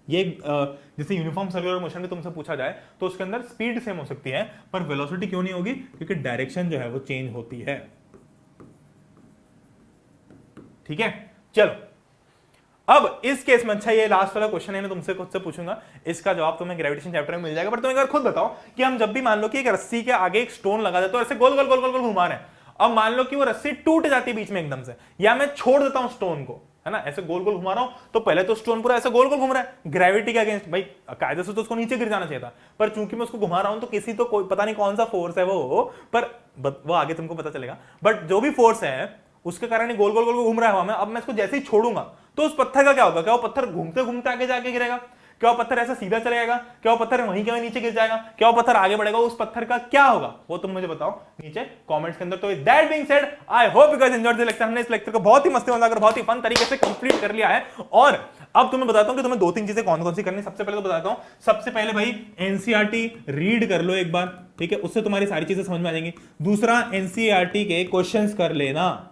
ये जैसे यूनिफॉर्म सर्कुलर मोशन में तुमसे पूछा जाए तो उसके अंदर स्पीड सेम हो सकती है, पर वेलोसिटी क्यों नहीं होगी? क्योंकि डायरेक्शन जो है वो चेंज होती है। ठीक है, चलो अब इस केस में, अच्छा ये लास्ट वाला क्वेश्चन है, मैं तुमसे खुद से पूछूंगा, इसका जवाब तुम्हें ग्रेविटेशन चैप्टर में मिल जाएगा, पर तुम एक बार खुद बताओ कि हम जब भी मान लो कि एक रस्सी के आगे एक स्टोन लगा देते, तो ऐसे गोल गोल गोल गोल गोल घुमा रहे हैं, अब मान लो कि वो रस्सी टूट जाती है बीच में एकदम से, या मैं छोड़ देता हूं स्टोन को, है ना, ऐसे गोल गोल घुमा रहा हूं, तो पहले तो स्टोन पूरा ऐसे गोल गोल घूम रहा है ग्रेविटी के अगेंस्ट, भाई कायदे से तो उसको नीचे गिर जाना चाहिए था, पर चूंकि मैं उसको घुमा रहा हूं तो किसी तो कोई पता नहीं कौन सा फोर्स है वो, पर वो आगे तुमको पता चलेगा, बट जो भी फोर्स है उसके कारण गोल गोल गोल घूम रहा है हवा में। अब मैं इसको जैसे ही छोड़ूंगा तो उस पत्थर का क्या होगा? क्या वो पत्थर घूमते घूमते आगे जाके गिरेगा? क्या वो पत्थर ऐसा सीधा चले जाएगा? क्या वो पत्थर वहीं के वहीं नीचे गिर जाएगा? क्या वो पत्थर आगे बढ़ेगा? उस पत्थर का क्या होगा वो तुम मुझे बताओ नीचे कमेंट्स के अंदर। तो that being said, I hope you guys enjoyed this lecture. हमने इस लेक्चर को बहुत ही मस्ती मजाक और बहुत ही फन तरीके से कंप्लीट कर लिया है, और अब तुम्हें बताता हूं कि तुम्हें 2-3 चीजें कौन कौन सी करनी। सबसे पहले तो बताता हूं, सबसे पहले भाई एनसीईआरटी रीड कर लो एक बार, ठीक है, उससे तुम्हारी सारी चीजें समझ में आ जाएंगी। दूसरा, एनसीईआरटी के क्वेश्चंस कर लेना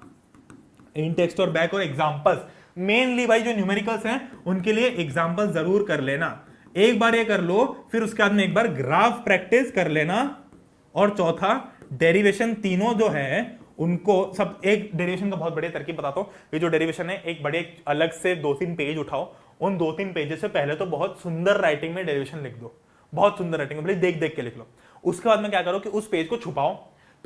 इन टेक्स्ट और बैक, और एग्जांपल्स, मेनली भाई जो न्यूमेरिकल्स हैं उनके लिए एग्जांपल जरूर कर लेना। एक बार ये कर लो, फिर उसके बाद में एक बार ग्राफ प्रैक्टिस कर लेना, और चौथा डेरिवेशन, तीनों जो है उनको सब, एक डेरिवेशन का बहुत बढ़िया तरकीब बताता हूं। ये जो डेरिवेशन है, एक बड़े अलग से 2-3 पेज उठाओ, उन 2-3 पेजेस से पहले तो बहुत सुंदर राइटिंग में डेरिवेशन लिख दो, बहुत सुंदर राइटिंग में, देख देख के लिख लो। उसके बाद में क्या करो कि उस पेज को छुपाओ,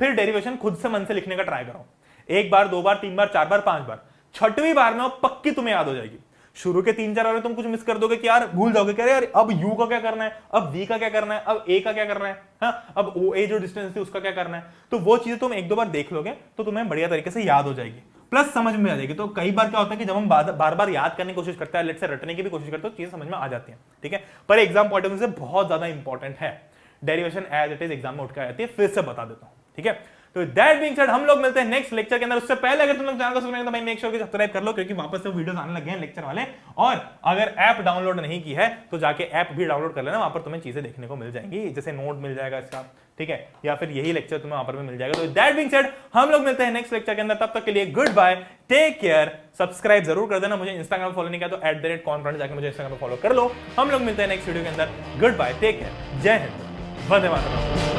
फिर डेरिवेशन खुद से मन से लिखने का ट्राई करो। 1 बार 2 बार 3 बार 4 बार 5 बार, 6वीं बार में पक्की तुम्हें याद हो जाएगी। शुरू के 3-4 बार तुम कुछ मिस कर दोगे कि यार भूल जाओगे कि यार अब u का क्या करना है, अब v का क्या करना है, अब a का क्या करना है, हाँ अब OA जो डिस्टेंस थी उसका क्या करना है। तो वो चीजें तुम 1-2 बार देख लोगे तो तुम्हें बढ़िया तरीके से याद हो जाएगी, प्लस समझ में आ जाएगी। तो कई बार क्या होता है कि जब हम बार बार याद करने की कोशिश करते हैं, लेट से रटने की भी कोशिश करते हैं, तो चीजें समझ में आ जाती हैं, ठीक है। पर एग्जाम पॉइंट ऑफ व्यू से बहुत ज्यादा इंपॉर्टेंट है। Derivation as it is exam में उठ कर आती है, फिर से बता देता हूं, ठीक है। तो दैट बीइंग सेड हम लोग मिलते हैं नेक्स्ट लेक्चर के अंदर। उससे पहले अगर तुम लोग चैनल को सब्सक्राइब तो भाई मेक श्योर कि सब्सक्राइब कर लो, क्योंकि वापस से वीडियोस आने लगे हैं लेक्चर वाले। और अगर ऐप डाउनलोड नहीं की है तो जाके ऐप भी डाउनलोड कर लेना, वहां पर तुम्हें चीजें देखने को मिल जाएंगी, जैसे नोट मिल जाएगा इसका, ठीक है, या फिर यही लेक्चर तुम्हें वहां पर भी मिल जाएगा। तो दैट बीइंग सेड हम लोग मिलते हैं नेक्स्ट लेक्चर के अंदर, तब तक के लिए good bye, take care. Subscribe जरूर कर देना, मुझे इंस्टाग्राम फॉलो नहीं किया तो @confront जाके मुझे इंस्टाग्राम पर फॉलो कर लो। हम लोग मिलते हैं नेक्स्ट वीडियो के अंदर, गुड बाय, टेक केयर, जय हिंद, वंदे मातरम।